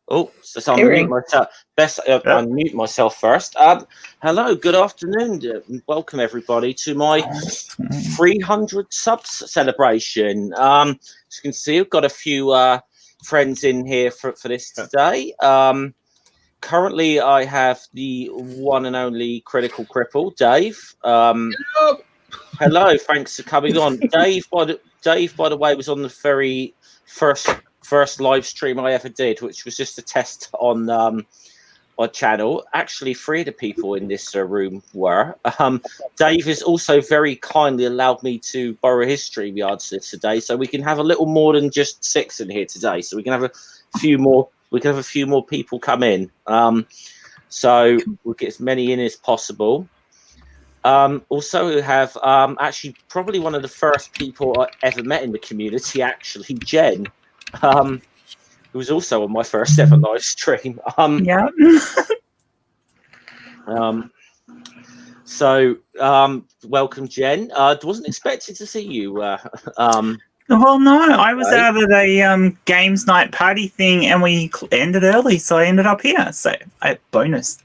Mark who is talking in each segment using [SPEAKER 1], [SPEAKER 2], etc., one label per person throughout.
[SPEAKER 1] Oh, so I'll unmute myself. Unmute myself first. Hello, good afternoon. Welcome everybody to my 300 subs celebration. As you can see, I've got a few friends in here for this today. Currently, I have the one and only Cripple, Dave. Hello, thanks for coming on. Dave, by the way, was on the very first live stream I ever did, which was just a test on my channel. Actually, 3 of the people in this room were. Dave has also very kindly allowed me to borrow his StreamYard today, so we can have a little more than just 6 in here today. So we can have a few more. We can have a few more people come in. So we'll get as many in as possible. Also, we have actually probably one of the first people I ever met in the community. Actually, Jen. Who was also on my first ever live stream.
[SPEAKER 2] Yeah.
[SPEAKER 1] So, welcome, Jen. Wasn't expecting to see you.
[SPEAKER 2] Well, no, I was out at a games night party thing, and we ended early, so I ended up here. So, bonus.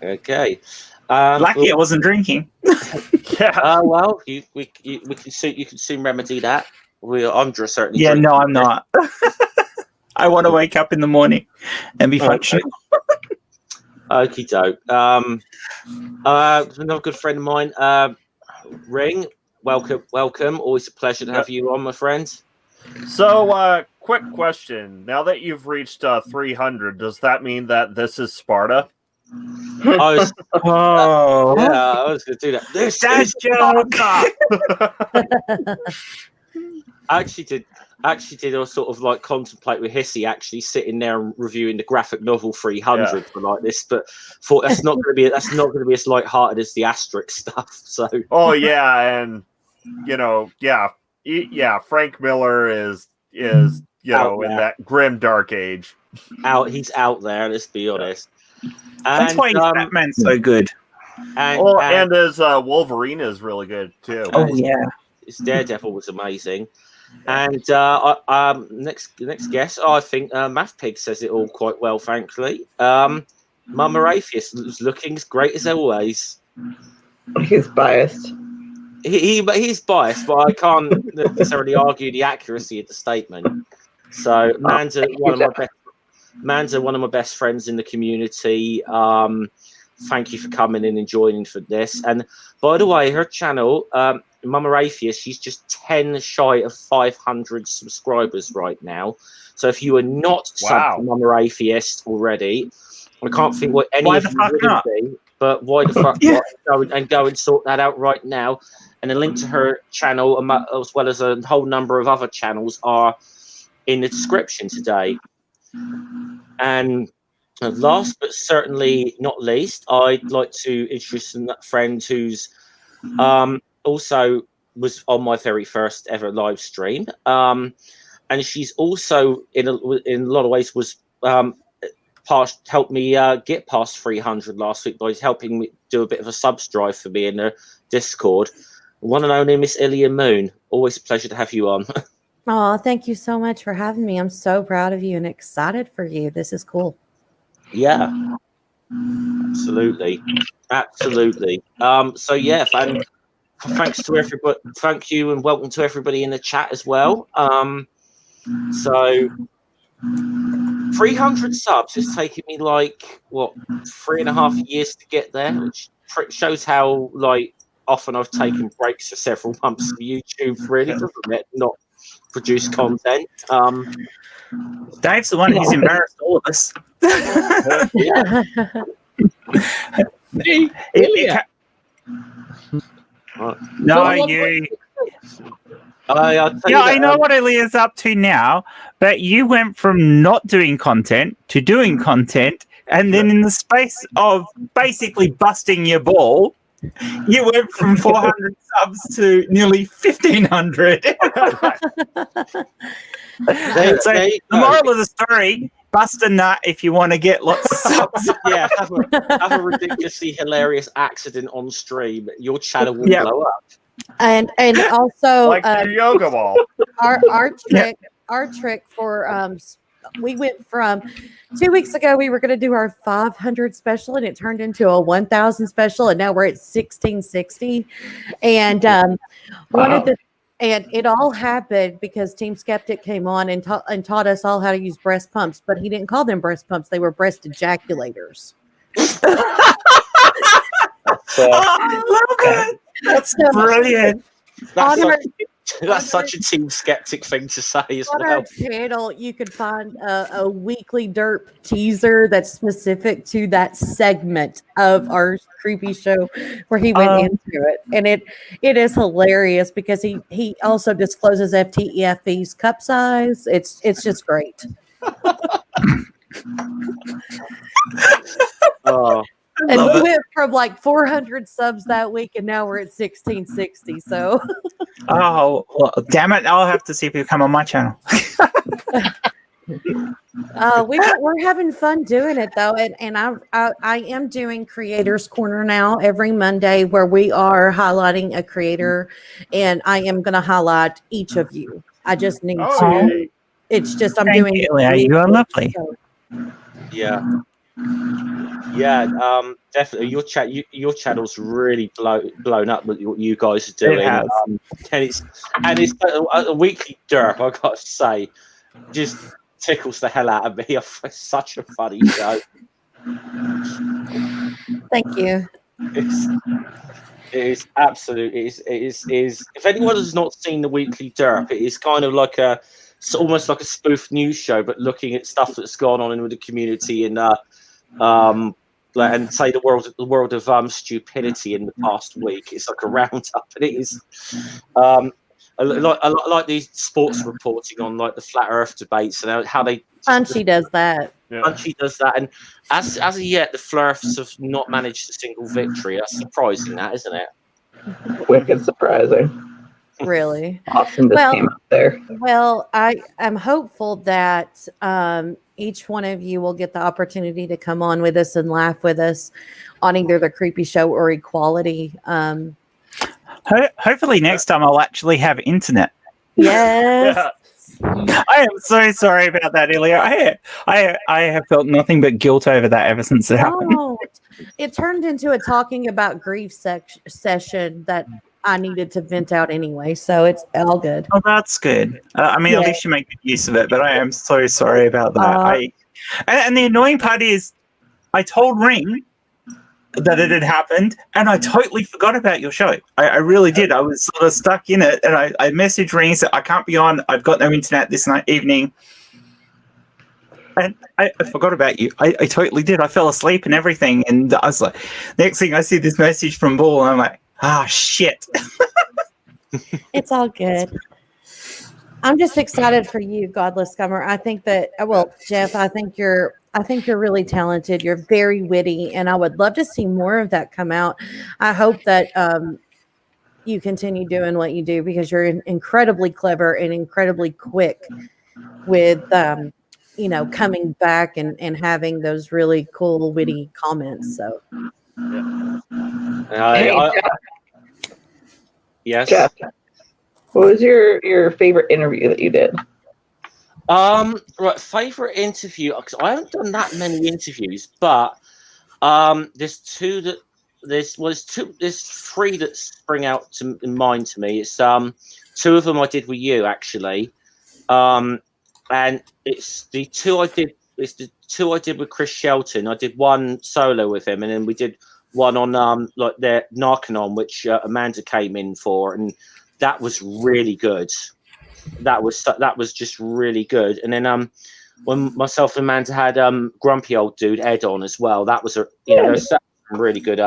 [SPEAKER 1] Okay.
[SPEAKER 2] Lucky I wasn't drinking.
[SPEAKER 1] Yeah. Well, you can soon remedy that. Andra certainly.
[SPEAKER 2] Yeah, no, I'm not. I want to wake up in the morning and be functional.
[SPEAKER 1] Okie doke. Another good friend of mine, Ring. Welcome. Always a pleasure to have you on, my friend.
[SPEAKER 3] So, quick question. Now that you've reached 300, does that mean that this is Sparta?
[SPEAKER 1] I was going to do that. This is Sparta. I actually did a sort of like contemplate with Hissy actually sitting there and reviewing the graphic novel 300 for like this, but thought that's not going to be as light-hearted as the Asterix stuff. So
[SPEAKER 3] and Frank Miller is in that grim dark age.
[SPEAKER 1] He's out there. Let's be honest.
[SPEAKER 2] That's why Batman's so good.
[SPEAKER 3] And his Wolverine is really good too.
[SPEAKER 2] Oh yeah,
[SPEAKER 1] his Daredevil was amazing. And next guest, I think Math Pig says it all quite well, frankly. Momma Atheist was looking as great as always.
[SPEAKER 4] He's biased.
[SPEAKER 1] He's biased, but I can't necessarily argue the accuracy of the statement. So Man's one of my best friends in the community. Thank you for coming in and joining for this. And by the way, her channel, Momma Atheist, she's just 10 shy of 500 subscribers right now. So if you are not subbed to Momma Atheist already, I can't think what any of you would be, but why the fuck not? Go and sort that out right now. And a link to her channel, as well as a whole number of other channels, are in the description today. And last but certainly not least, I'd like to introduce a friend who's also was on my very first ever live stream, and she's also in a lot of ways was helped me get past 300 last week by helping me do a bit of a subs drive for me in the Discord. One and only Miss Ilya Moon. Always a pleasure to have you on.
[SPEAKER 5] Oh, thank you so much for having me. I'm so proud of you and excited for you. This is cool.
[SPEAKER 1] Yeah, absolutely. So yeah, thanks to everybody. Thank you and welcome to everybody in the chat as well. So 300 subs has taken me like 3.5 years to get there, which shows how often I've taken breaks for several months of YouTube. Really, doesn't it? produce content.
[SPEAKER 2] Dave's the one who's embarrassed all of us.
[SPEAKER 6] Hey, Ilya.
[SPEAKER 2] No, you. I know what Ilya's up to now, but you went from not doing content to doing content, and then in the space of basically busting your ball, you went from 400 subs to nearly 1,500. So the moral of the story, bust a nut if you want to get lots of subs.
[SPEAKER 1] Yeah, have a ridiculously hilarious accident on stream. Your channel will blow up.
[SPEAKER 5] And also
[SPEAKER 3] like your yoga ball.
[SPEAKER 5] Our trick for we went from 2 weeks ago we were going to do our 500 special and it turned into a 1,000 special and now we're at 1660 and and it all happened because Team Skeptic came on and taught us all how to use breast pumps, but he didn't call them breast pumps; they were breast ejaculators.
[SPEAKER 2] I love it. That's brilliant.
[SPEAKER 1] That's such a Team Skeptic thing to say as
[SPEAKER 5] on
[SPEAKER 1] well.
[SPEAKER 5] our channel, you could find a weekly derp teaser that's specific to that segment of our creepy show where he went into it, and it is hilarious because he also discloses FTEFE's cup size. It's just great.
[SPEAKER 1] Oh.
[SPEAKER 5] And we went from like 400 subs that week, and now we're at 1660. So,
[SPEAKER 2] well, damn it! I'll have to see if you come on my channel.
[SPEAKER 5] we're having fun doing it though, and I am doing Creators Corner now every Monday, where we are highlighting a creator, and I am going to highlight each of you. I just need to. It's just I'm doing.
[SPEAKER 2] You are lovely.
[SPEAKER 5] So.
[SPEAKER 1] Yeah. Yeah, definitely. Your channel's really blown up with what you guys are doing, and it's a weekly derp. I got to say, just tickles the hell out of me. It's such a funny show.
[SPEAKER 5] Thank you.
[SPEAKER 1] It is absolute. It is. If anyone has not seen the weekly derp, it is kind of like it's almost like a spoof news show, but looking at stuff that's gone on in the community and say the world of stupidity in the past week. It's like a roundup, and it is a lot like these sports reporting on like the flat Earth debates and how they.
[SPEAKER 5] Punchy does that.
[SPEAKER 3] Yeah.
[SPEAKER 1] Punchy does that, and as of yet, the Flurfs have not managed a single victory. That's surprising, that isn't it?
[SPEAKER 4] Wicked surprising.
[SPEAKER 5] Really?
[SPEAKER 4] Awesome just came out there.
[SPEAKER 5] Well, I'm hopeful that each one of you will get the opportunity to come on with us and laugh with us on either the Creepy Show or Equality.
[SPEAKER 2] Hopefully next time I'll actually have internet.
[SPEAKER 5] Yes.
[SPEAKER 3] Yeah.
[SPEAKER 2] I am so sorry about that, Ilya. I have felt nothing but guilt over that ever since it happened.
[SPEAKER 5] Oh, it turned into a talking about grief session that I needed to vent out anyway, so it's all good.
[SPEAKER 2] Oh, that's good. At least you make good use of it, but I am so sorry about that. And the annoying part is I told Ring that it had happened, and I totally forgot about your show. I really did. I was sort of stuck in it, and I messaged Ring and said, I can't be on. I've got no internet this evening. And I forgot about you. I totally did. I fell asleep and everything, and I was like, next thing I see this message from Bull, and I'm like, shit.
[SPEAKER 5] It's all good. I'm just excited for you, Godless Scummer. I think that, Jeff, I think you're really talented. You're very witty, and I would love to see more of that come out. I hope that you continue doing what you do because you're incredibly clever and incredibly quick with, coming back and having those really cool, witty comments. So,
[SPEAKER 1] yes.
[SPEAKER 4] Jeff, what was your favorite interview that you did?
[SPEAKER 1] Right, favorite interview, because I haven't done that many interviews, but there's three that spring out in mind to me. It's two of them I did with you actually, and it's the two I did with Chris Shelton. I did one solo with him, and then we did one on like their Narcanon, which Amanda came in for, and that was really good. that was just really good. And then when myself and Manta had grumpy old dude Ed on as well, that was there's some really good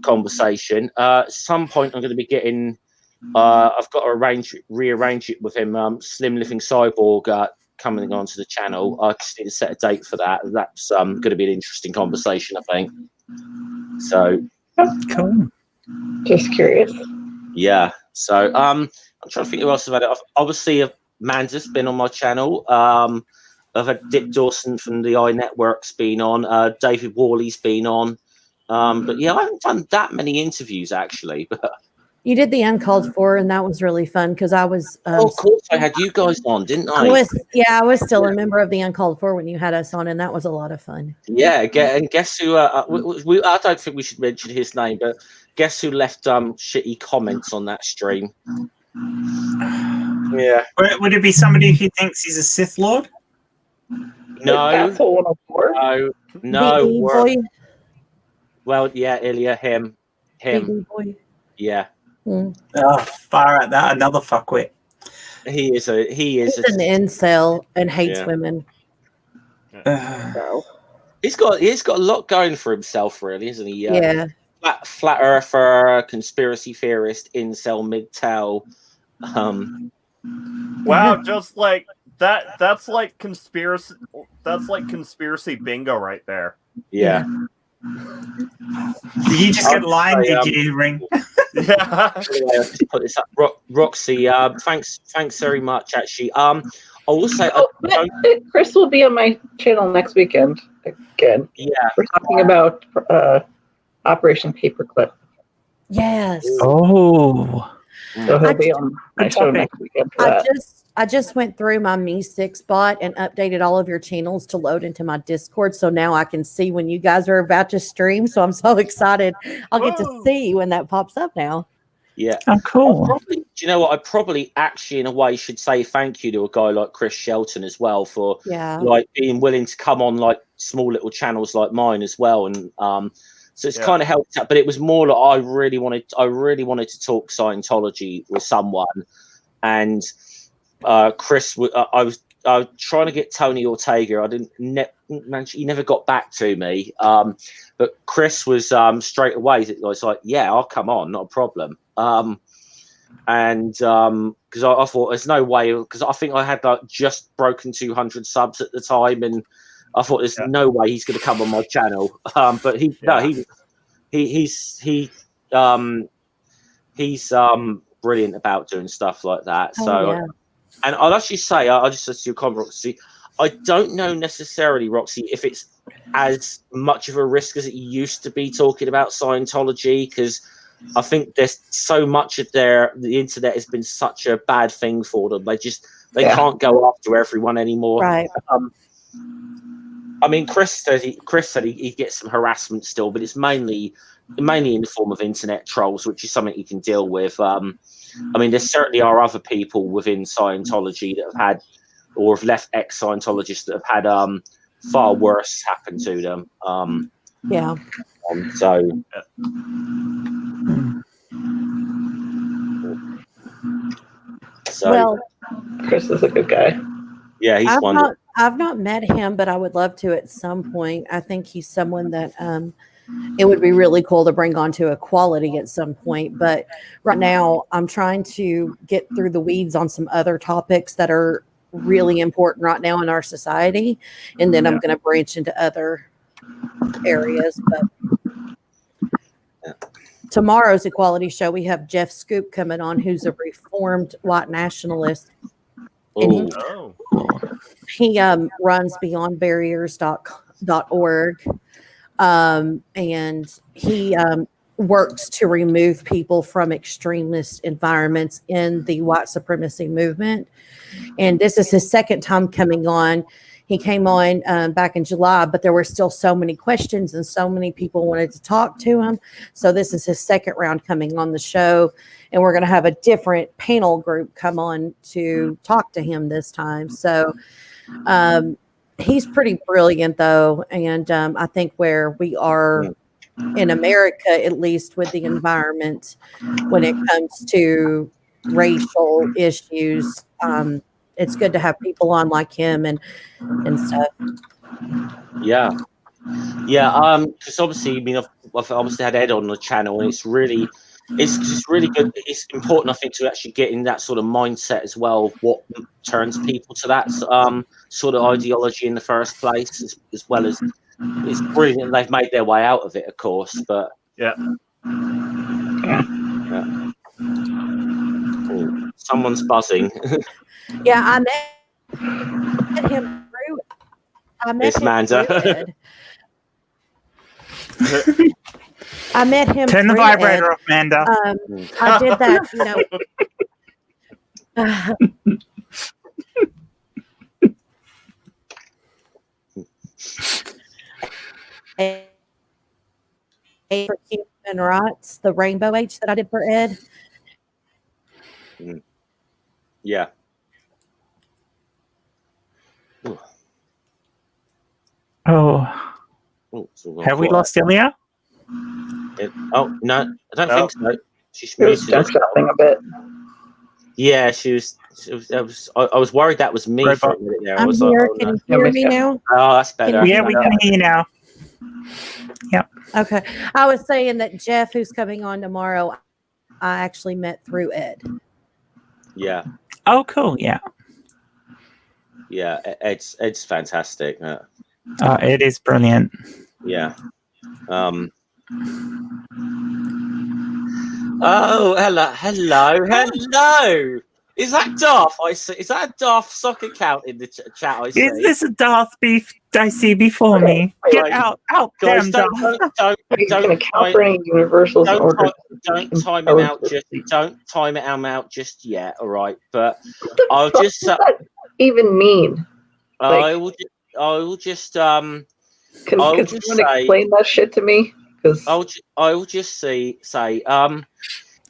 [SPEAKER 1] conversation. At some point I'm going to be getting I've got to rearrange it with him. Slim Living Cyborg coming onto the channel. I just need to set a date for that. That's going to be an interesting conversation, I think. So
[SPEAKER 2] Cool.
[SPEAKER 4] Just curious.
[SPEAKER 1] yeah. So I'm trying to think who else about it. Obviously, Manda's been on my channel. I've had Dick Dawson from the EiE Network's been on. David Worley's been on. But yeah, I haven't done that many interviews actually. But
[SPEAKER 5] You did the uncalled for, and that was really fun because I was.
[SPEAKER 1] of course, I had you guys on, didn't I?
[SPEAKER 5] I was still a member of the uncalled for when you had us on, and that was a lot of fun.
[SPEAKER 1] Yeah, and guess who? I don't think we should mention his name, but guess who left shitty comments on that stream? Yeah.
[SPEAKER 2] Would it be somebody who thinks he's a Sith Lord?
[SPEAKER 1] No.
[SPEAKER 4] Asshole 104.
[SPEAKER 1] No.
[SPEAKER 5] BB boy.
[SPEAKER 1] Well, yeah, Ilya, him.
[SPEAKER 5] BB boy.
[SPEAKER 1] Yeah.
[SPEAKER 5] Mm.
[SPEAKER 2] Oh, far out that another fuckwit.
[SPEAKER 1] He's an
[SPEAKER 5] incel and hates women.
[SPEAKER 1] He's got a lot going for himself, really, isn't he?
[SPEAKER 5] Yeah.
[SPEAKER 1] Flat earther, conspiracy theorist, incel, MGTOW.
[SPEAKER 3] Wow, just like that. That's like conspiracy. That's like conspiracy bingo right there.
[SPEAKER 1] Yeah.
[SPEAKER 2] Did you just get line? Did you ring?
[SPEAKER 3] Yeah.
[SPEAKER 1] Anyway, I'll just put this up. Roxy, thanks very much. Actually, I will say,
[SPEAKER 4] Chris will be on my channel next weekend again.
[SPEAKER 1] Yeah,
[SPEAKER 4] we're talking about Operation Paperclip.
[SPEAKER 5] Yes.
[SPEAKER 2] Oh.
[SPEAKER 4] So he'll be on my show next weekend for that.
[SPEAKER 5] I just went through my Me6 bot and updated all of your channels to load into my Discord. So now I can see when you guys are about to stream. So I'm so excited. I'll get to see when that pops up now.
[SPEAKER 1] Yeah.
[SPEAKER 2] Oh, cool.
[SPEAKER 1] Do you know what? I probably actually, in a way, should say thank you to a guy like Chris Shelton as well for like being willing to come on like small little channels like mine as well. And so it's kind of helped out. But it was more like I really wanted to talk Scientology with someone, and Chris, I was trying to get Tony Ortega. I didn't. He never got back to me. But Chris was straight away. It was like, yeah, I'll come on, not a problem. And because I thought there's no way, because I think I had like just broken 200 subs at the time, and I thought there's no way he's going to come on my channel. But he's brilliant about doing stuff like that. And I'll actually say, I just said to your comment, Roxy, I don't know necessarily, Roxy, if it's as much of a risk as it used to be talking about Scientology, because I think there's so much of the internet has been such a bad thing for them. They can't go after everyone anymore.
[SPEAKER 5] Right.
[SPEAKER 1] I mean, Chris said he gets some harassment still, but it's mainly in the form of internet trolls, which is something you can deal with. I mean, there certainly are other people within Scientology that have had, or have left ex-Scientologists that have had far worse happen to them. So
[SPEAKER 4] Chris is a good guy.
[SPEAKER 1] Yeah, he's wonderful.
[SPEAKER 5] I've not met him, but I would love to at some point. I think he's someone that it would be really cool to bring onto equality at some point. But right now, I'm trying to get through the weeds on some other topics that are really important right now in our society, and then I'm going to branch into other areas. But tomorrow's equality show, we have Jeff Scoop coming on, who's a reformed white nationalist. And he runs beyondbarriers.org, and he works to remove people from extremist environments in the white supremacy movement. And this is his second time coming on. He came on back in July, but there were still so many questions and so many people wanted to talk to him. So this is his second round coming on the show. And we're going to have a different panel group come on to talk to him this time. So he's pretty brilliant, though. And I think where we are in America, at least with the environment, when it comes to racial issues. It's good to have people on like him and stuff.
[SPEAKER 1] Yeah. Because obviously, I mean, I've obviously had Ed on the channel, and it's really good. It's important, I think, to actually get in that sort of mindset as well of what turns people to that sort of ideology in the first place, as well as it's brilliant they've made their way out of it, of course. But
[SPEAKER 3] Yeah.
[SPEAKER 1] Oh, someone's buzzing.
[SPEAKER 5] Yeah, I met him through.
[SPEAKER 1] It's Manda.
[SPEAKER 5] Ed. I met him.
[SPEAKER 2] Turn the
[SPEAKER 5] through
[SPEAKER 2] vibrator
[SPEAKER 5] Ed.
[SPEAKER 2] off, Manda.
[SPEAKER 5] I did that, for human rights, the Rainbow Age that I did for Ed.
[SPEAKER 1] Yeah.
[SPEAKER 2] Oh, have we
[SPEAKER 1] quiet.
[SPEAKER 2] lost Ilya?
[SPEAKER 1] Oh no, I don't think so. She's
[SPEAKER 4] It was
[SPEAKER 1] muted.
[SPEAKER 4] jumping a bit.
[SPEAKER 1] Yeah, she was. I was worried that was me for a minute there. I
[SPEAKER 5] I'm
[SPEAKER 1] was
[SPEAKER 5] here.
[SPEAKER 1] like, oh,
[SPEAKER 5] Can
[SPEAKER 1] no.
[SPEAKER 5] you hear me now?
[SPEAKER 1] Oh, that's better.
[SPEAKER 2] Yeah, we can hear you now.
[SPEAKER 5] Okay. I was saying that Jeff, who's coming on tomorrow, I actually met through Ed.
[SPEAKER 1] Yeah,
[SPEAKER 2] Oh, cool. Yeah.
[SPEAKER 1] Ed's fantastic.
[SPEAKER 2] It is brilliant.
[SPEAKER 1] Yeah. Oh, hello. Is that Darth? I see. Is that a Darth sock account in the chat? I see.
[SPEAKER 2] Is this a Darth beef I see before me? Get
[SPEAKER 1] Right.
[SPEAKER 2] out,
[SPEAKER 1] Guys,
[SPEAKER 2] damn Darth.
[SPEAKER 4] Are you going to
[SPEAKER 1] don't
[SPEAKER 4] count for any universals in order?
[SPEAKER 1] don't time it out. Don't time it out just yet. All right, but I'll
[SPEAKER 4] What
[SPEAKER 1] just.
[SPEAKER 4] does that even mean?
[SPEAKER 1] I will just.
[SPEAKER 4] Can
[SPEAKER 1] I'll
[SPEAKER 4] someone
[SPEAKER 1] just say.
[SPEAKER 4] explain that shit to me? Because
[SPEAKER 1] I will just say.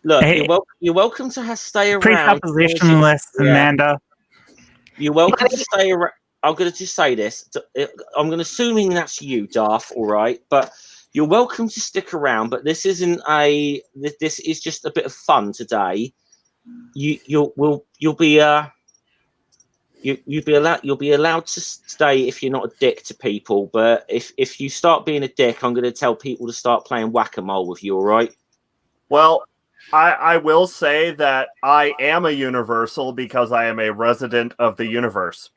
[SPEAKER 1] Look,
[SPEAKER 2] Hey,
[SPEAKER 1] you're welcome to stay around.
[SPEAKER 2] Presuppositionless, Amanda.
[SPEAKER 1] You're welcome to stay around. I'm going to just say this. I'm going to assuming that's you, Darth. All right, but you're welcome to stick around. But this isn't a. This is just a bit of fun today. You'll be allowed to stay if you're not a dick to people. But if you start being a dick, I'm going to tell people to start playing whack-a-mole with you. All right.
[SPEAKER 3] Well, I will say that I am a universal because I am a resident of the universe.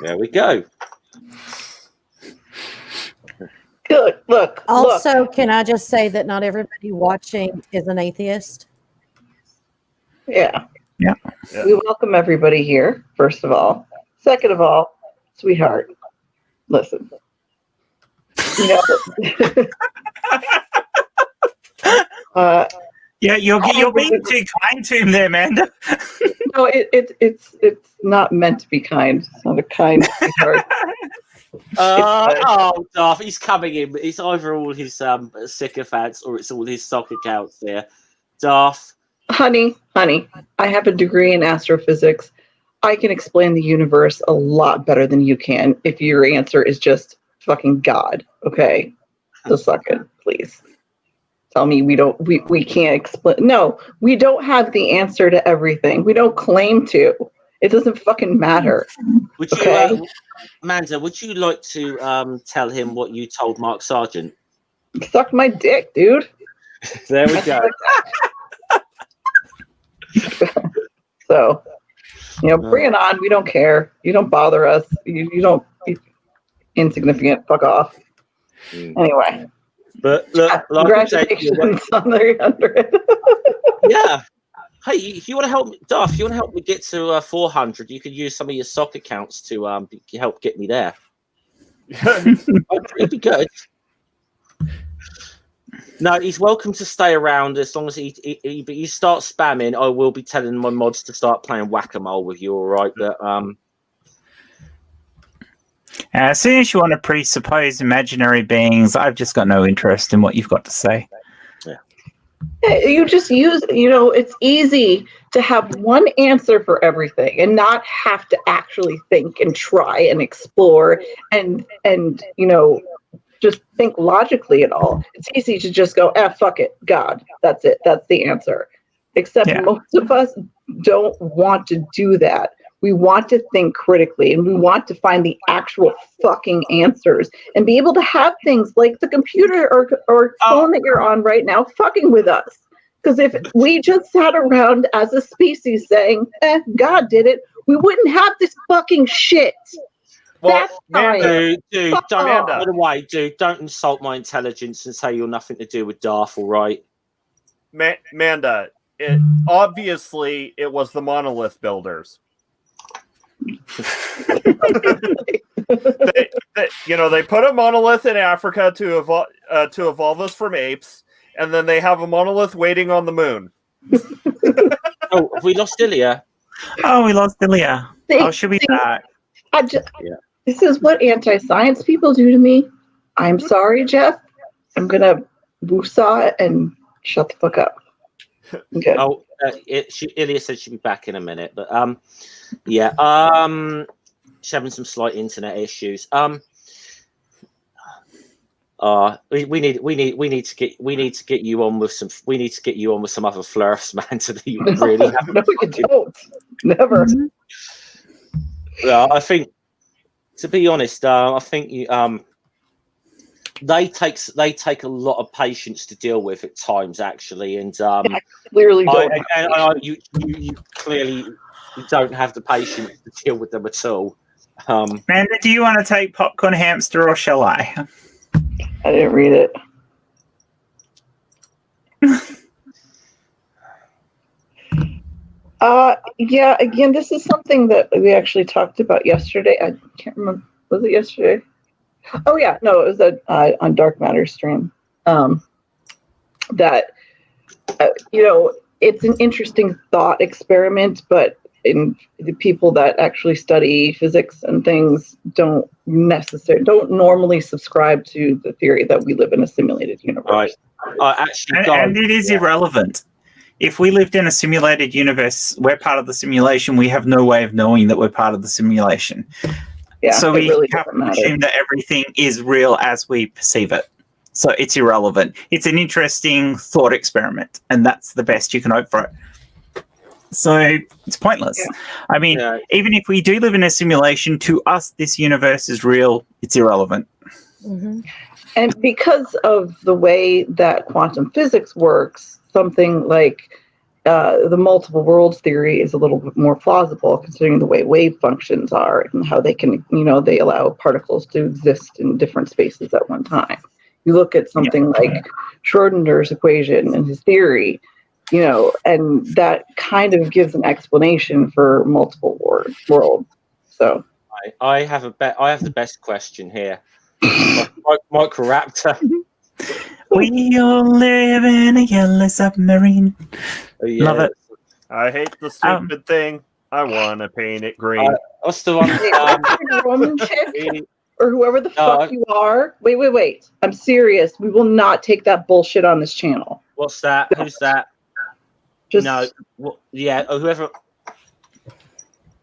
[SPEAKER 1] There we go.
[SPEAKER 4] good. Look.
[SPEAKER 5] Also, can I just say that not everybody watching is an atheist?
[SPEAKER 4] Yeah.
[SPEAKER 2] Yeah.
[SPEAKER 4] We welcome everybody here, first of all. Second of all, sweetheart, listen. You know,
[SPEAKER 2] Yeah, you're being too kind to him there, Amanda.
[SPEAKER 4] no, it's not meant to be kind. It's not a kind sweetheart.
[SPEAKER 1] Oh, Darth, he's coming in. It's either all his sycophants or it's all his sock accounts there. Darth.
[SPEAKER 4] Honey, I have a degree in astrophysics. I can explain the universe a lot better than you can if your answer is just fucking God. Okay? So suck it, please. Tell me we can't explain. No, we don't have the answer to everything. We don't claim to. It doesn't fucking matter.
[SPEAKER 1] Would you,
[SPEAKER 4] okay?
[SPEAKER 1] Amanda, would you like to tell him what you told Mark Sargent?
[SPEAKER 4] Suck my dick, dude.
[SPEAKER 1] There we go.
[SPEAKER 4] So, bring it on. We don't care. You don't bother us. You don't. Insignificant. Fuck off. Anyway.
[SPEAKER 1] But look, like
[SPEAKER 4] congratulations on the 100.
[SPEAKER 1] Yeah. Hey, if you want to help me, Darth, if you want to help me get to 400, you could use some of your sock accounts to help get me there. It'd be good. No, he's welcome to stay around as long as but you start spamming. I will be telling my mods to start playing whack-a-mole with you. All right, but
[SPEAKER 2] as soon as you want to presuppose imaginary beings, I've just got no interest in what you've got to say.
[SPEAKER 4] You just use, it's easy to have one answer for everything and not have to actually think and try and explore and just think logically at all. It's easy to just go, fuck it, God. That's it. That's the answer. except most of us don't want to do that. We want to think critically, and we want to find the actual fucking answers and be able to have things like the computer or phone that you're on right now fucking with us. Because if we just sat around as a species saying, God did it, we wouldn't have this fucking shit.
[SPEAKER 3] Well,
[SPEAKER 1] Dude, don't,
[SPEAKER 3] off.
[SPEAKER 1] by the way, dude, don't insult my intelligence and say you're nothing to do with Darth, all right?
[SPEAKER 3] Manda, obviously it was the monolith builders. they put a monolith in Africa to evolve us from apes, and then they have a monolith waiting on the moon.
[SPEAKER 1] Oh, have we lost Ilya?
[SPEAKER 2] Oh, we lost Ilya. Should we back?
[SPEAKER 4] This is what anti-science people do to me. I'm sorry, Jeff. I'm gonna woosah and shut the fuck up. Okay.
[SPEAKER 1] Oh, Ilya said she'd be back in a minute, but she's having some slight internet issues. We need to get you on with some other flirts, man. So that you really have
[SPEAKER 4] no, you don't. Never.
[SPEAKER 1] I think, to be honest, I think you they take a lot of patience to deal with at times, actually, and
[SPEAKER 4] clearly don't.
[SPEAKER 1] You clearly don't have the patience to deal with them at all.
[SPEAKER 2] Amanda, do you want to take Popcorn Hamster or shall I?
[SPEAKER 4] I didn't read it. Again, this is something that we actually talked about yesterday. I can't remember. Was it yesterday? Oh, yeah. No, it was on Dark Matter stream. That, it's an interesting thought experiment, but in the people that actually study physics and things don't normally subscribe to the theory that we live in a simulated universe.
[SPEAKER 1] Right.
[SPEAKER 2] And it is irrelevant. If we lived in a simulated universe, we're part of the simulation. We have no way of knowing that we're part of the simulation.
[SPEAKER 4] Yeah,
[SPEAKER 2] so we
[SPEAKER 4] really
[SPEAKER 2] have to assume that everything is real as we perceive it. So it's irrelevant. It's an interesting thought experiment, and that's the best you can hope for it. So it's pointless. Yeah. I mean, even if we do live in a simulation, to us, this universe is real. It's irrelevant.
[SPEAKER 5] Mm-hmm.
[SPEAKER 4] And because of the way that quantum physics works, something like the multiple worlds theory is a little bit more plausible, considering the way wave functions are and how they can, they allow particles to exist in different spaces at one time. You look at something like Schrodinger's equation and his theory, and that kind of gives an explanation for multiple worlds. So
[SPEAKER 1] I have the best question here. Microraptor.
[SPEAKER 2] We all live in a yellow submarine.
[SPEAKER 1] Yeah.
[SPEAKER 2] Love it.
[SPEAKER 3] I hate the stupid thing. I want to paint it green.
[SPEAKER 1] What's the one?
[SPEAKER 4] Or whoever the fuck you are. Wait. I'm serious. We will not take that bullshit on this channel.
[SPEAKER 1] What's that? Who's that? Whoever.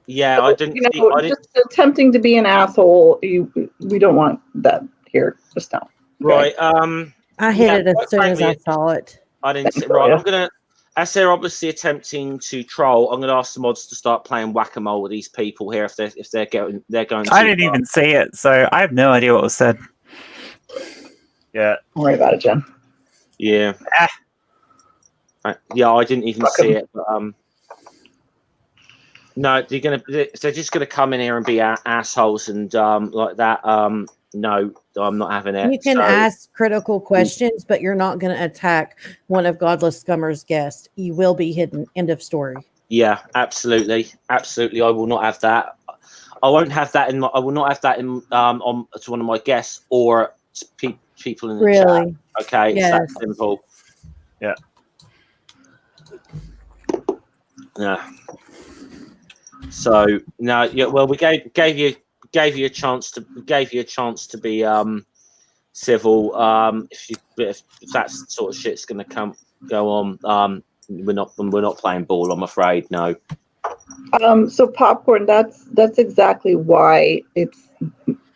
[SPEAKER 1] Yeah, I didn't.
[SPEAKER 4] Just attempting to be an asshole. We don't want that here. Just don't.
[SPEAKER 1] Okay?
[SPEAKER 5] Right. I hit it as soon as I saw it.
[SPEAKER 1] I didn't see. Right. I'm gonna. As they're obviously attempting to troll, I'm going to ask the mods to start playing whack-a-mole with these people here. If they're going.
[SPEAKER 2] I didn't even see it, so I have no idea what was said.
[SPEAKER 3] Yeah.
[SPEAKER 4] Don't worry about it, Jen.
[SPEAKER 1] Yeah. Yeah, I didn't even see it. But, no, they're just gonna come in here and be assholes and like that. No, I'm not having it.
[SPEAKER 5] You can ask critical questions, but you're not going to attack one of Godless Scummer's guests. You will be hidden. End of story.
[SPEAKER 1] Yeah, absolutely. I will not have that. I won't have that I will not have that on to one of my guests or people in the chat. Okay,
[SPEAKER 5] yes.
[SPEAKER 1] It's that simple.
[SPEAKER 3] Yeah.
[SPEAKER 1] Yeah. So no, well, we gave you a chance to be civil. If that sort of shit's going to go on, we're not playing ball. I'm afraid. No.
[SPEAKER 4] So Popcorn, that's exactly why it's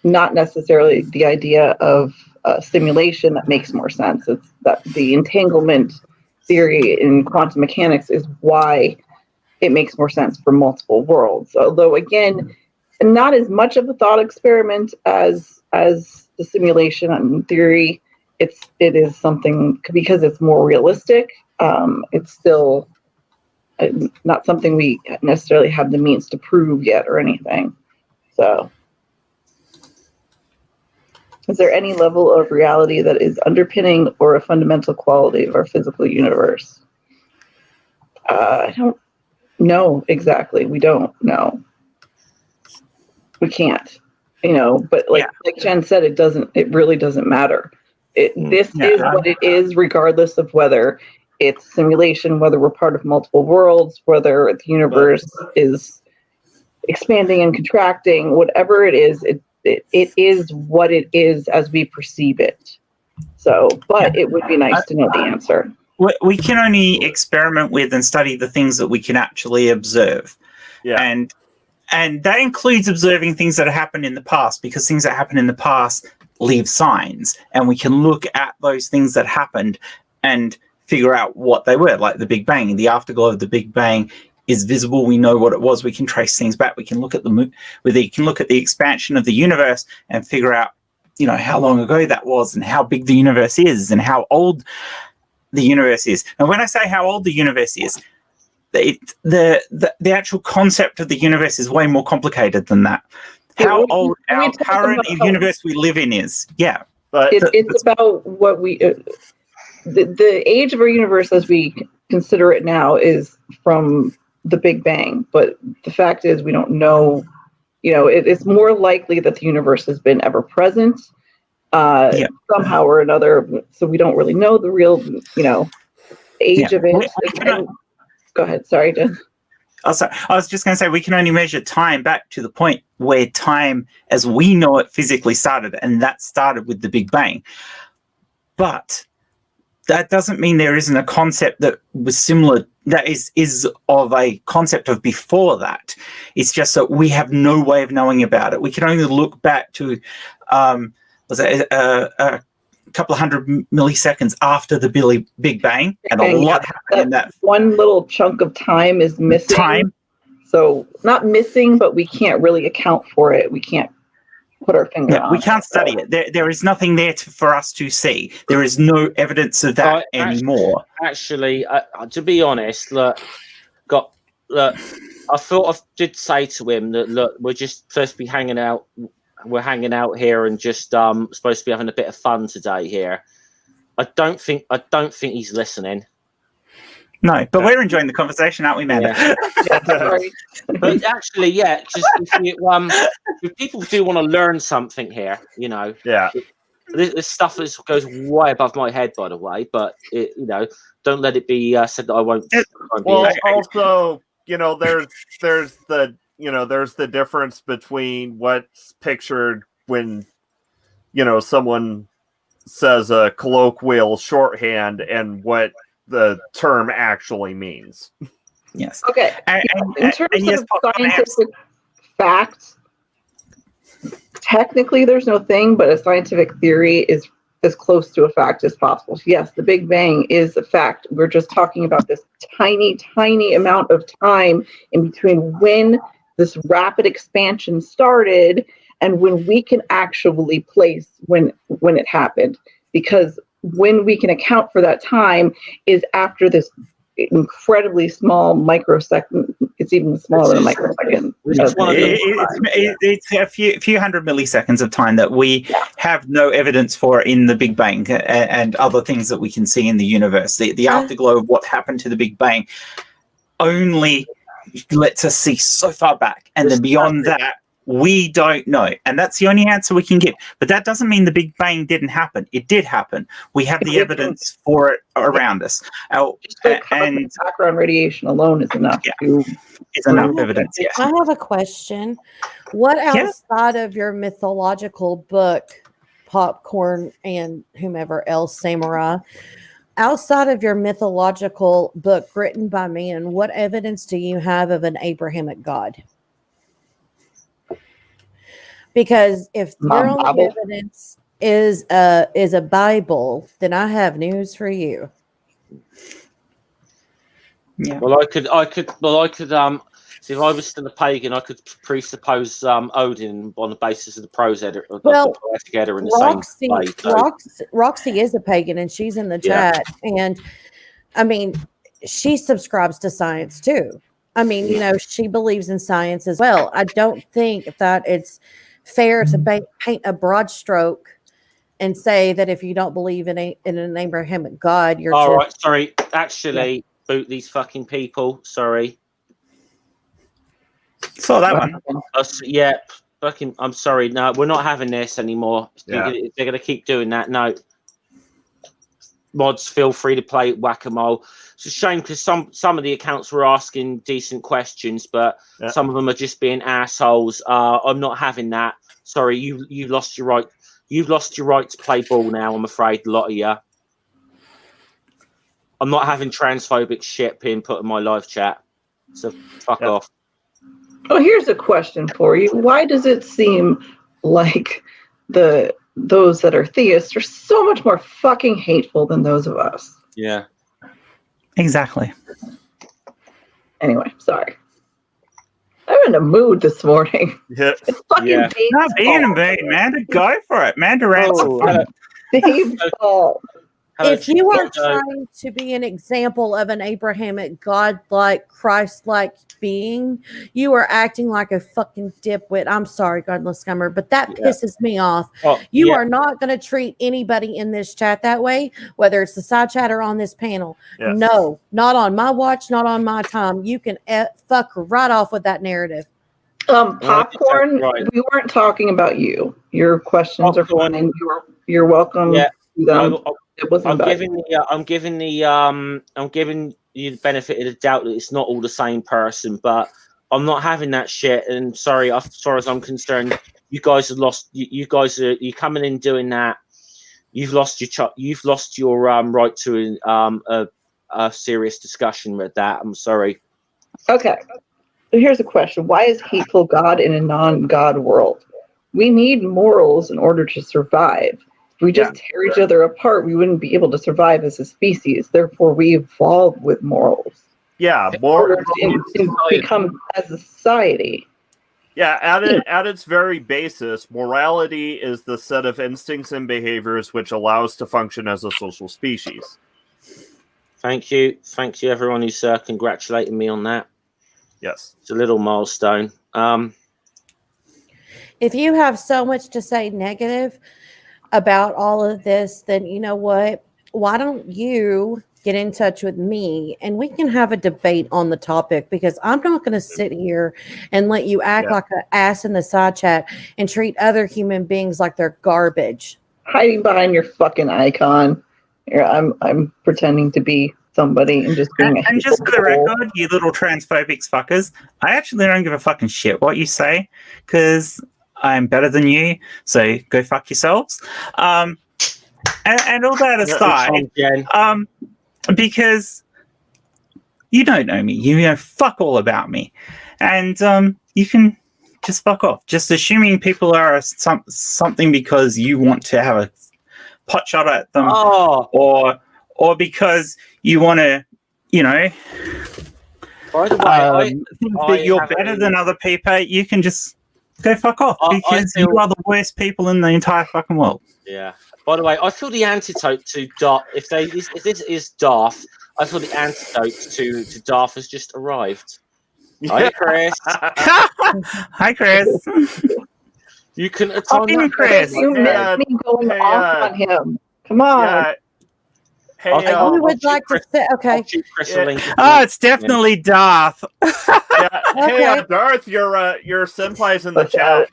[SPEAKER 4] not necessarily the idea of simulation that makes more sense. It's that the entanglement theory in quantum mechanics is why it makes more sense for multiple worlds. Although, again, not as much of a thought experiment as the simulation and theory. It is something, because it's more realistic. It's still not something we necessarily have the means to prove yet or anything. So, is there any level of reality that is underpinning or a fundamental quality of our physical universe? I don't know exactly. We don't know. We can't, but like Jen said, it really doesn't matter. This is what it is, regardless of whether it's simulation, whether we're part of multiple worlds, whether the universe is expanding and contracting, whatever it is, it is what it is as we perceive it. So, but it would be nice to know the answer.
[SPEAKER 2] We can only experiment with and study the things that we can actually observe.
[SPEAKER 3] Yeah.
[SPEAKER 2] And that includes observing things that happened in the past, because things that happen in the past leave signs, and we can look at those things that happened and figure out what they were, like the Big Bang. The afterglow of the Big Bang is visible. We know what it was. We can trace things back. We can look at we can look at the expansion of the universe and figure out, how long ago that was, and how big the universe is, and how old the universe is. And when I say how old the universe is, the actual concept of the universe is way more complicated than that. How old our current universe we live in is. Yeah.
[SPEAKER 3] But
[SPEAKER 4] it's about what we... the age of our universe as we consider it now is from the Big Bang, but the fact is we don't know. It's more likely that the universe has been ever present somehow or another, so we don't really know the real age of it. Go ahead, sorry, Jen.
[SPEAKER 2] I was just going to say, we can only measure time back to the point where time as we know it physically started, and that started with the Big Bang. But that doesn't mean there isn't a concept that was similar, that is of a concept of before that. It's just that we have no way of knowing about it. We can only look back to a couple of hundred milliseconds after the Big Bang, and a lot happened in that.
[SPEAKER 4] One little chunk of time is missing. So not missing, but we can't really account for it. We can't put our finger on
[SPEAKER 2] we can't study it. There is nothing there for us to see. There is no evidence of that anymore.
[SPEAKER 1] Actually, to be honest, I thought I did say to him that, look, we're just supposed to be hanging out. We're hanging out here and just supposed to be having a bit of fun today here. I don't think he's listening.
[SPEAKER 2] No, but we're enjoying the conversation, aren't we, Amanda?
[SPEAKER 1] Yeah. But actually, just if people do want to learn something here,
[SPEAKER 3] Yeah.
[SPEAKER 1] This stuff goes way above my head, by the way. But don't let it be said that I won't.
[SPEAKER 3] Well, also, there's the difference between what's pictured when, someone says a colloquial shorthand and what the term actually means.
[SPEAKER 2] Yes.
[SPEAKER 4] Okay. In terms of scientific facts, technically there's no thing, but a scientific theory is as close to a fact as possible. Yes, the Big Bang is a fact. We're just talking about this tiny, tiny amount of time in between when this rapid expansion started and when we can actually place when it happened. Because when we can account for that time is after this incredibly small microsecond. It's even smaller than a microsecond.
[SPEAKER 2] It's a few hundred milliseconds of time that we have no evidence for in the Big Bang and other things that we can see in the universe. The afterglow of what happened to the Big Bang only lets us see so far back, and then beyond that we don't know, and that's the only answer we can give. But that doesn't mean the Big Bang didn't happen. It did happen. We have the evidence for it around us.
[SPEAKER 4] And background radiation alone is enough.
[SPEAKER 2] It's enough evidence. Yes.
[SPEAKER 5] I have a question. What outside of your mythological book, Popcorn and whomever else, Samurai, outside of your mythological book written by man, what evidence do you have of an Abrahamic God? Because if your only evidence is a Bible, then I have news for you.
[SPEAKER 2] Yeah.
[SPEAKER 1] Well, I could. So if I was still a pagan, I could presuppose Odin on the basis of the prose edit.
[SPEAKER 5] Well,
[SPEAKER 1] together in the
[SPEAKER 5] Roxy,
[SPEAKER 1] same way. So,
[SPEAKER 5] Roxy is a pagan, and she's in the
[SPEAKER 1] Yeah.
[SPEAKER 5] chat. And I mean, she subscribes to science too. I mean, you know, she believes in science as well. I don't think that it's fair to paint a broad stroke and say that if you don't believe in an Abrahamic God, you're
[SPEAKER 1] all
[SPEAKER 5] just
[SPEAKER 1] right. Sorry. Actually, boot these fucking people. Sorry.
[SPEAKER 2] Saw that one.
[SPEAKER 1] Yeah. Fucking. I'm sorry. No, we're not having this anymore.
[SPEAKER 3] Yeah.
[SPEAKER 1] They're gonna keep doing that. No. Mods, feel free to play whack-a-mole. It's a shame because some of the accounts were asking decent questions, but some of them are just being assholes. I'm not having that. Sorry, you lost your right. You've lost your right to play ball now. I'm afraid, a lot of you. I'm not having transphobic shit being put in my live chat. So fuck off.
[SPEAKER 4] Oh, here's a question for you. Why does it seem like those that are theists are so much more fucking hateful than those of us?
[SPEAKER 1] Yeah.
[SPEAKER 2] Exactly.
[SPEAKER 4] Anyway, sorry. I'm in a mood this morning.
[SPEAKER 3] Yeah.
[SPEAKER 4] It's fucking
[SPEAKER 1] Yeah.
[SPEAKER 4] Dave's
[SPEAKER 2] Not being a
[SPEAKER 4] fault.
[SPEAKER 2] bait, Manda, go for it. Manda rants are fun.
[SPEAKER 4] Dave's fault.
[SPEAKER 1] Hello,
[SPEAKER 5] if you are
[SPEAKER 1] Chicago.
[SPEAKER 5] trying to be an example of an Abrahamic, God-like, Christ-like being, you are acting like a fucking dipwit. I'm sorry, Godless Scummer, but that pisses me off.
[SPEAKER 1] Oh,
[SPEAKER 5] You
[SPEAKER 1] yeah.
[SPEAKER 5] are not going to treat anybody in this chat that way, whether it's the side chat or on this panel.
[SPEAKER 3] Yeah.
[SPEAKER 5] No, not on my watch, not on my time. You can fuck right off with that narrative.
[SPEAKER 4] Popcorn,
[SPEAKER 1] Right.
[SPEAKER 4] we weren't talking about you. Your questions are
[SPEAKER 1] Popcorn.
[SPEAKER 4] fine. You're welcome
[SPEAKER 1] Yeah.
[SPEAKER 4] to them. It wasn't
[SPEAKER 1] I'm
[SPEAKER 4] about
[SPEAKER 1] giving you the benefit of the doubt that it's not all the same person, but I'm not having that shit. And sorry, as far as I'm concerned, you guys have lost. You guys are coming in doing that. You've lost your right to a serious discussion with that. I'm sorry.
[SPEAKER 4] Okay. So here's a question. Why is hateful God in a non-God world? We need morals in order to survive. If we just tear each other apart, we wouldn't be able to survive as a species. Therefore, we evolve with morals.
[SPEAKER 3] Yeah,
[SPEAKER 4] In order to become as a society.
[SPEAKER 3] Yeah, at its very basis, morality is the set of instincts and behaviors which allow us to function as a social species.
[SPEAKER 1] Thank you, everyone who's congratulating me on that.
[SPEAKER 3] Yes,
[SPEAKER 1] it's a little milestone.
[SPEAKER 5] If you have so much to say negative about all of this, then you know what? Why don't you get in touch with me and we can have a debate on the topic, because I'm not going to sit here and let you act like an ass in the side chat and treat other human beings like they're garbage.
[SPEAKER 4] Hiding behind your fucking icon. Here, I'm pretending to be somebody and just being
[SPEAKER 2] And just for the record, you little transphobic fuckers, I actually don't give a fucking shit what you say, because I'm better than you, so go fuck yourselves. And all that aside, because you don't know me, you know fuck all about me, and you can just fuck off. Just assuming people are something because you want to have a pot shot at them, or because you want to, you know,
[SPEAKER 1] by the way,
[SPEAKER 2] think that you're better than other people. You can just go fuck off, because you are the worst people in the entire fucking world.
[SPEAKER 1] Yeah. By the way, I feel the antidote to Darth. If this is Darth, I feel the antidote to Darth has just arrived. Hi, Chris.
[SPEAKER 2] Hi, Chris.
[SPEAKER 1] You can atone
[SPEAKER 2] Chris.
[SPEAKER 4] You missed me going off on him. Come on.
[SPEAKER 3] Hey,
[SPEAKER 5] we would like to say, okay.
[SPEAKER 2] Oh, it's definitely Darth.
[SPEAKER 3] Hey, Darth, your senpai's in the chat.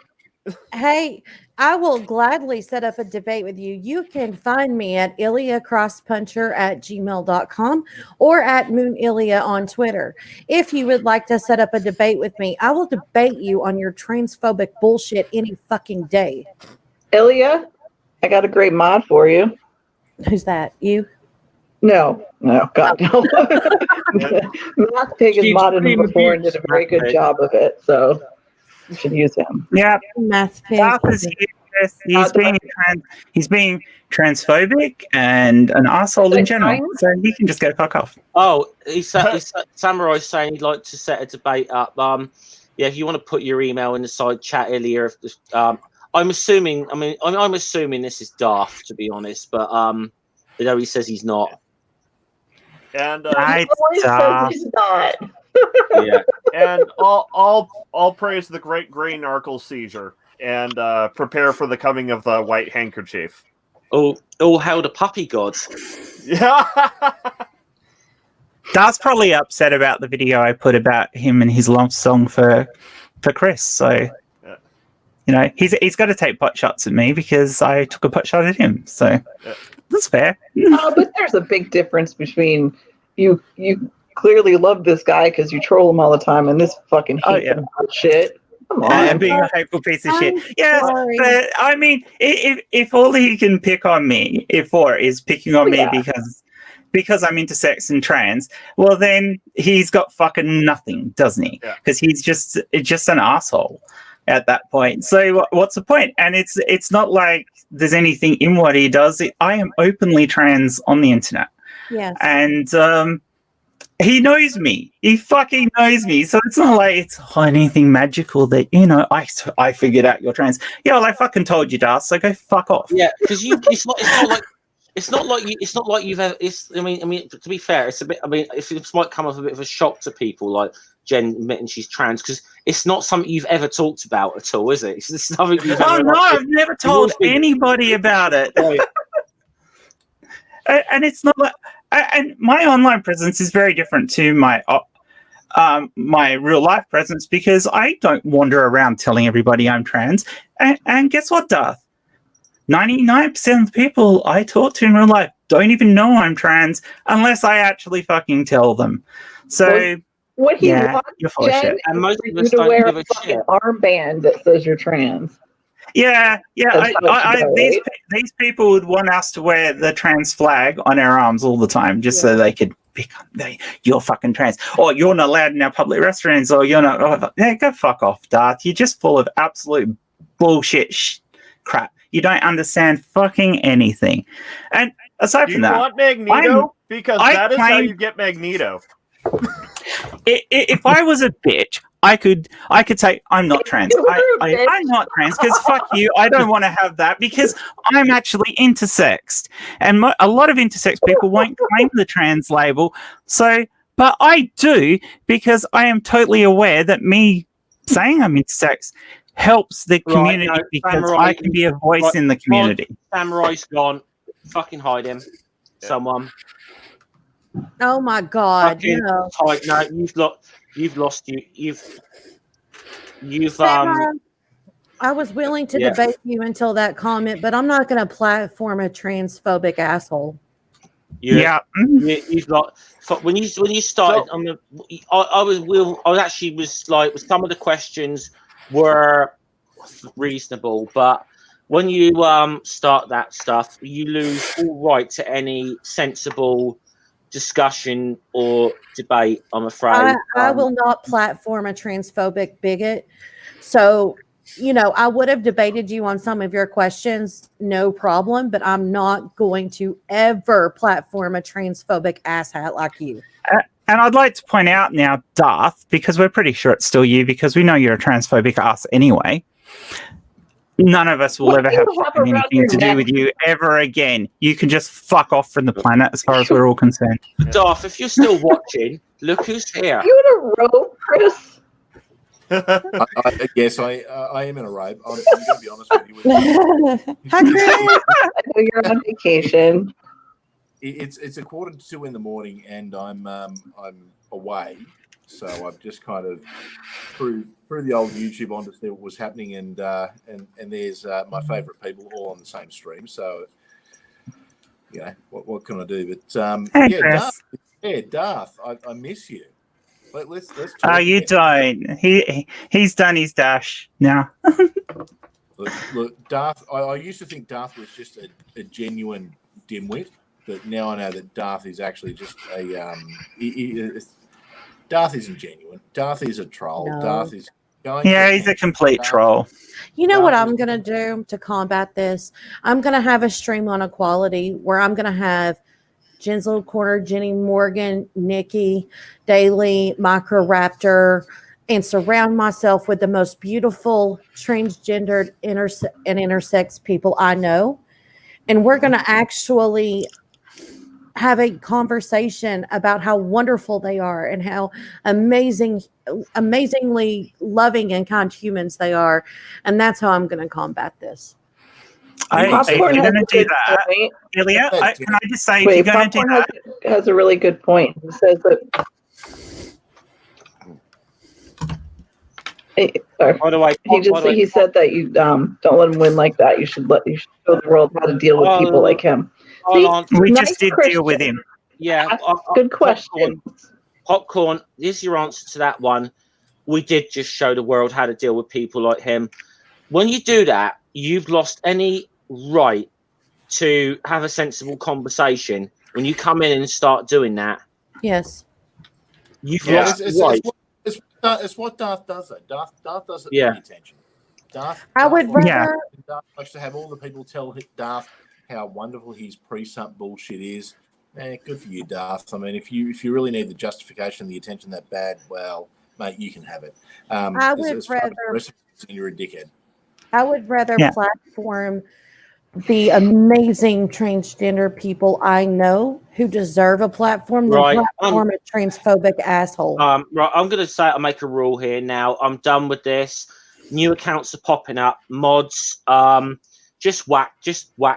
[SPEAKER 5] Hey, I will gladly set up a debate with you. You can find me at iliacrosspuncher@gmail.com or at MoonIlia on Twitter. If you would like to set up a debate with me, I will debate you on your transphobic bullshit any fucking day.
[SPEAKER 4] Ilia, I got a great mod for you.
[SPEAKER 5] Who's that? You?
[SPEAKER 4] No, God, no. Math Pig has modded him before and did a very good job of it, so you should use him.
[SPEAKER 2] Yeah,
[SPEAKER 5] Math Pig.
[SPEAKER 2] Darth is here Yes, he's being transphobic and an asshole in general. So he can just go fuck off.
[SPEAKER 1] Oh, Samurai saying he'd like to set a debate up. Yeah, if you want to put your email in the side chat earlier, I'm assuming. I'm assuming this is daft, to be honest, but though he says he's not.
[SPEAKER 3] And
[SPEAKER 4] He always says he's not.
[SPEAKER 1] Yeah.
[SPEAKER 3] And all praise the great green narcle seizure, and prepare for the coming of the white handkerchief.
[SPEAKER 1] Oh, hail the puppy gods.
[SPEAKER 3] Yeah.
[SPEAKER 2] Darth's probably upset about the video I put about him and his love song for Chris. So, he's got to take pot shots at me because I took a pot shot at him. So that's fair.
[SPEAKER 4] But there's a big difference between you clearly love this guy because you troll him all the time, and this fucking shit. Come on.
[SPEAKER 2] And being a hateful piece of shit. Yes, but I mean, if all he can pick on me is picking on me because I'm intersex and trans, well then he's got fucking nothing, doesn't he? Because he's just an asshole at that point. So what's the point? And it's not like there's anything in what he does. I am openly trans on the internet.
[SPEAKER 5] Yes.
[SPEAKER 2] And he knows me. He fucking knows me. So it's not like it's anything magical that, I figured out you're trans. Yeah, well, I fucking told you, Darth, so go fuck off.
[SPEAKER 1] Yeah, because it's not like you've ever. I mean, to be fair, it's a bit. I mean, it might come as a bit of a shock to people, like Jen admitting she's trans, because it's not something you've ever talked about at all, is it? It's something you've ever.
[SPEAKER 2] Oh no, I've never told anybody about it. And it's not like, and my online presence is very different to my real life presence, because I don't wander around telling everybody I'm trans. And guess what, Darth? 99% of the people I talk to in real life don't even know I'm trans unless I actually fucking tell them. So
[SPEAKER 4] what he wants, Jen,
[SPEAKER 1] and most of
[SPEAKER 4] is
[SPEAKER 1] us
[SPEAKER 4] you to
[SPEAKER 1] don't
[SPEAKER 4] wear
[SPEAKER 1] give
[SPEAKER 4] a
[SPEAKER 1] a
[SPEAKER 4] fucking
[SPEAKER 1] shit.
[SPEAKER 4] armband that says you're trans.
[SPEAKER 2] Yeah. These people would want us to wear the trans flag on our arms all the time, just so they could you're fucking trans, or you're not allowed in our public restaurants, or you're not. Go fuck off, Darth. You're just full of absolute bullshit crap. You don't understand fucking anything. And aside from that,
[SPEAKER 3] you want Magneto? Because that is how you get Magneto.
[SPEAKER 2] If I was a bitch, I could say I'm not trans. I'm not trans because fuck you. I don't want to have that because I'm actually intersexed, and a lot of intersex people won't claim the trans label. So, but I do, because I am totally aware that me saying I'm intersex helps the community, because Samurai, I can be a voice in the community.
[SPEAKER 1] Samurai's gone. Fucking hide him. Someone.
[SPEAKER 5] Oh my God!
[SPEAKER 1] No, you've lost.
[SPEAKER 5] Samurai, I was willing to debate you until that comment, but I'm not going to platform a transphobic asshole.
[SPEAKER 1] You've got when you started. I actually was like, some of the questions were reasonable, but when you start that stuff, you lose all right to any sensible discussion or debate, I'm afraid.
[SPEAKER 5] I will not platform a transphobic bigot. So, I would have debated you on some of your questions, no problem, but I'm not going to ever platform a transphobic asshat like you.
[SPEAKER 2] And I'd like to point out now, Darth, because we're pretty sure it's still you, because we know you're a transphobic ass anyway. None of us will ever have anything to do with you ever again. You can just fuck off from the planet as far as we're all concerned.
[SPEAKER 1] Darth, if you're still watching, look who's here.
[SPEAKER 4] You in a robe, Chris?
[SPEAKER 7] Yes, I am in a robe. I'm going to be honest with you.
[SPEAKER 5] Hi, Chris.
[SPEAKER 4] I know you're on vacation.
[SPEAKER 7] It's 1:45 in the morning, and I'm away. So I've just kind of through the old YouTube on to see what was happening, and there's my favourite people all on the same stream. So what can I do? But Darth, I miss you. Let's talk.
[SPEAKER 2] Oh, you don't. He's done his dash now.
[SPEAKER 7] Look, Darth. I used to think Darth was just a genuine dimwit, but now I know that Darth is actually just a Darth isn't genuine. Darth is a troll.
[SPEAKER 5] No.
[SPEAKER 7] Darth is
[SPEAKER 2] Yeah, he's a complete troll.
[SPEAKER 5] You know what I'm going to do to combat this? I'm going to have a stream on equality where I'm going to have Jen's Little Corner, Jenny Morgan, Nikki, Daily, Microraptor, and surround myself with the most beautiful transgendered and intersex people I know. And we're going to actually have a conversation about how wonderful they are and how amazingly loving and kind humans they are. And that's how I'm going to combat this.
[SPEAKER 2] If you're
[SPEAKER 4] Popcorn has
[SPEAKER 2] going
[SPEAKER 4] a
[SPEAKER 2] to do
[SPEAKER 4] good
[SPEAKER 2] that,
[SPEAKER 4] point.
[SPEAKER 2] Ilya, can I just say,
[SPEAKER 4] Wait,
[SPEAKER 2] if you're going to do
[SPEAKER 4] Popcorn
[SPEAKER 2] that,
[SPEAKER 4] has a really good point. He says that.
[SPEAKER 1] By the way,
[SPEAKER 4] He said that you don't let him win like that. You should show the world how to deal with people like him. See,
[SPEAKER 2] we
[SPEAKER 4] nice
[SPEAKER 2] just did deal with
[SPEAKER 4] Christian.
[SPEAKER 2] him.
[SPEAKER 1] Yeah,
[SPEAKER 4] Good question.
[SPEAKER 1] Popcorn, this is your answer to that one. We did just show the world how to deal with people like him. When you do that, you've lost any right to have a sensible conversation. When you come in and start doing that,
[SPEAKER 5] yes,
[SPEAKER 1] you've lost right.
[SPEAKER 7] It's what Darth does. Darth does it
[SPEAKER 1] Yeah.
[SPEAKER 7] for the attention. Darth likes to have all the people tell Darth how wonderful his pre-sump bullshit is. Good for you, Darth. I mean, if you really need the justification and the attention that bad, well, mate, you can have it.
[SPEAKER 5] I would rather.
[SPEAKER 7] You're a dickhead.
[SPEAKER 5] I would rather platform the amazing transgender people I know who deserve a platform than platform a transphobic asshole.
[SPEAKER 1] Right, I'm going to say I'll make a rule here now. I'm done with this. New accounts are popping up. Mods, just whack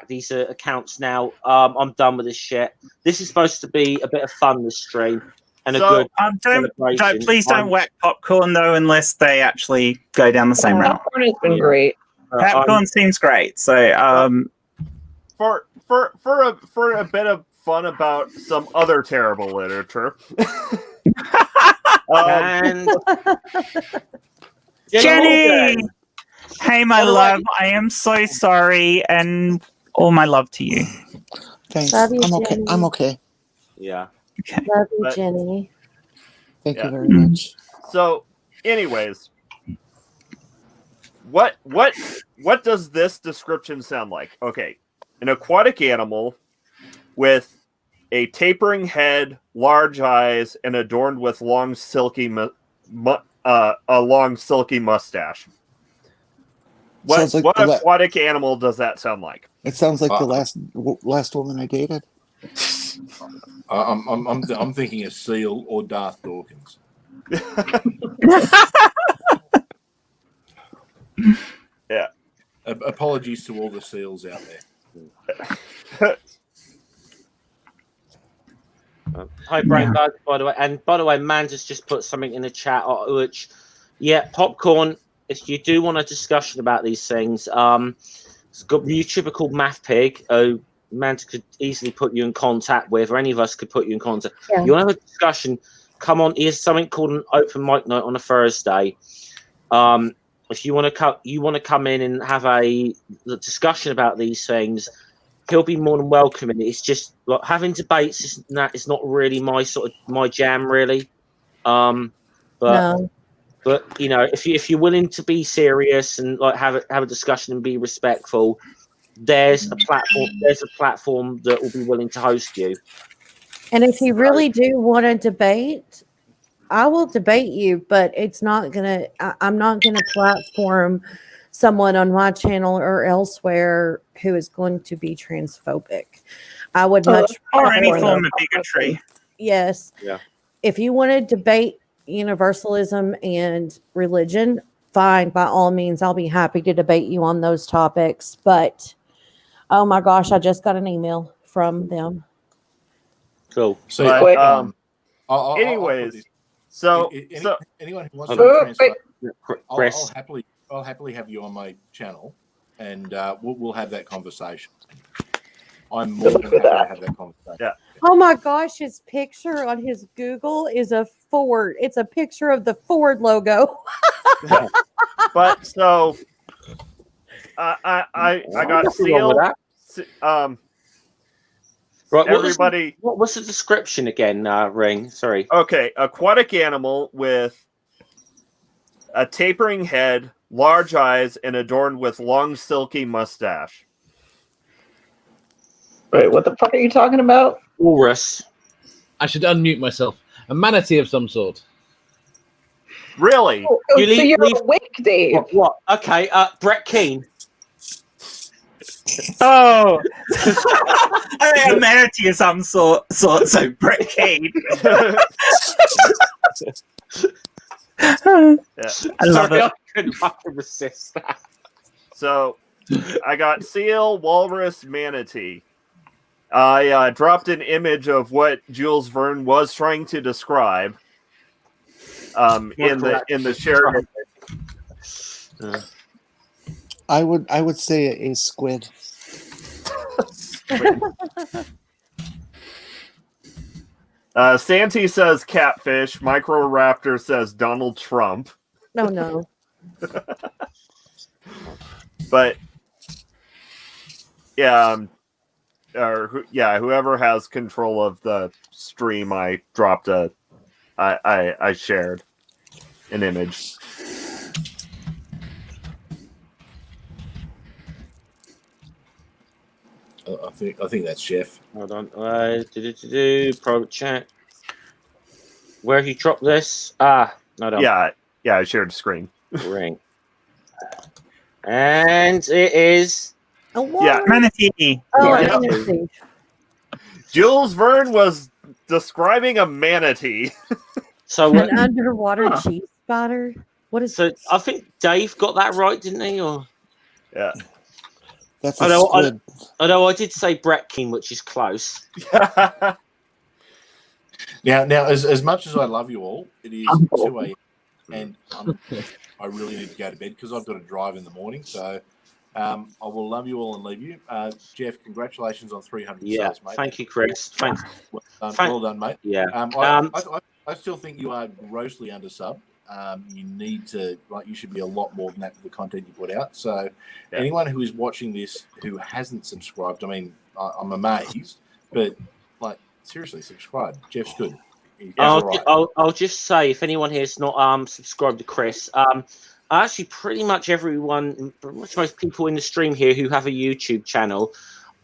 [SPEAKER 1] these accounts now. I'm done with this shit. This is supposed to be a bit of fun this stream and a good celebration.
[SPEAKER 2] Please don't whack Popcorn though, unless they actually go down the same route.
[SPEAKER 4] Popcorn has been great.
[SPEAKER 2] Popcorn seems great. So
[SPEAKER 3] for a bit of fun about some other terrible literature.
[SPEAKER 1] And
[SPEAKER 2] Jenny, hey my love, I am so sorry, and all my love to you.
[SPEAKER 8] Thanks.
[SPEAKER 5] Love you,
[SPEAKER 8] I'm okay.
[SPEAKER 5] Jenny.
[SPEAKER 8] I'm okay.
[SPEAKER 1] Yeah.
[SPEAKER 2] Okay.
[SPEAKER 5] Love you, Jenny.
[SPEAKER 8] Thank you very much.
[SPEAKER 3] So, anyways, what does this description sound like? Okay, an aquatic animal with a tapering head, large eyes, and adorned with long silky mustache. What aquatic animal does that sound like?
[SPEAKER 8] It sounds like the last woman I dated.
[SPEAKER 7] I'm thinking a seal or Darth Dawkins.
[SPEAKER 3] Yeah.
[SPEAKER 7] Apologies to all the seals out there.
[SPEAKER 1] Hi, Brain Bug, by the way. And by the way, Manda's just put something in the chat, which, Popcorn, if you do want a discussion about these things, it's got a YouTuber called Math Pig, who Manda could easily put you in contact with, or any of us could put you in contact.
[SPEAKER 5] Yeah.
[SPEAKER 1] You want to have a discussion, come on. Here's something called an open mic night on a Thursday. If you want to come in and have a discussion about these things, he'll be more than welcome. And it's just like having debates is not really my jam, really. But you know, if you're willing to be serious and like have a discussion and be respectful, there's a platform that will be willing to host you.
[SPEAKER 5] And if you really do want to debate, I will debate you, but I'm not gonna platform someone on my channel or elsewhere who is going to be transphobic. I would much
[SPEAKER 2] or any form of bigotry.
[SPEAKER 5] Yes.
[SPEAKER 1] Yeah.
[SPEAKER 5] If you want to debate universalism and religion, fine, by all means, I'll be happy to debate you on those topics. But oh my gosh, I just got an email from them.
[SPEAKER 1] Cool.
[SPEAKER 7] So,
[SPEAKER 3] anyways,
[SPEAKER 7] anyone who wants to transfer, I'll happily have you on my channel, and we'll have that conversation. I'm more than happy to have that conversation.
[SPEAKER 3] Yeah.
[SPEAKER 5] Oh my gosh, his picture on his Google is a Ford. It's a picture of the Ford logo.
[SPEAKER 3] But so I got sealed.
[SPEAKER 1] Right,
[SPEAKER 3] everybody.
[SPEAKER 1] What's the description again, Ring? Sorry.
[SPEAKER 3] Okay, aquatic animal with A tapering head, large eyes, and adorned with long, silky mustache.
[SPEAKER 4] Wait, what the fuck are you talking about?
[SPEAKER 1] Walrus.
[SPEAKER 6] I should unmute myself. A manatee of some sort.
[SPEAKER 3] Really?
[SPEAKER 4] Oh,
[SPEAKER 1] You
[SPEAKER 4] so
[SPEAKER 1] leave-
[SPEAKER 4] you're
[SPEAKER 1] leave-
[SPEAKER 4] awake, Dave.
[SPEAKER 1] What? Okay, Brett Keane.
[SPEAKER 2] Oh, I think a manatee of some sort. So Brett Keane. I love
[SPEAKER 1] Sorry,
[SPEAKER 2] it.
[SPEAKER 1] I couldn't fucking resist that.
[SPEAKER 3] So, I got seal, walrus, manatee. I dropped an image of what Jules Verne was trying to describe in the shared.
[SPEAKER 8] I would say a squid.
[SPEAKER 3] Santi says catfish. Microraptor says Donald Trump.
[SPEAKER 5] No.
[SPEAKER 3] But yeah, whoever has control of the stream, I dropped I shared an image.
[SPEAKER 7] I think that's Chef.
[SPEAKER 1] Hold on. Private chat. Where have you dropped this? No,
[SPEAKER 3] Yeah, I shared screen.
[SPEAKER 1] Ring. And it is.
[SPEAKER 5] A
[SPEAKER 3] Yeah.
[SPEAKER 5] walrus?
[SPEAKER 2] Manatee.
[SPEAKER 5] Oh, a
[SPEAKER 3] Yeah.
[SPEAKER 5] manatee.
[SPEAKER 3] Jules Verne was describing a manatee.
[SPEAKER 1] So,
[SPEAKER 5] An underwater cheese spotter. What is?
[SPEAKER 1] so I think Dave got that right, didn't he? Or
[SPEAKER 3] Yeah.
[SPEAKER 8] That's
[SPEAKER 1] I
[SPEAKER 8] a
[SPEAKER 1] know,
[SPEAKER 8] squid.
[SPEAKER 1] although I did say Brett Keane, which is close.
[SPEAKER 7] Now, as much as I love you all, it is 2 a.m. and I really need to go to bed because I've got to drive in the morning. So I will love you all and leave you. Jeff, congratulations on 300
[SPEAKER 1] Yeah,
[SPEAKER 7] subs, mate.
[SPEAKER 1] thank you, Chris. Thanks.
[SPEAKER 7] Well done, mate.
[SPEAKER 1] Yeah.
[SPEAKER 7] I still think you are grossly undersubbed. You need to, you should be a lot more than that for the content you put out. So anyone who is watching this who hasn't subscribed, I mean, I'm amazed, but seriously, subscribe. Jeff's good.
[SPEAKER 1] I'll just say, if anyone here is not subscribed to Chris, actually pretty much most people in the stream here who have a YouTube channel,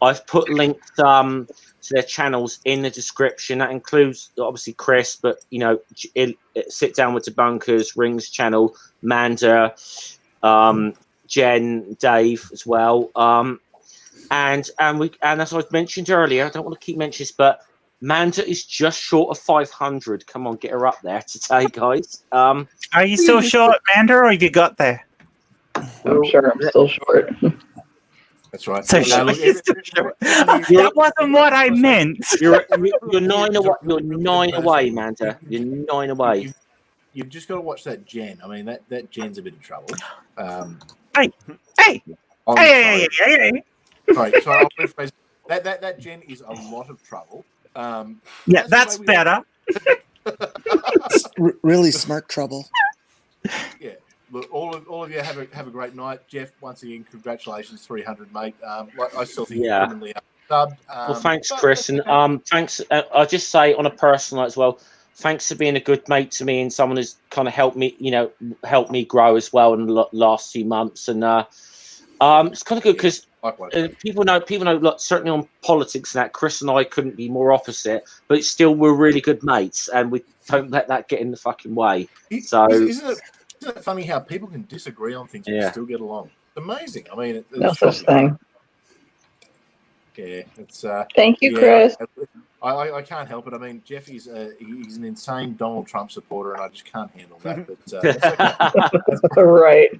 [SPEAKER 1] I've put links to their channels in the description. That includes obviously Chris, but Sit Down with Debunkers, Ring's channel, Manda, Jen, Dave as well. And as I mentioned earlier, I don't want to keep mentioning this, but Manda is just short of 500. Come on, get her up there today, guys.
[SPEAKER 2] Are you still short, Manda, or have you got there?
[SPEAKER 4] I'm sure I'm still short.
[SPEAKER 7] That's right.
[SPEAKER 2] So that wasn't what I meant.
[SPEAKER 1] You're 9 away. You're 9 away, Manda. You're 9 away.
[SPEAKER 7] You've just got to watch that Jen. I mean, that Jen's a bit of trouble.
[SPEAKER 2] Hey.
[SPEAKER 7] Sorry, so I'll rephrase. That Jen is a lot of trouble.
[SPEAKER 2] That's better.
[SPEAKER 8] Really smart trouble.
[SPEAKER 7] Yeah. Look, all of you have a great night. Jeff, once again, congratulations, 300, mate. I still think you're criminally subbed.
[SPEAKER 1] Well, thanks, Chris, and thanks. I'll just say on a personal note as well. Thanks for being a good mate to me and someone who's kind of helped me grow as well in the last few months. And it's kind of good because people know. Look, certainly on politics and that, Chris and I couldn't be more opposite, but still we're really good mates, and we don't let that get in the fucking way. So.
[SPEAKER 7] Isn't it funny how people can disagree on things but still get along? It's amazing. I mean,
[SPEAKER 4] No such thing.
[SPEAKER 7] Yeah, it's.
[SPEAKER 4] Thank you, Chris.
[SPEAKER 7] I can't help it. I mean, Jeff is he's an insane Donald Trump supporter, and I just can't handle that. But that's okay.
[SPEAKER 4] Right.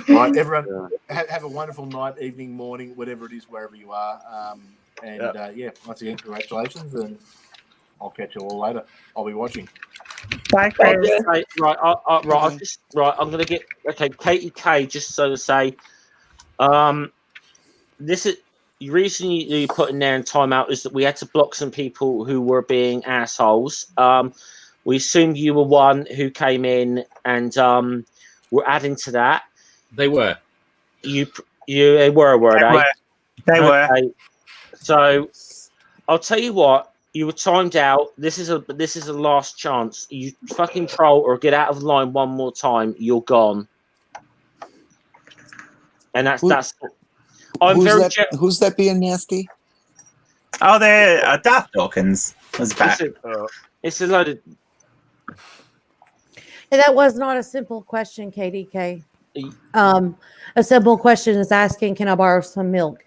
[SPEAKER 7] All right, everyone, have a wonderful night, evening, morning, whatever it is, wherever you are. Once again, congratulations, and I'll catch you all later. I'll be watching.
[SPEAKER 2] Bye, Chris.
[SPEAKER 1] Right. I'm gonna get Katie K. Just so to say, this is the reason you put in there in timeout is that we had to block some people who were being assholes. We assumed you were one who came in, and we're adding to that.
[SPEAKER 6] They were.
[SPEAKER 1] They were.
[SPEAKER 2] They were.
[SPEAKER 1] So I'll tell you what. You were timed out. This is a last chance. You fucking troll or get out of line one more time, you're gone. And that's. I'm very.
[SPEAKER 8] Who's that being nasty?
[SPEAKER 2] Oh, they're Darth Dawkins was back.
[SPEAKER 1] It's a load of.
[SPEAKER 5] That was not a simple question, KDK. A simple question is asking, "Can I borrow some milk?"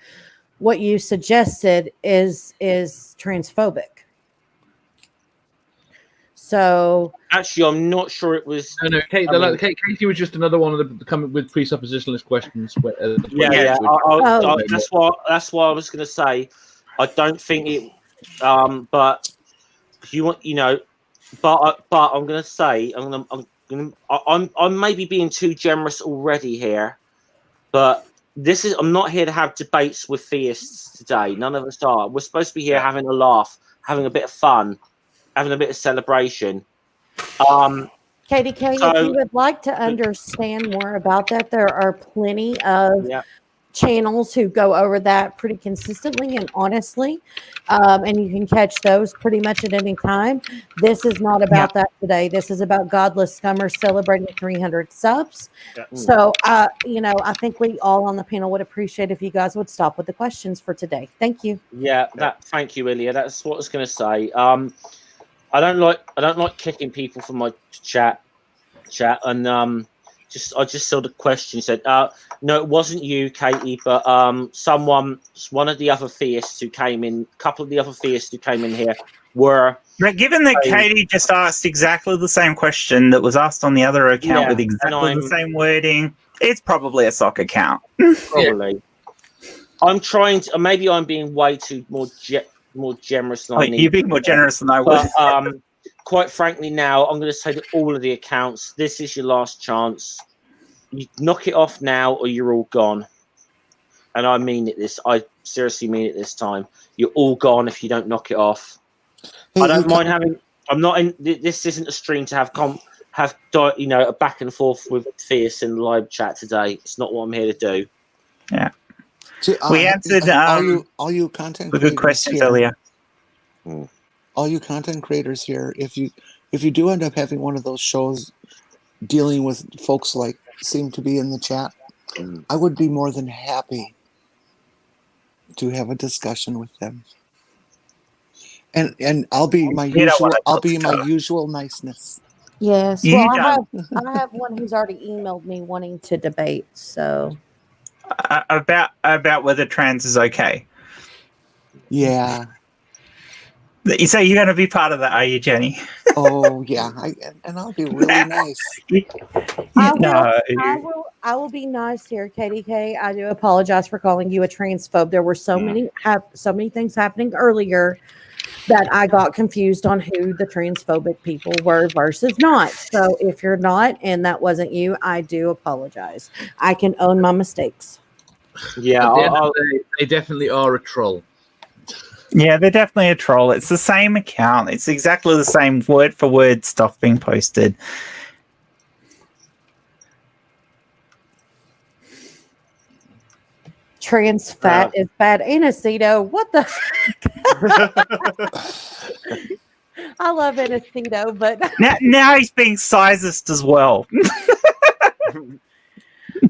[SPEAKER 5] What you suggested is transphobic. So
[SPEAKER 1] actually, I'm not sure it was.
[SPEAKER 6] No, Katie was just another one of the coming with presuppositionalist questions.
[SPEAKER 1] Yeah. That's why I was going to say. I don't think it. But if you want, but I'm going to say I'm maybe being too generous already here, but. I'm not here to have debates with theists today. None of us are. We're supposed to be here having a laugh, having a bit of fun, having a bit of celebration.
[SPEAKER 5] KDK, if you would like to understand more about that, there are plenty of channels who go over that pretty consistently and honestly, and you can catch those pretty much at any time. This is not about that today. This is about Godless Scummer celebrating 300 subs. So, I think we all on the panel would appreciate if you guys would stop with the questions for today. Thank you.
[SPEAKER 1] Thank you, Ilya. That's what I was going to say. I don't like kicking people from my chat, and I just saw the question said, no, it wasn't you, Katie, but one of the other theists who came in, a couple of the other theists who came in here were.
[SPEAKER 2] But given that Katie just asked exactly the same question that was asked on the other account with exactly the same wording, it's probably a sock account.
[SPEAKER 1] Probably. I'm trying to. Maybe I'm being way too more generous than I need.
[SPEAKER 2] You're being more generous than I would.
[SPEAKER 1] But, quite frankly, now I'm going to say to all of the accounts, this is your last chance. You knock it off now, or you're all gone. And I mean it. I seriously mean it this time. You're all gone if you don't knock it off. I don't mind having. I'm not in. This isn't a stream to have a back and forth with Fierce in the live chat today. It's not what I'm here to do.
[SPEAKER 2] Yeah. We answered
[SPEAKER 8] all you content
[SPEAKER 2] the good questions earlier.
[SPEAKER 8] All you content creators here, if you do end up having one of those shows dealing with folks like seem to be in the chat, I would be more than happy to have a discussion with them. And I'll be my usual niceness.
[SPEAKER 5] Yes. Well, I have one who's already emailed me wanting to debate. So
[SPEAKER 2] about whether trans is okay.
[SPEAKER 8] Yeah.
[SPEAKER 2] You say you're going to be part of that, are you, Jenny?
[SPEAKER 8] Oh yeah, and I'll be really nice.
[SPEAKER 5] I will be nice here, KDK. I do apologize for calling you a transphobe. There were so many things happening earlier that I got confused on who the transphobic people were versus not. So if you're not and that wasn't you, I do apologize. I can own my mistakes.
[SPEAKER 1] Yeah,
[SPEAKER 6] they definitely are a troll.
[SPEAKER 2] Yeah, they're definitely a troll. It's the same account. It's exactly the same word for word stuff being posted.
[SPEAKER 5] Trans fat is bad. Anaceto, what the I love Anaceto, but
[SPEAKER 2] now he's being sizist as well.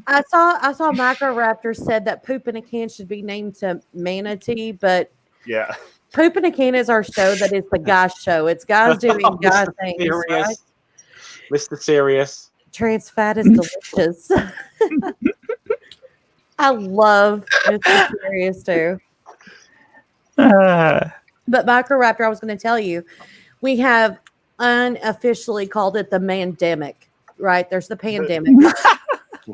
[SPEAKER 5] I saw Microraptor said that Poop in a Can should be named to Manatee, but Poop in a Can is our show that is the guy show. It's guys doing guy things. Right?
[SPEAKER 1] Mr. Serious.
[SPEAKER 5] Trans fat is delicious. I love Mr. Serious too. But Microraptor, I was going to tell you, we have unofficially called it the mandemic, right? There's the pandemic.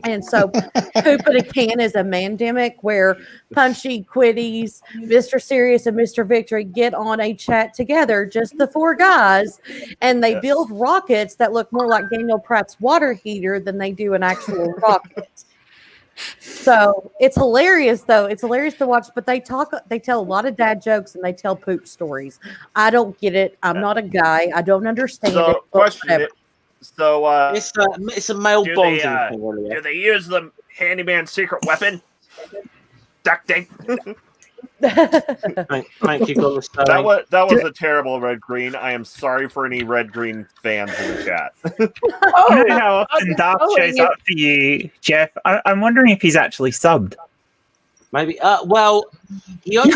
[SPEAKER 5] And so Poop in a Can is a mandemic where Punchy, Quitties, Mr. Serious, and Mr. Victory get on a chat together, just the four guys, and they build rockets that look more like Daniel Pratt's water heater than they do an actual rocket. So it's hilarious, though. It's hilarious to watch, but they tell a lot of dad jokes and they tell poop stories. I don't get it. I'm not a guy. I don't understand it.
[SPEAKER 3] Question it. So
[SPEAKER 1] it's a male bonding thing.
[SPEAKER 3] Do they use the handyman secret weapon? Duct tape.
[SPEAKER 1] Thank you, Godless Stowing.
[SPEAKER 3] That was a terrible red green. I am sorry for any red green fans in the chat.
[SPEAKER 2] You know how often Darth shows up for you, Jeff? I'm wondering if he's actually subbed.
[SPEAKER 1] Maybe. Well, he only.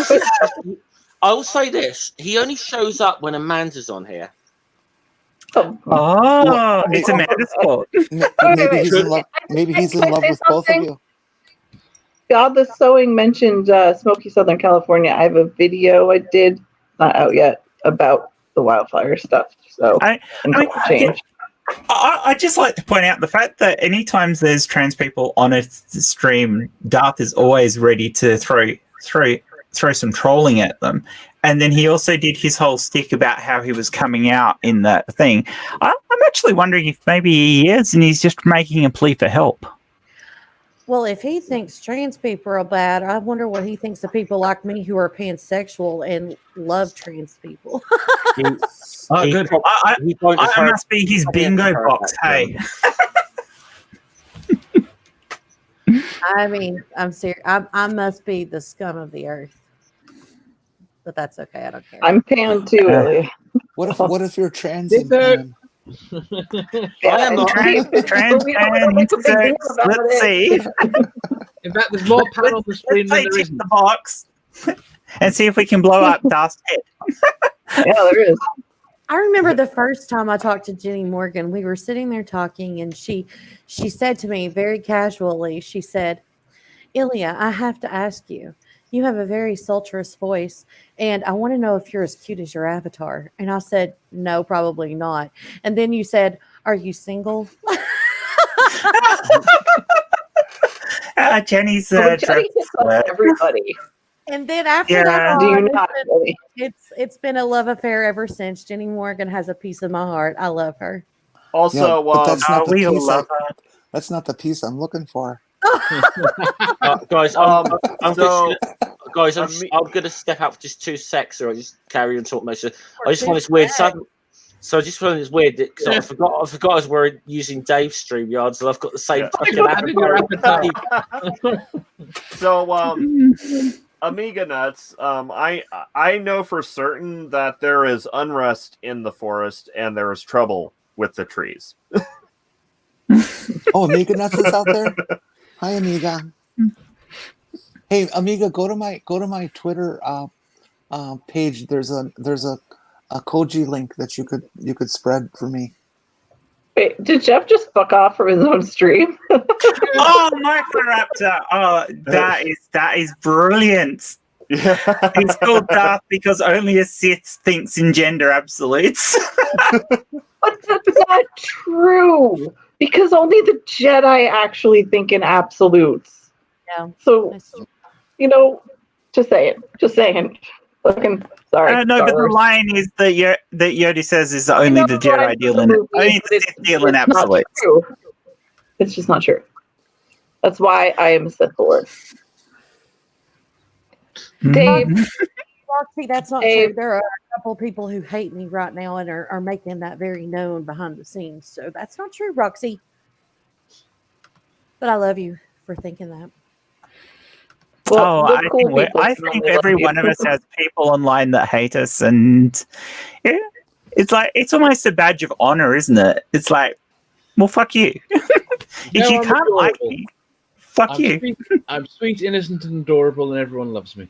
[SPEAKER 1] I'll say this: he only shows up when Amanda's on here.
[SPEAKER 2] Oh, it's Amanda's fault.
[SPEAKER 8] Maybe he's in love with both of you.
[SPEAKER 4] Godless Sewing mentioned Smoky Southern California. I have a video I did, not out yet, about the wildfire stuff. So
[SPEAKER 2] I just like to point out the fact that anytime there's trans people on a stream, Darth is always ready to throw some trolling at them. And then he also did his whole stick about how he was coming out in that thing. I'm actually wondering if maybe he is and he's just making a plea for help.
[SPEAKER 5] Well, if he thinks trans people are bad, I wonder what he thinks of people like me who are pansexual and love trans people.
[SPEAKER 6] Good.
[SPEAKER 2] I must be his bingo box, hey.
[SPEAKER 5] I mean, I'm serious. I must be the scum of the earth. But that's okay. I don't care.
[SPEAKER 4] I'm pan too, Ilya.
[SPEAKER 8] What if you're trans and pan?
[SPEAKER 4] Yeah, I'm
[SPEAKER 2] trans pan, intersex. Let's see.
[SPEAKER 6] In fact, there's more pan on the screen than there
[SPEAKER 2] Let's
[SPEAKER 6] isn't.
[SPEAKER 2] the box and see if we can blow up Darth's head.
[SPEAKER 4] Yeah, there is.
[SPEAKER 5] I remember the first time I talked to Jenny Morgan, we were sitting there talking, and she said to me very casually, she said, Ilya, I have to ask you, you have a very sultrous voice, and I want to know if you're as cute as your avatar. And I said, no, probably not. And then you said, are you single?
[SPEAKER 2] Jenny's
[SPEAKER 4] Jenny hits on everybody.
[SPEAKER 5] And then after that,
[SPEAKER 4] Do you not really?
[SPEAKER 5] it's been a love affair ever since. Jenny Morgan has a piece of my heart. I love her.
[SPEAKER 3] Also,
[SPEAKER 8] but that's not the
[SPEAKER 2] we
[SPEAKER 8] piece.
[SPEAKER 2] love her.
[SPEAKER 8] That's not the piece I'm looking for.
[SPEAKER 1] Guys, I'm going to step out for just 2 secs, or I just carry on talking. I just find this weird. So I just find this weird because I forgot as we're using Dave's StreamYard, so I've got the same fucking avatar.
[SPEAKER 3] So, Amiga Nuts, I know for certain that there is unrest in the forest and there is trouble with the trees.
[SPEAKER 8] Oh, Amiga Nuts is out there. Hi, Amiga. Hey, Amiga, go to my Twitter page. There's a Koji link that you could spread for me.
[SPEAKER 4] Wait, did Jeff just fuck off from his own stream?
[SPEAKER 2] Oh, Microraptor! Oh, that is brilliant.
[SPEAKER 3] Yeah.
[SPEAKER 2] He's called Darth because only a Sith thinks in gender absolutes.
[SPEAKER 4] But that's not true. Because only the Jedi actually think in absolutes.
[SPEAKER 5] Yeah.
[SPEAKER 4] So, just saying. Fucking sorry.
[SPEAKER 2] No, but the line is that Yoda says is that only the Jedi deal in only the Sith deal in absolutes.
[SPEAKER 4] It's just not true. That's why I am a Sith Lord. Dave.
[SPEAKER 5] Roxy, that's not true. There are a couple of people who hate me right now and are making that very known behind the scenes. So that's not true, Roxy. But I love you for thinking that.
[SPEAKER 2] Well, I think every one of us has people online that hate us, and yeah, it's almost a badge of honor, isn't it? It's like, well, fuck you. If you can't adorable. Like me, fuck you.
[SPEAKER 6] I'm sweet, innocent, and adorable, and everyone loves me.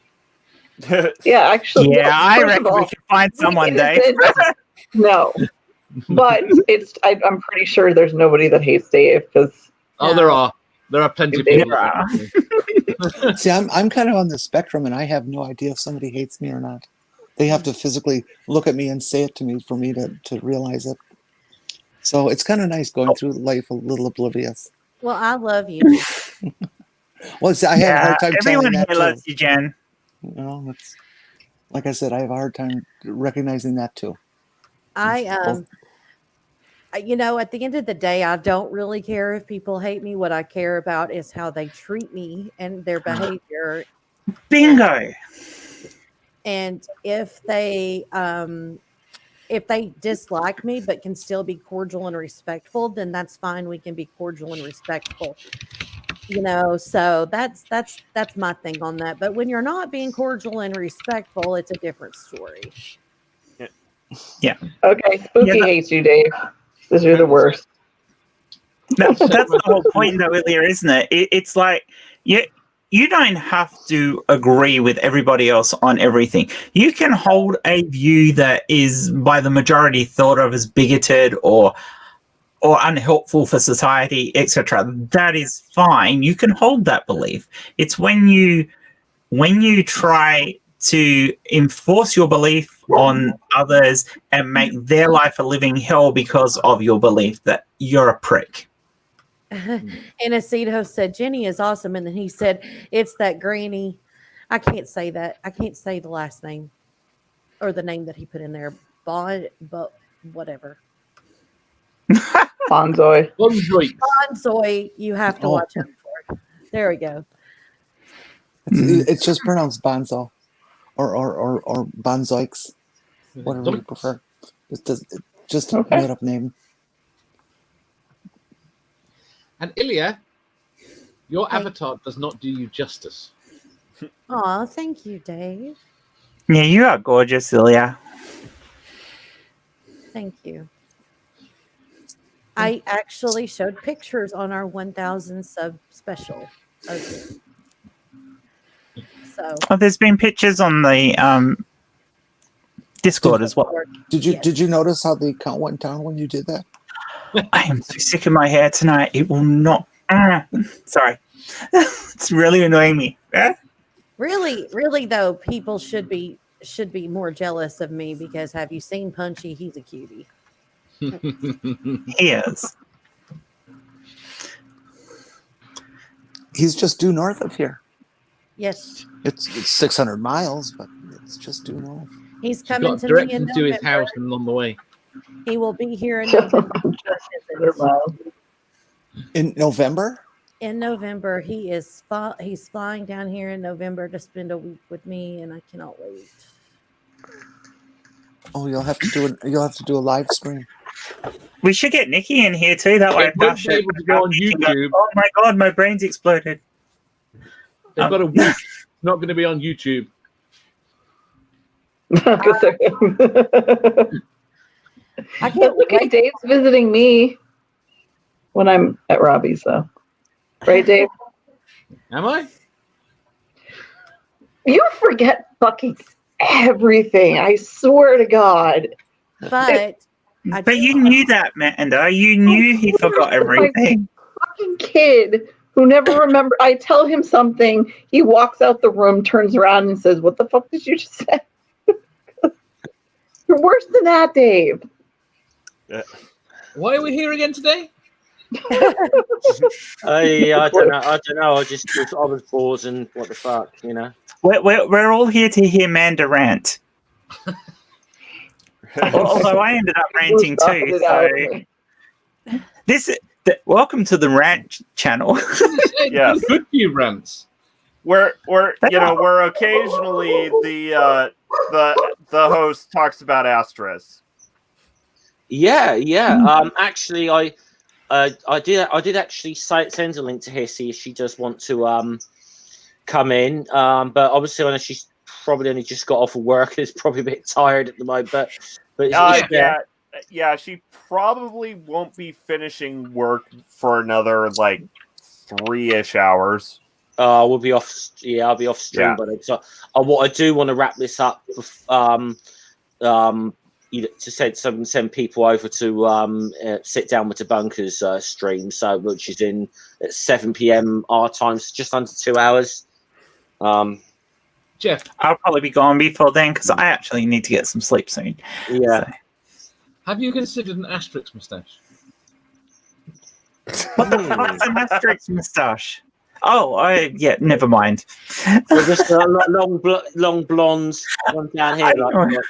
[SPEAKER 4] Yeah, actually.
[SPEAKER 2] Yeah, I reckon we can find someone, Dave.
[SPEAKER 4] No, but I'm pretty sure there's nobody that hates Dave because.
[SPEAKER 6] Oh, there are plenty of people.
[SPEAKER 8] See, I'm kind of on the spectrum, and I have no idea if somebody hates me or not. They have to physically look at me and say it to me for me to realize it. So it's kind of nice going through life a little oblivious.
[SPEAKER 5] Well, I love you.
[SPEAKER 8] Well, see, I have a hard time telling that
[SPEAKER 2] everyone here loves you, Jen.
[SPEAKER 8] It's, like I said, I have a hard time recognizing that too.
[SPEAKER 5] At the end of the day, I don't really care if people hate me. What I care about is how they treat me and their behavior.
[SPEAKER 2] Bingo.
[SPEAKER 5] And if they dislike me but can still be cordial and respectful, then that's fine. We can be cordial and respectful. So that's my thing on that. But when you're not being cordial and respectful, it's a different story.
[SPEAKER 4] Okay, Spooky
[SPEAKER 2] Yeah,
[SPEAKER 4] hates you, Dave. Because you're the worst.
[SPEAKER 2] That's the whole point, though, earlier, isn't it? It's like you don't have to agree with everybody else on everything. You can hold a view that is by the majority thought of as bigoted or unhelpful for society, etc. That is fine. You can hold that belief. It's when you try to enforce your belief on others and make their life a living hell because of your belief that you're a prick.
[SPEAKER 5] And Aceto said Jenny is awesome, and then he said it's that granny. I can't say that. I can't say the last name or the name that he put in there. But whatever.
[SPEAKER 4] Bonzoy.
[SPEAKER 5] Bonzoy. You have to watch him for it. There we go.
[SPEAKER 8] It's just pronounced Bonzo, or Bonzoiks, whatever you prefer. It's just a made up name.
[SPEAKER 6] And Ilya, your avatar does not do you justice.
[SPEAKER 5] Aw, thank you, Dave.
[SPEAKER 2] Yeah, you are gorgeous, Ilya.
[SPEAKER 5] Thank you. I actually showed pictures on our 1,000 sub special. Okay. So
[SPEAKER 2] there's been pictures on the Discord as well.
[SPEAKER 8] Did you notice how the account went down when you did that?
[SPEAKER 2] I am so sick of my hair tonight. It will not. Sorry, it's really annoying me.
[SPEAKER 5] Really though, people should be more jealous of me because have you seen Punchy? He's a cutie.
[SPEAKER 2] He is.
[SPEAKER 8] He's just due north of here.
[SPEAKER 5] Yes.
[SPEAKER 8] It's 600 miles, but it's just due north.
[SPEAKER 5] He's coming to me in
[SPEAKER 6] to his
[SPEAKER 5] November.
[SPEAKER 6] house and on the way.
[SPEAKER 5] He will be here in November.
[SPEAKER 8] In November?
[SPEAKER 5] In November, he's flying down here in November to spend a week with me, and I cannot wait.
[SPEAKER 8] Oh, you'll have to do a live stream.
[SPEAKER 2] We should get Nikki in here too. That way,
[SPEAKER 6] They won't be able to go on YouTube.
[SPEAKER 2] Oh my god, my brain's exploded.
[SPEAKER 6] They've got a week. Not going to be on YouTube.
[SPEAKER 4] I can't look at Dave's visiting me when I'm at Robbie's, though. Right, Dave?
[SPEAKER 6] Am I?
[SPEAKER 4] You forget fucking everything. I swear to God.
[SPEAKER 5] But
[SPEAKER 2] you knew that, Amanda. You knew he forgot everything.
[SPEAKER 4] Fucking kid who never remember. I tell him something, he walks out the room, turns around, and says, "What the fuck did you just say?" You're worse than that, Dave.
[SPEAKER 6] Why are we here again today?
[SPEAKER 1] I don't know. I was bored and what the fuck, you know.
[SPEAKER 2] We're all here to hear Manda rant. Although I ended up ranting too. So welcome to the rant channel.
[SPEAKER 3] Yes.
[SPEAKER 6] Good few rants.
[SPEAKER 3] Where occasionally the host talks about Astros.
[SPEAKER 1] Yeah. Actually, I did actually send a link to Hissy if she does want to come in. But obviously, I know she's probably only just got off of work and is probably a bit tired at the moment. But
[SPEAKER 3] she probably won't be finishing work for another like 3-ish hours.
[SPEAKER 1] We'll be off. Yeah, I'll be off stream.
[SPEAKER 3] Yeah.
[SPEAKER 1] But what I do want to wrap this up. To send people over to sit down with Debunkers stream, which is in at 7 p.m. our time, so just under 2 hours.
[SPEAKER 6] Jeff,
[SPEAKER 2] I'll probably be gone before then because I actually need to get some sleep soon.
[SPEAKER 1] Yeah.
[SPEAKER 2] So.
[SPEAKER 6] Have you considered an asterisk moustache?
[SPEAKER 2] What the fuck's an asterisk moustache? Oh, never mind.
[SPEAKER 1] Just long blondes, one down here.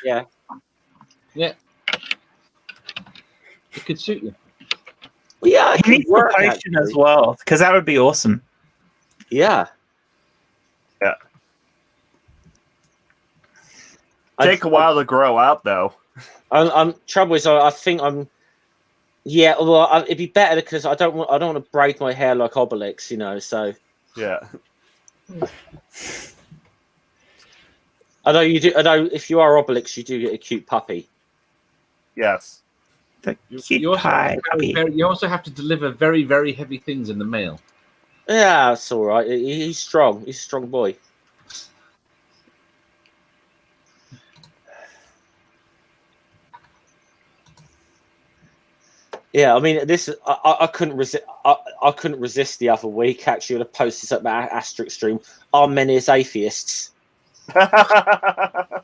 [SPEAKER 1] Yeah.
[SPEAKER 6] Yeah. It could suit you.
[SPEAKER 1] Well, yeah,
[SPEAKER 2] he needs a potion as well, because that would be awesome.
[SPEAKER 1] Yeah.
[SPEAKER 3] Yeah. Take a while to grow out, though.
[SPEAKER 1] Trouble is, I think I'm Yeah, well, it'd be better because I don't want to braid my hair like Obelix, you know. So
[SPEAKER 3] Yeah.
[SPEAKER 1] although you do, although if you are Obelix, you do get a cute puppy.
[SPEAKER 3] Yes.
[SPEAKER 2] The
[SPEAKER 6] You
[SPEAKER 2] cute
[SPEAKER 6] also,
[SPEAKER 2] pie puppy.
[SPEAKER 6] you also have to deliver very, very heavy things in the mail.
[SPEAKER 1] Yeah, it's all right. He's strong. He's a strong boy. Yeah, I mean, this I couldn't resist. I couldn't resist the other week. Actually, when I posted something about Asterisk Stream. Are many as atheists?
[SPEAKER 5] My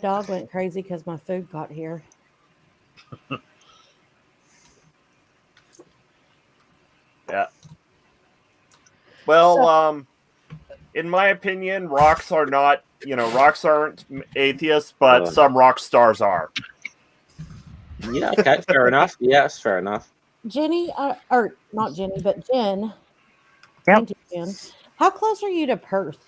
[SPEAKER 5] dog went crazy because my food got here.
[SPEAKER 3] Yeah. Well, in my opinion, rocks are not, rocks aren't atheists, but some rock stars are.
[SPEAKER 1] Yeah, okay, fair enough. Yeah, that's fair enough.
[SPEAKER 5] Jenny, or not Jenny, but Jen.
[SPEAKER 2] Yep.
[SPEAKER 5] Auntie Jen. How close are you to Perth?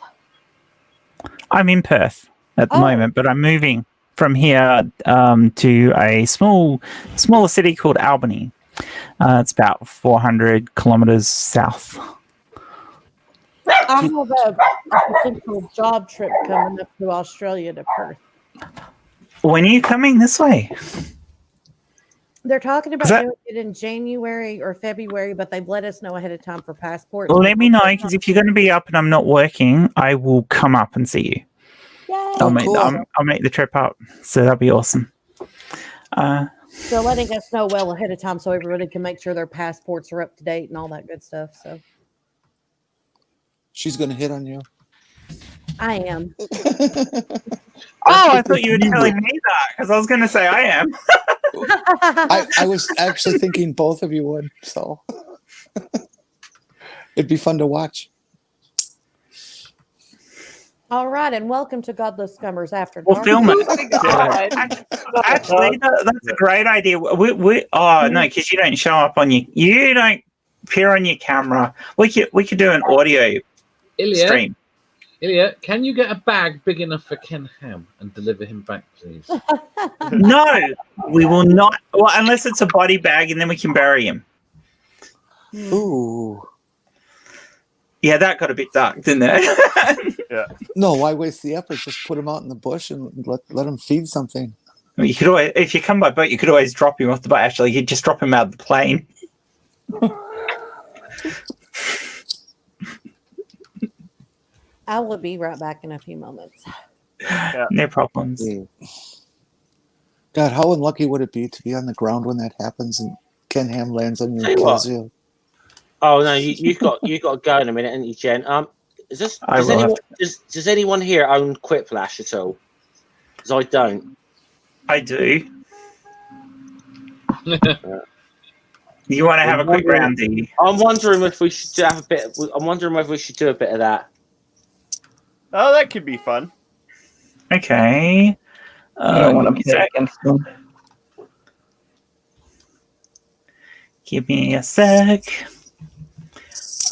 [SPEAKER 2] I'm in Perth at the moment, but I'm moving from here to a smaller city called Albany. It's about 400 kilometers south.
[SPEAKER 5] I have a potential job trip coming up to Australia to Perth.
[SPEAKER 2] When are you coming this way?
[SPEAKER 5] They're talking about doing it in January or February, but they've let us know ahead of time for passports.
[SPEAKER 2] Let me know, because if you're going to be up and I'm not working, I will come up and see you.
[SPEAKER 5] Yay.
[SPEAKER 2] I'll make the trip up, so that'll be awesome.
[SPEAKER 5] So letting us know well ahead of time so everybody can make sure their passports are up to date and all that good stuff. So
[SPEAKER 8] she's going to hit on you.
[SPEAKER 5] I am.
[SPEAKER 2] I thought you were telling me that, because I was going to say I am.
[SPEAKER 8] I was actually thinking both of you would, so it'd be fun to watch.
[SPEAKER 2] Oh
[SPEAKER 5] All right, and welcome to Godless Scummers After
[SPEAKER 2] We'll
[SPEAKER 5] Dark.
[SPEAKER 2] film it. Actually, that's a great idea. No, because you don't show up on you don't appear on your camera. We could do an audio stream.
[SPEAKER 6] Ilya, can you get a bag big enough for Ken Ham and deliver him back, please?
[SPEAKER 2] No, we will not. Well, unless it's a body bag, and then we can bury him.
[SPEAKER 8] Ooh.
[SPEAKER 2] Yeah, that got a bit dark, didn't it?
[SPEAKER 3] Yeah.
[SPEAKER 8] No, why waste the effort? Just put him out in the bush and let him feed something.
[SPEAKER 2] Well, you could always, if you come by boat, you could always drop him off the boat. Actually, you could just drop him out of the plane.
[SPEAKER 5] I will be right back in a few moments.
[SPEAKER 3] Yeah.
[SPEAKER 2] No problems.
[SPEAKER 8] God, how unlucky would it be to be on the ground when that happens and Ken Ham lands on you and kills you?
[SPEAKER 1] Oh no, you've got to go in a minute, haven't you, Jen? Does anyone here own Quiplash at all? Because I don't.
[SPEAKER 2] I do. You want to have a quick round, do you?
[SPEAKER 1] I'm wondering if we should have a bit. I'm wondering whether we should do a bit of that.
[SPEAKER 3] Oh, that could be fun.
[SPEAKER 2] Okay.
[SPEAKER 4] I don't want to play against them.
[SPEAKER 2] Give me a sec.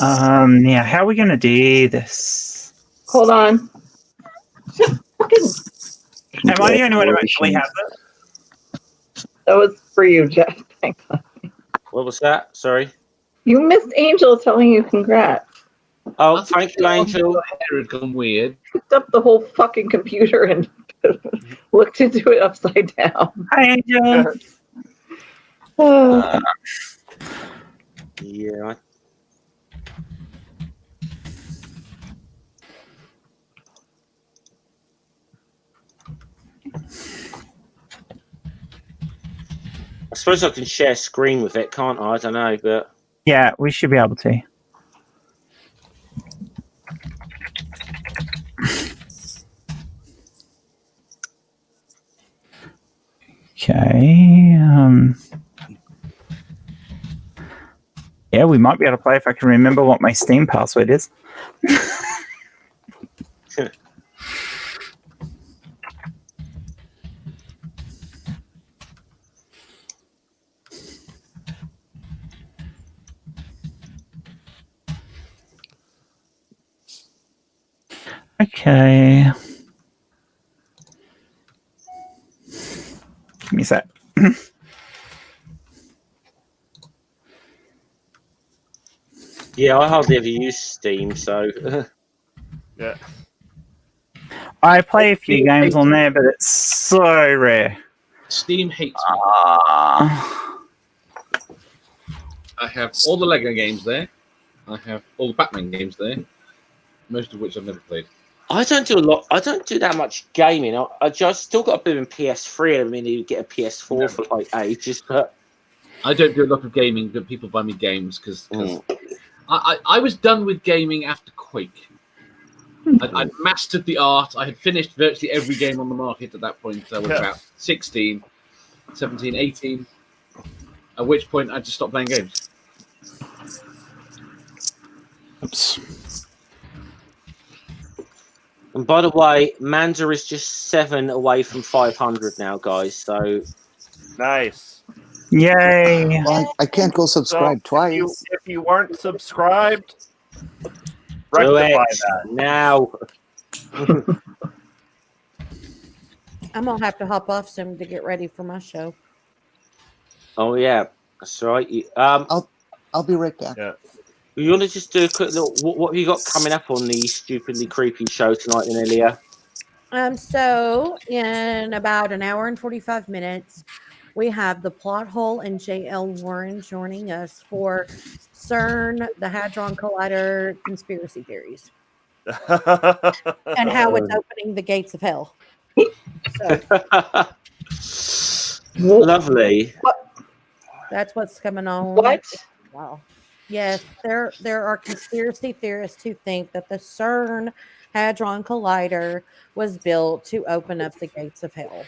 [SPEAKER 2] Yeah, how are we going to do this?
[SPEAKER 4] Hold on.
[SPEAKER 2] Am I the only one who actually has it?
[SPEAKER 4] That was for you, Jeff. Thanks.
[SPEAKER 1] What was that? Sorry.
[SPEAKER 4] You missed Angel telling you congrats.
[SPEAKER 1] Oh, thank you, Angel.
[SPEAKER 6] Your hair had gone weird.
[SPEAKER 4] Picked up the whole fucking computer and looked into it upside down.
[SPEAKER 2] Hi, Angel.
[SPEAKER 1] Yeah. I suppose I can share screen with it, can't I? I don't know, but
[SPEAKER 2] Yeah, we should be able to. Okay. Yeah, we might be able to play if I can remember what my Steam password is. Okay. Give me a sec.
[SPEAKER 1] Yeah, I hardly ever use Steam, so
[SPEAKER 3] Yeah.
[SPEAKER 2] I play a few games on there, but it's so rare.
[SPEAKER 6] Steam hates me.
[SPEAKER 2] Ah.
[SPEAKER 6] I have all the Lego games there. I have all the Batman games there, most of which I've never played.
[SPEAKER 1] I don't do a lot. I don't do that much gaming. I just still got a bit of PS3. I mean, you get a PS4 for like ages, but
[SPEAKER 6] I don't do a lot of gaming, but people buy me games because I was done with gaming after Quake. I'd mastered the art. I had finished virtually every game on the market at that point. I was about 16, 17, 18, at which point I just stopped playing games.
[SPEAKER 2] Oops.
[SPEAKER 1] And by the way, Manda is just 7 away from 500 now, guys. So
[SPEAKER 3] Nice.
[SPEAKER 2] Yay.
[SPEAKER 8] Well, I can't go subscribe twice.
[SPEAKER 3] If you weren't subscribed,
[SPEAKER 1] do
[SPEAKER 3] rectify
[SPEAKER 1] it
[SPEAKER 3] that.
[SPEAKER 1] now.
[SPEAKER 5] I'm gonna have to hop off soon to get ready for my show.
[SPEAKER 1] Oh yeah, that's right.
[SPEAKER 8] I'll be right back.
[SPEAKER 3] Yeah.
[SPEAKER 1] You want to just do a quick little? What have you got coming up on the stupidly creepy show tonight, then, Elia?
[SPEAKER 5] So in about an hour and 45 minutes, we have the Plot Hole and J.L. Warren joining us for CERN, the Hadron Collider conspiracy theories, and how it's opening the gates of hell. So
[SPEAKER 1] Lovely.
[SPEAKER 5] that's what's coming on.
[SPEAKER 4] What?
[SPEAKER 5] Wow. Yes, there are conspiracy theorists who think that the CERN Hadron Collider was built to open up the gates of hell.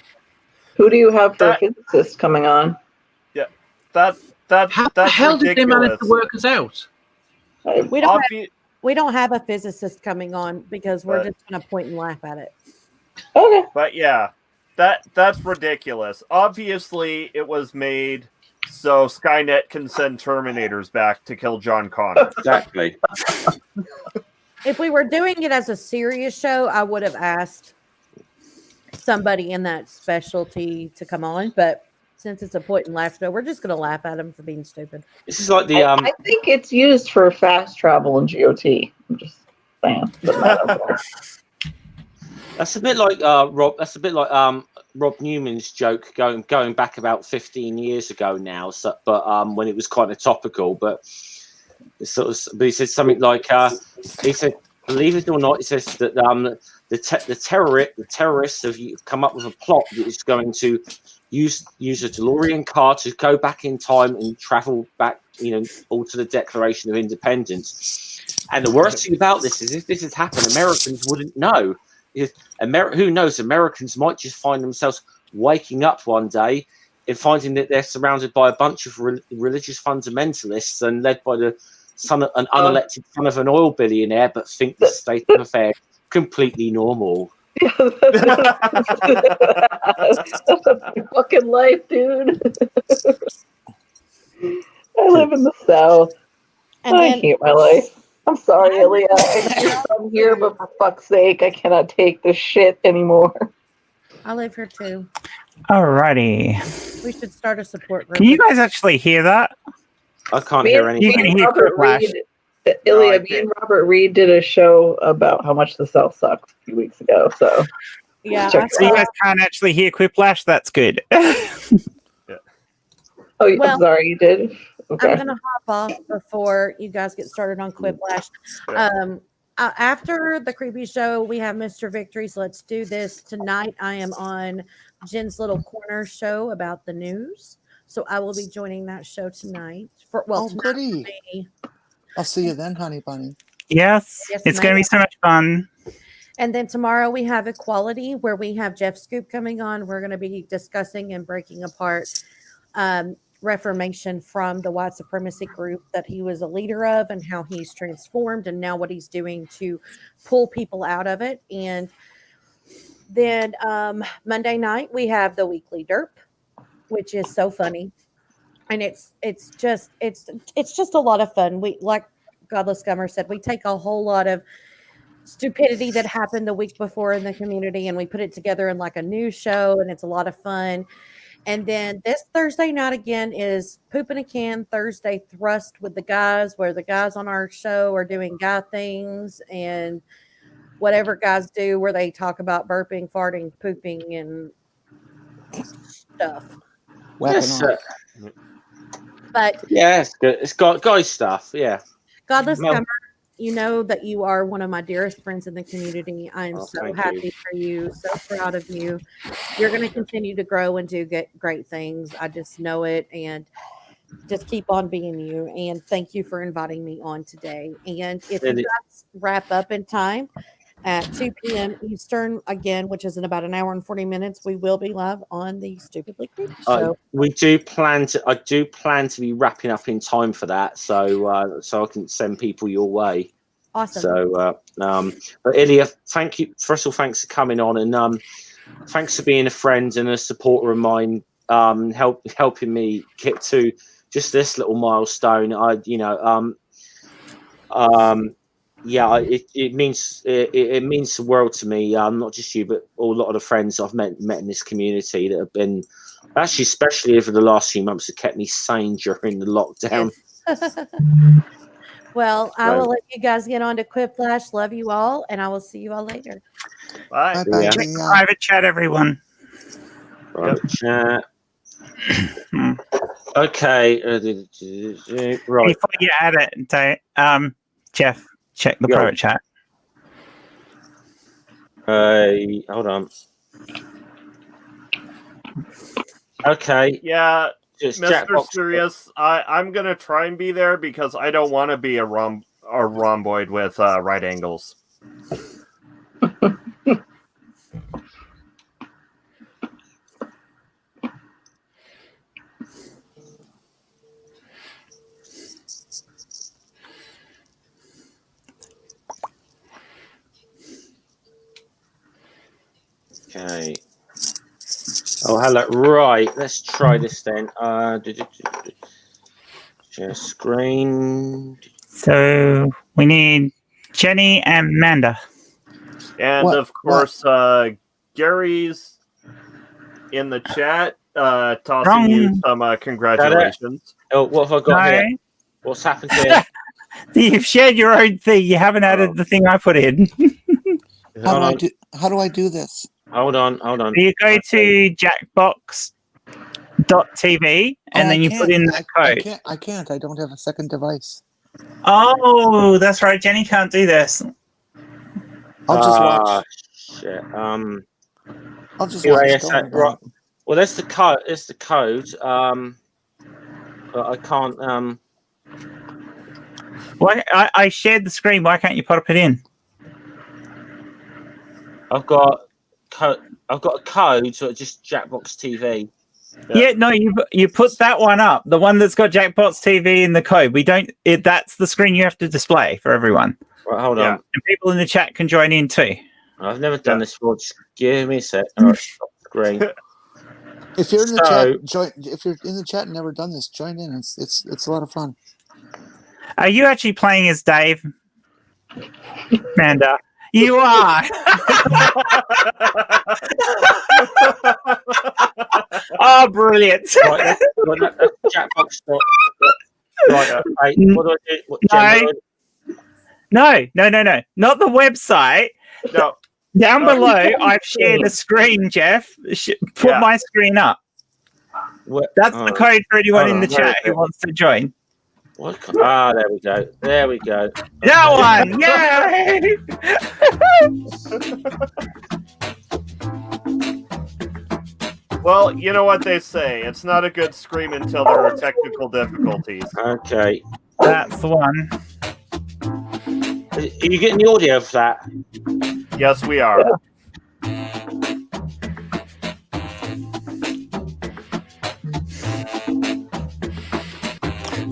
[SPEAKER 4] Who do you have for a physicist coming on?
[SPEAKER 3] Yeah, that's
[SPEAKER 6] How the hell did they manage to
[SPEAKER 3] ridiculous.
[SPEAKER 6] work us out?
[SPEAKER 5] We don't have a physicist coming on because we're just going to point and laugh at it.
[SPEAKER 4] Okay.
[SPEAKER 3] But yeah, that's ridiculous. Obviously, it was made so Skynet can send Terminators back to kill John Connor.
[SPEAKER 1] Exactly.
[SPEAKER 5] If we were doing it as a serious show, I would have asked somebody in that specialty to come on. But since it's a point and laugh show, we're just going to laugh at them for being stupid.
[SPEAKER 1] This is like the
[SPEAKER 4] I think it's used for fast travel in GOT. I'm just saying.
[SPEAKER 1] That's a bit like Rob. That's a bit like Rob Newman's joke going back about 15 years ago now. So, but when it was kind of topical, but but he said something like he said, believe it or not, he says that the terrorists have come up with a plot that is going to use a DeLorean car to go back in time and travel back, all to the Declaration of Independence. And the worst thing about this is, if this had happened, Americans wouldn't know. Who knows? Americans might just find themselves waking up one day and finding that they're surrounded by a bunch of religious fundamentalists and led by an unelected son of an oil billionaire, but think the state of affairs completely normal.
[SPEAKER 4] Yeah, that's a fucking life, dude. I live in the South. I hate my life. I'm sorry, Elia. I'm here, but for fuck's sake, I cannot take this shit anymore.
[SPEAKER 5] I live here too.
[SPEAKER 2] Alrighty.
[SPEAKER 5] We should start a support group.
[SPEAKER 2] Can you guys actually hear that?
[SPEAKER 1] I can't hear anything.
[SPEAKER 2] You can hear
[SPEAKER 4] Robert
[SPEAKER 2] Flash.
[SPEAKER 4] Reed. Ilya, me and Robert Reed did a show about how much the South sucks a few weeks ago. So
[SPEAKER 5] yeah,
[SPEAKER 2] so you guys can't actually hear Quiplash? That's good.
[SPEAKER 4] Oh, I'm sorry, you did? Okay.
[SPEAKER 5] I'm going to hop off before you guys get started on Quiplash. After the creepy show, we have Mr. Victory's Let's Do This. Tonight, I am on Jen's Little Corner show about the news. So I will be joining that show tonight.
[SPEAKER 8] Goody. I'll see you then, honey bunny.
[SPEAKER 2] Yes, it's going to be so much fun.
[SPEAKER 5] And then tomorrow we have Equality, where we have Jeff Scoop coming on. We're going to be discussing and breaking apart Reformation from the white supremacy group that he was a leader of, and how he's transformed, and now what he's doing to pull people out of it. And then Monday night we have the weekly derp, which is so funny, and it's just a lot of fun. We, like Godless Scummer said, we take a whole lot of stupidity that happened the week before in the community, and we put it together in like a news show, and it's a lot of fun. And then this Thursday night again is Poop in a Can Thursday Thrust with the guys, where the guys on our show are doing guy things and whatever guys do, where they talk about burping, farting, pooping, and stuff.
[SPEAKER 1] Yes,
[SPEAKER 5] But
[SPEAKER 1] yeah, it's good. It's got guy stuff. Yeah.
[SPEAKER 5] Godless
[SPEAKER 1] Mel-
[SPEAKER 5] Scummer, you know that you are one of my dearest friends in the community. I am so
[SPEAKER 1] thank
[SPEAKER 5] happy
[SPEAKER 1] you.
[SPEAKER 5] for you, so proud of you. You're going to continue to grow and do great things. I just know it, and just keep on being you. And thank you for inviting me on today. And if you guys wrap up in time at 2 p.m. Eastern, again, which is in about an hour and 40 minutes, we will be live on the Stupidly Creepy Show.
[SPEAKER 1] I do plan to be wrapping up in time for that, so I can send people your way.
[SPEAKER 5] Awesome.
[SPEAKER 1] So, but Ilya, thank you. First of all, thanks for coming on, and thanks for being a friend and a supporter of mine. Helping me get to just this little milestone. It means the world to me. Not just you, but a lot of the friends I've met in this community that have been actually, especially over the last few months, have kept me sane during the lockdown.
[SPEAKER 5] Well, I will let you guys get on to Quiplash. Love you all, and I will see you all later.
[SPEAKER 3] Bye.
[SPEAKER 8] Bye.
[SPEAKER 2] Private chat, everyone.
[SPEAKER 1] Private chat. Okay. Right.
[SPEAKER 2] Before you add it, Jeff, check the private chat.
[SPEAKER 1] Hold on. Okay.
[SPEAKER 3] Yeah,
[SPEAKER 1] Just
[SPEAKER 3] Mr. Serious, I'm gonna try and be there because I don't want to be a rhomboid with right angles.
[SPEAKER 1] Okay. Oh, hello. Right. Let's try this then. Share screen.
[SPEAKER 2] So we need Jenny and Manda.
[SPEAKER 3] And of course, Gary's in the chat, tossing you some congratulations.
[SPEAKER 1] Oh, what have I got here? What's happened here?
[SPEAKER 2] You've shared your own thing. You haven't added the thing I put in.
[SPEAKER 8] How do I do this?
[SPEAKER 1] Hold on.
[SPEAKER 2] You go to jackbox.tv and then you put in that code.
[SPEAKER 8] I can't. I don't have a second device.
[SPEAKER 2] Oh, that's right. Jenny can't do this.
[SPEAKER 8] I'll just watch.
[SPEAKER 1] Shit.
[SPEAKER 8] I'll just watch.
[SPEAKER 1] Right. Well, that's the code. It's the code. But I can't.
[SPEAKER 2] Why? I shared the screen. Why can't you put it in?
[SPEAKER 1] I've got a code, so it's just Jackbox TV.
[SPEAKER 2] Yeah, no, you put that one up, the one that's got Jackbox TV in the code. We don't. That's the screen you have to display for everyone.
[SPEAKER 1] Right, hold on.
[SPEAKER 2] And people in the chat can join in too.
[SPEAKER 1] I've never done this before. Just give me a sec. All right, stop the screen.
[SPEAKER 8] If you're in the chat, join. If you're in the chat and never done this, join in. It's a lot of fun.
[SPEAKER 2] Are you actually playing as Dave, Manda? You are. Oh, brilliant!
[SPEAKER 1] Right, Jackbox. Right, what do I do?
[SPEAKER 2] No, not the website.
[SPEAKER 3] No.
[SPEAKER 2] Down below, I've shared a screen, Jeff. Put my screen up. That's the code for anyone in the chat who wants to join.
[SPEAKER 1] There we go. There we go.
[SPEAKER 2] That one! Yay!
[SPEAKER 3] Well, you know what they say. It's not a good scream until there are technical difficulties.
[SPEAKER 1] Okay.
[SPEAKER 2] That's the one.
[SPEAKER 1] Are you getting the audio of that?
[SPEAKER 3] Yes, we are.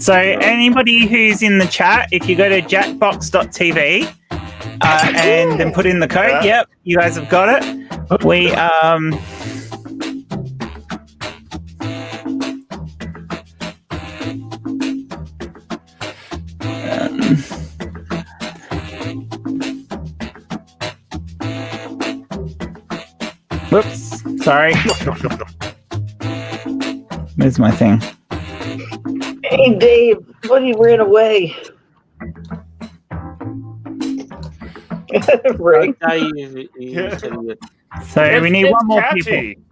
[SPEAKER 2] So anybody who's in the chat, if you go to jackbox.tv and then put in the code, yep, you guys have got it. We whoops, sorry. Where's my thing?
[SPEAKER 4] Hey, Dave, Buddy ran away. Right.
[SPEAKER 1] Dave,
[SPEAKER 2] So we need
[SPEAKER 3] It's
[SPEAKER 2] one more
[SPEAKER 3] catchy.
[SPEAKER 2] people.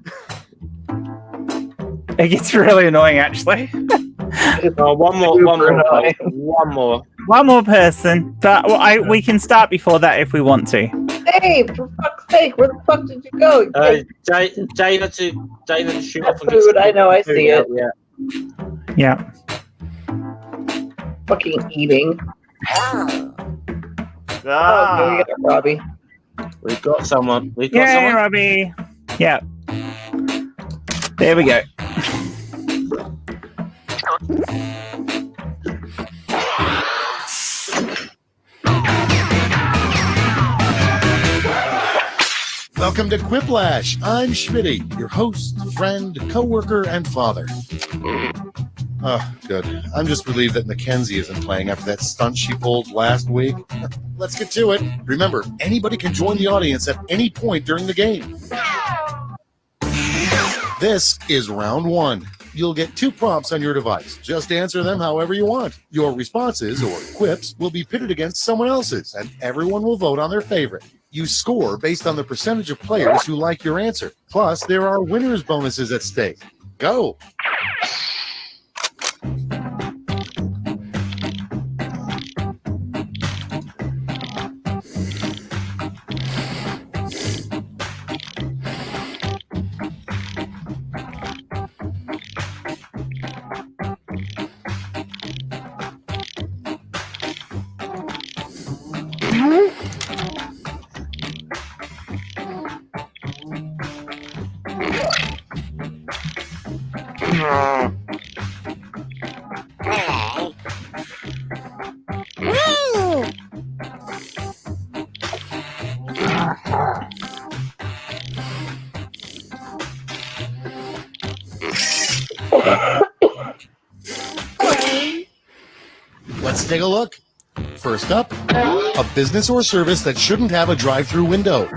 [SPEAKER 2] It gets really annoying, actually.
[SPEAKER 1] one more.
[SPEAKER 2] One more person, but we can start before that if we want to.
[SPEAKER 4] Dave, for fuck's sake, where the fuck did you go?
[SPEAKER 1] Jay had to shoot off and
[SPEAKER 4] Food, I know, I see it.
[SPEAKER 2] Yeah.
[SPEAKER 4] Fucking eating.
[SPEAKER 3] Ah.
[SPEAKER 4] Oh, we got Robbie.
[SPEAKER 1] We've got someone.
[SPEAKER 2] Yay, Robbie. Yeah. There we go.
[SPEAKER 9] Welcome to Quiplash. I'm Schmitty, your host, friend, co-worker, and father. Oh, good. I'm just relieved that Mackenzie isn't playing after that stunt she pulled last week. Let's get to it. Remember, anybody can join the audience at any point during the game. This is round one. You'll get 2 prompts on your device. Just answer them however you want. Your responses, or quips, will be pitted against someone else's, and everyone will vote on their favorite. You score based on the percentage of players who like your answer. Plus, there are winners' bonuses at stake. Go! Let's take a look. First up, a business or service that shouldn't have a drive-through window.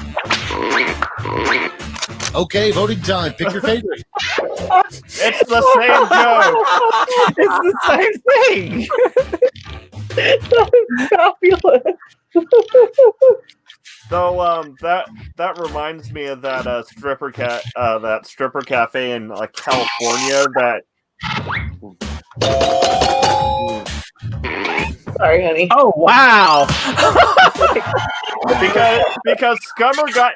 [SPEAKER 9] Okay, voting time. Pick your favorite.
[SPEAKER 3] It's the same joke.
[SPEAKER 2] It's the same thing.
[SPEAKER 4] That is fabulous.
[SPEAKER 3] So that reminds me of that stripper cafe in California that.
[SPEAKER 4] Sorry, honey.
[SPEAKER 2] Oh wow!
[SPEAKER 3] because Scummer got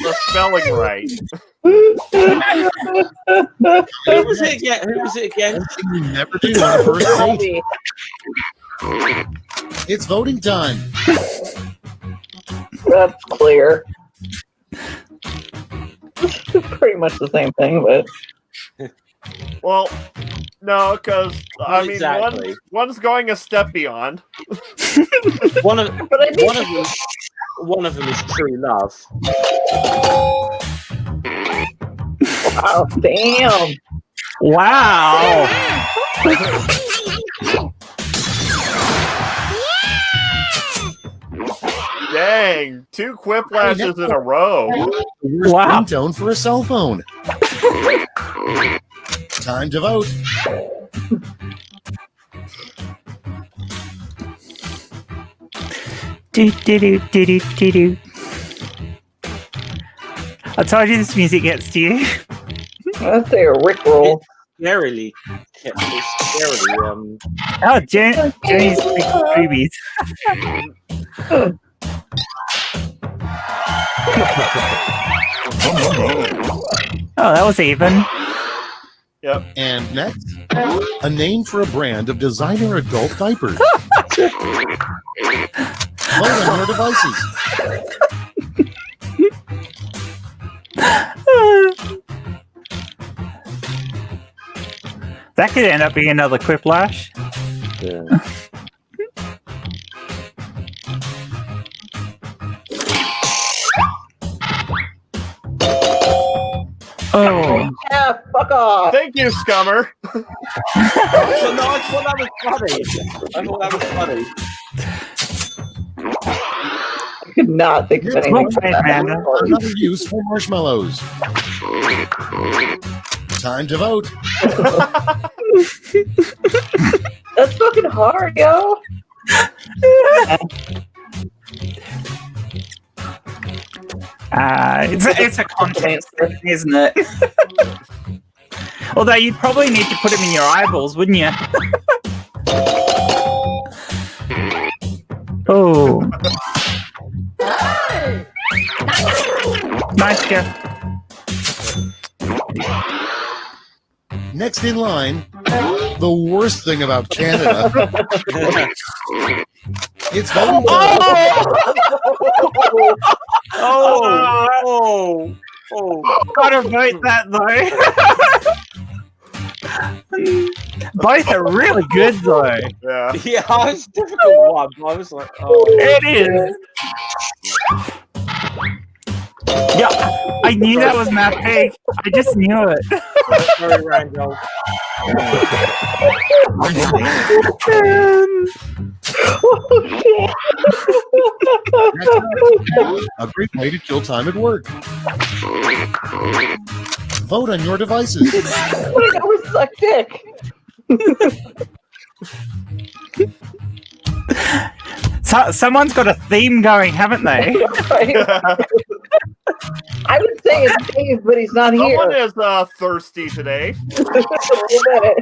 [SPEAKER 3] the spelling right.
[SPEAKER 1] Who was it again?
[SPEAKER 9] You never do on the first date. It's voting time.
[SPEAKER 4] That's clear. Pretty much the same thing, but
[SPEAKER 3] Well, no, because I mean,
[SPEAKER 1] exactly.
[SPEAKER 3] one's going a step beyond.
[SPEAKER 1] One of them is true love.
[SPEAKER 4] oh damn!
[SPEAKER 2] Wow!
[SPEAKER 3] Dang, 2 quiplashes in a row.
[SPEAKER 2] Wow!
[SPEAKER 9] Ringtone for a cell phone. Time to vote.
[SPEAKER 2] Do do do do do do do. I told you this music gets to you.
[SPEAKER 4] Let's say a Rickroll.
[SPEAKER 1] Scarily.
[SPEAKER 2] Oh, Jenny's boobies. Oh, that was even.
[SPEAKER 3] Yep.
[SPEAKER 9] And next, a name for a brand of designer adult diapers. Load on your devices.
[SPEAKER 2] That could end up being another quiplash.
[SPEAKER 1] Yeah.
[SPEAKER 2] Oh.
[SPEAKER 4] Yeah, fuck off.
[SPEAKER 3] Thank you, Scummer.
[SPEAKER 1] No, I thought that was funny.
[SPEAKER 4] could not think of anything.
[SPEAKER 2] Well played, Amanda.
[SPEAKER 9] Another use for marshmallows. Time to vote.
[SPEAKER 4] That's fucking hard, yo.
[SPEAKER 2] It's a contest, isn't it? Although you'd probably need to put them in your eyeballs, wouldn't you? Oh. Nice, Jeff.
[SPEAKER 9] Next in line, the worst thing about Canada. It's voting time.
[SPEAKER 1] Oh.
[SPEAKER 2] Gotta vote that though. Both are really good though.
[SPEAKER 3] Yeah.
[SPEAKER 1] Yeah, it's a difficult one. I was like, oh.
[SPEAKER 2] It is. Yeah, I knew that was Matt Pig. I just knew it.
[SPEAKER 1] Sorry, Randall.
[SPEAKER 9] A great way to kill time at work. Vote on your devices.
[SPEAKER 4] Wait, that was suck dick.
[SPEAKER 2] Someone's got a theme going, haven't they?
[SPEAKER 4] Right? I would say it's Dave, but he's not
[SPEAKER 3] Someone
[SPEAKER 4] here.
[SPEAKER 3] is thirsty today.
[SPEAKER 4] A little bit.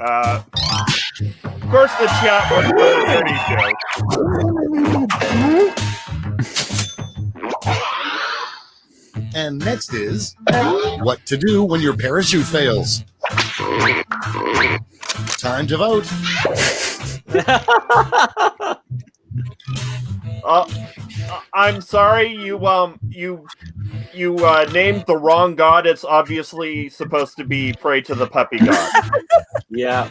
[SPEAKER 3] Of course, the chat was the dirty joke.
[SPEAKER 9] And next is what to do when your parachute fails. Time to vote.
[SPEAKER 3] I'm sorry, you named the wrong god. It's obviously supposed to be pray to the puppy god.
[SPEAKER 1] Yeah.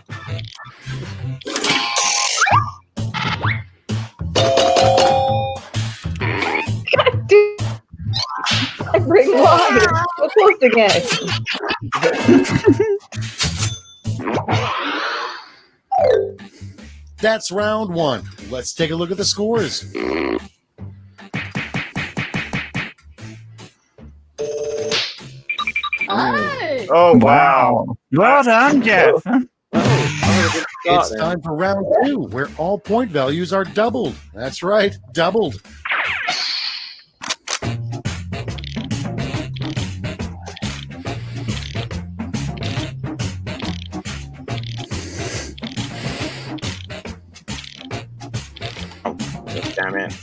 [SPEAKER 4] God damn. I bring lies. So close again.
[SPEAKER 9] That's round one. Let's take a look at the scores.
[SPEAKER 3] Oh, wow.
[SPEAKER 2] Well done, Jeff.
[SPEAKER 9] It's time for round two, where all point values are doubled. That's right, doubled.
[SPEAKER 1] Damn it.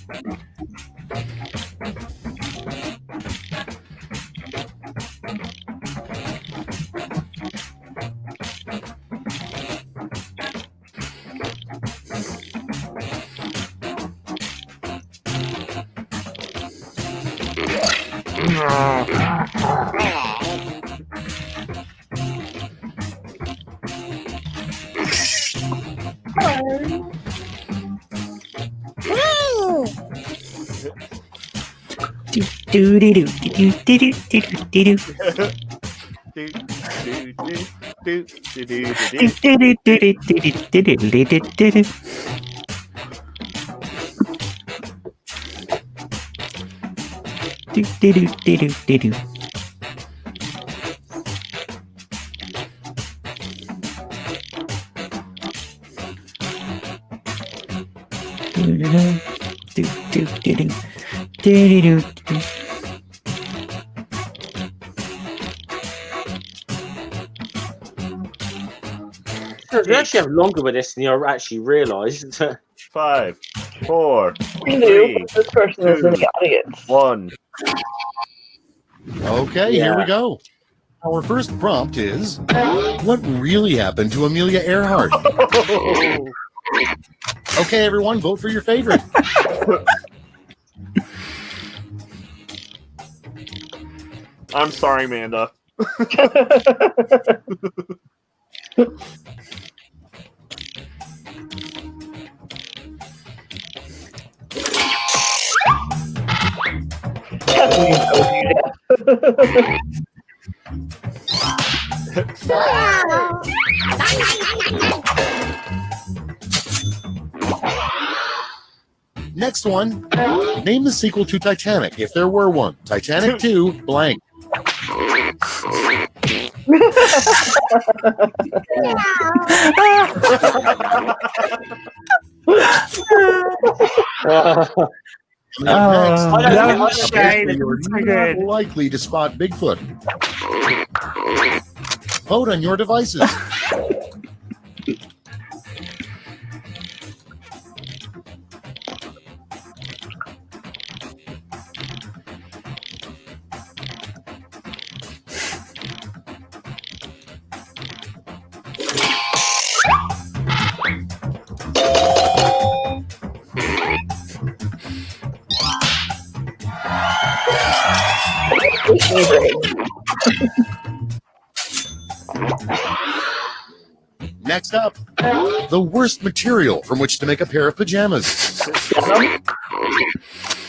[SPEAKER 1] We actually have longer with this than you actually realised.
[SPEAKER 3] 5, 4,
[SPEAKER 4] We knew
[SPEAKER 3] 3,
[SPEAKER 4] this person is in the audience.
[SPEAKER 3] 1.
[SPEAKER 9] Okay, here we go. Our first prompt is, what really happened to Amelia Earhart? Okay, everyone, vote for your favorite.
[SPEAKER 3] I'm sorry, Amanda.
[SPEAKER 9] Next one. Name the sequel to Titanic, if there were one. Titanic 2, blank.
[SPEAKER 2] That was shade.
[SPEAKER 9] You're
[SPEAKER 2] So good.
[SPEAKER 9] not likely to spot Bigfoot. Vote on your devices. Next up, the worst material from which to make a pair of pajamas.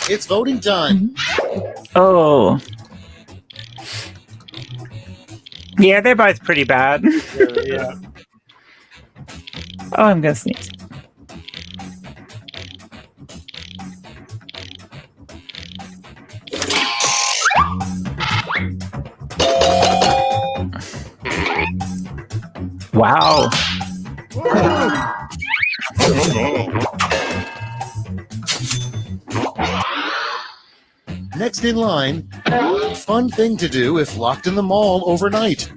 [SPEAKER 9] It's voting time.
[SPEAKER 2] Oh. Yeah, they're both pretty bad.
[SPEAKER 3] Yeah.
[SPEAKER 2] Oh, I'm gonna sneeze. Wow.
[SPEAKER 9] Next in line, fun thing to do if locked in the mall overnight.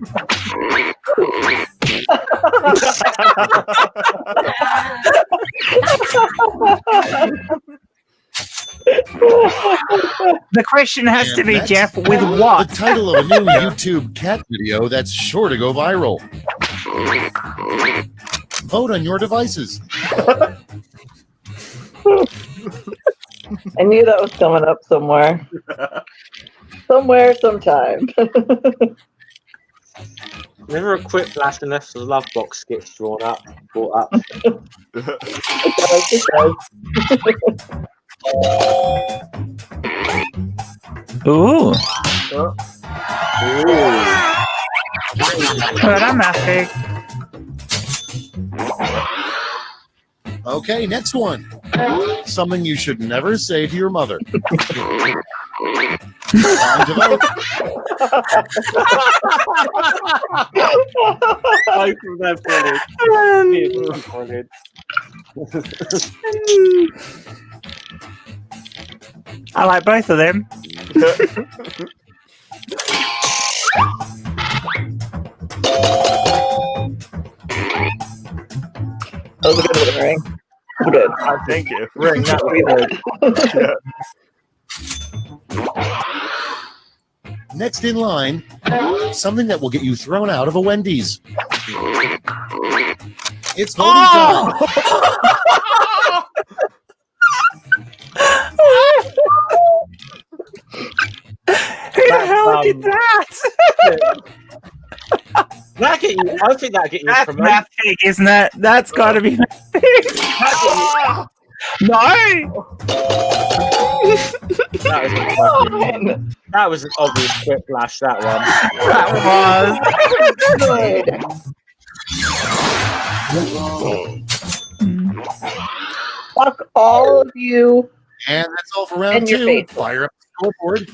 [SPEAKER 2] The question has to
[SPEAKER 9] And
[SPEAKER 2] be,
[SPEAKER 9] next,
[SPEAKER 2] Jeff, with
[SPEAKER 9] the
[SPEAKER 2] what?
[SPEAKER 9] title of a new YouTube cat video that's sure to go viral. Vote on your devices.
[SPEAKER 4] I knew that was coming up somewhere. Somewhere, sometime.
[SPEAKER 1] Never a quick flash unless the love box gets brought up.
[SPEAKER 4] It does.
[SPEAKER 2] Ooh. Dramatic.
[SPEAKER 9] Okay, next one. Something you should never say to your mother. Time to vote.
[SPEAKER 1] Both of them brilliant.
[SPEAKER 2] I like both of them.
[SPEAKER 4] That was a good one, right? Good.
[SPEAKER 3] Thank you.
[SPEAKER 1] Ring, that was good.
[SPEAKER 9] Next in line, something that will get you thrown out of a Wendy's. It's voting time.
[SPEAKER 2] Who the hell did that?
[SPEAKER 1] That get you, I think that get you
[SPEAKER 2] That's
[SPEAKER 1] promoted.
[SPEAKER 2] math pig, isn't it? That's got to be math pig. No!
[SPEAKER 1] That was an obvious quick flash, that one.
[SPEAKER 2] That
[SPEAKER 4] Good. Fuck all of you.
[SPEAKER 9] And that's all for round
[SPEAKER 4] And your
[SPEAKER 9] 2.
[SPEAKER 4] face.
[SPEAKER 9] Fire up the scoreboard.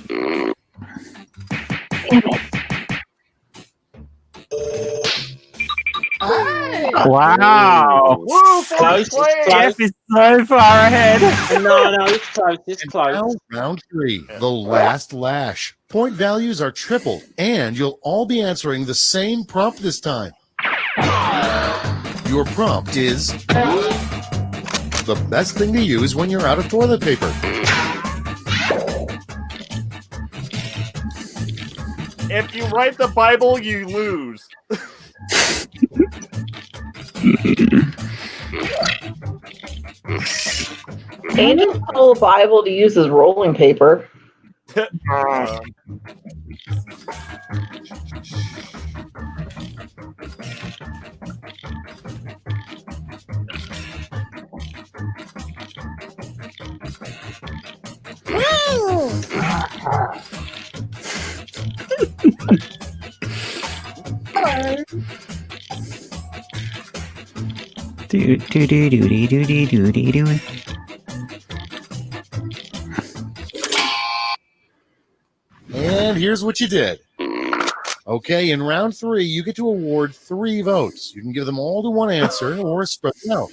[SPEAKER 2] Wow.
[SPEAKER 3] Woo,
[SPEAKER 1] Close,
[SPEAKER 3] play.
[SPEAKER 1] it's
[SPEAKER 2] Jeff is so far ahead.
[SPEAKER 1] No, it's close, it's
[SPEAKER 9] And
[SPEAKER 1] close.
[SPEAKER 9] now, round 3, the last lash. Point values are tripled, and you'll all be answering the same prompt this time. Your prompt is the best thing to use when you're out of toilet paper.
[SPEAKER 3] If you write the Bible, you lose.
[SPEAKER 4] Angels tell the Bible to use as rolling paper.
[SPEAKER 2] Do do do do do do do do do.
[SPEAKER 9] And here's what you did. Okay, in round 3, you get to award 3 votes. You can give them all to one answer or spread them out.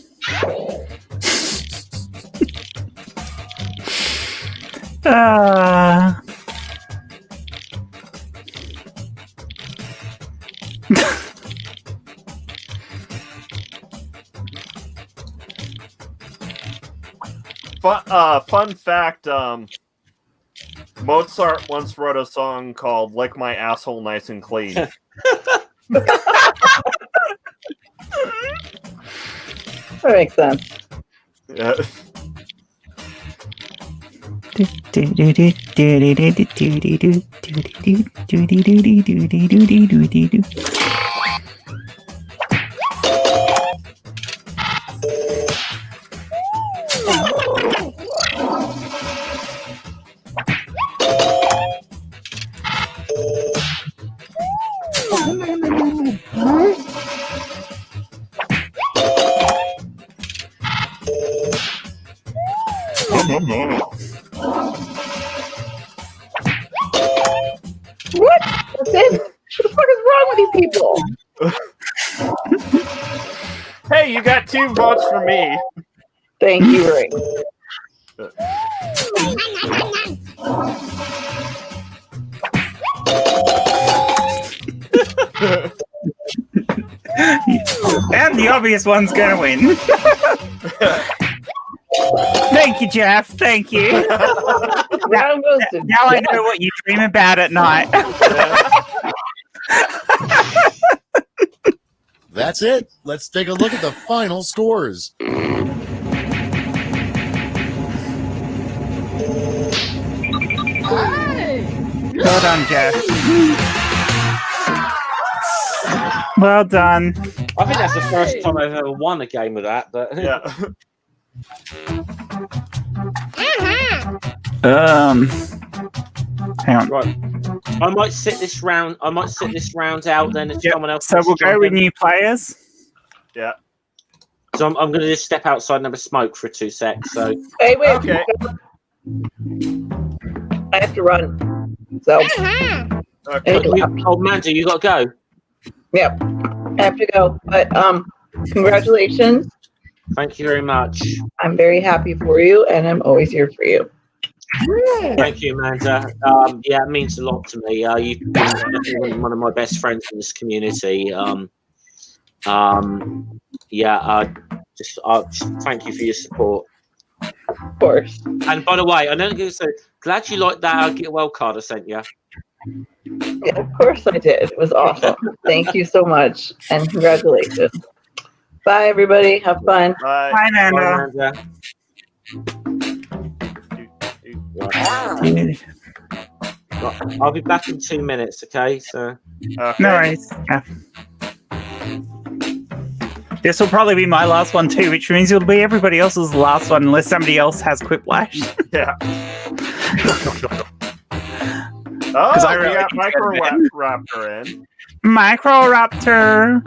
[SPEAKER 3] Fun fact, Mozart once wrote a song called Lick My Asshole Nice and Clean.
[SPEAKER 4] That makes sense.
[SPEAKER 3] Yeah.
[SPEAKER 4] What? That's it? What the fuck is wrong with you people?
[SPEAKER 3] Hey, you got 2 votes for me.
[SPEAKER 4] Thank you, Ray.
[SPEAKER 2] And the obvious one's gonna win. Thank you, Jeff. Thank you. now I know what you dream about at night.
[SPEAKER 9] That's it. Let's take a look at the final scores.
[SPEAKER 2] Well done, Jeff. Well done.
[SPEAKER 1] I think that's the first time I've ever won a game of that. But
[SPEAKER 3] Yeah.
[SPEAKER 2] Hang on.
[SPEAKER 1] Right. I might sit this round. Out then if someone else.
[SPEAKER 2] So
[SPEAKER 1] wants
[SPEAKER 2] we'll
[SPEAKER 1] to
[SPEAKER 2] go
[SPEAKER 1] jump
[SPEAKER 2] with
[SPEAKER 1] in.
[SPEAKER 2] new players.
[SPEAKER 3] Yeah.
[SPEAKER 1] So I'm going to just step outside and have a smoke for 2 secs. So
[SPEAKER 4] Hey, wait.
[SPEAKER 3] Okay.
[SPEAKER 4] I have to run. So,
[SPEAKER 3] Okay.
[SPEAKER 1] oh, Mandy, you got to go.
[SPEAKER 4] yep. I have to go. But congratulations.
[SPEAKER 1] Thank you very much.
[SPEAKER 4] I'm very happy for you, and I'm always here for you.
[SPEAKER 1] Thank you, Amanda. Yeah, it means a lot to me. You've been definitely one of my best friends in this community. Just thank you for your support.
[SPEAKER 4] Of course.
[SPEAKER 1] And by the way, I don't say glad you liked that Get Well card I sent you.
[SPEAKER 4] Yeah, of course I did. It was awesome. Thank you so much, and congratulations. Bye, everybody. Have fun.
[SPEAKER 3] Bye.
[SPEAKER 2] Bye, Amanda.
[SPEAKER 1] Amanda. I'll be back in 2 minutes, okay? So
[SPEAKER 3] Okay.
[SPEAKER 2] No worries. Yeah. This will probably be my last one too, which means it'll be everybody else's last one unless somebody else has Quiplash.
[SPEAKER 3] Yeah. Oh,
[SPEAKER 2] I
[SPEAKER 3] we
[SPEAKER 2] really
[SPEAKER 3] got
[SPEAKER 2] can't get it
[SPEAKER 3] Microraptor in.
[SPEAKER 2] Microraptor.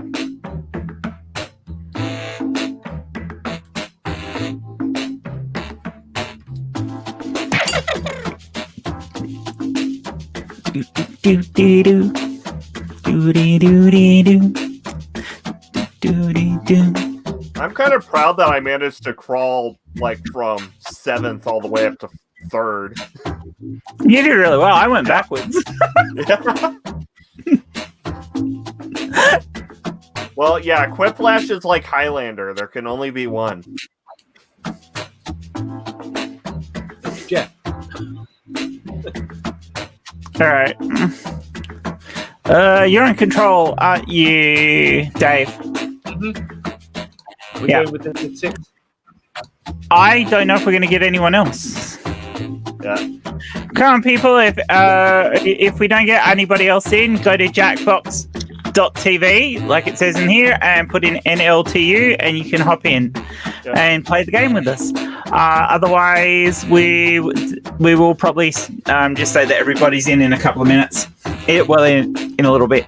[SPEAKER 2] Do do do do do do do do do do.
[SPEAKER 3] I'm kind of proud that I managed to crawl like from 7th all the way up to 3rd.
[SPEAKER 2] You did really well. I went backwards.
[SPEAKER 3] Yeah. Well, yeah, Quiplash is like Highlander. There can only be one.
[SPEAKER 6] Jeff.
[SPEAKER 2] All right. You're in control, aren't you, Dave?
[SPEAKER 6] We're
[SPEAKER 2] Yeah.
[SPEAKER 6] going with the 6.
[SPEAKER 2] I don't know if we're going to get anyone else.
[SPEAKER 3] Yeah.
[SPEAKER 2] Come on, people. If we don't get anybody else in, go to jackbox.tv, like it says in here, and put in NLTU, and you can hop in and play the game with us. Otherwise, we will probably just say that everybody's in a couple of minutes. In a little bit.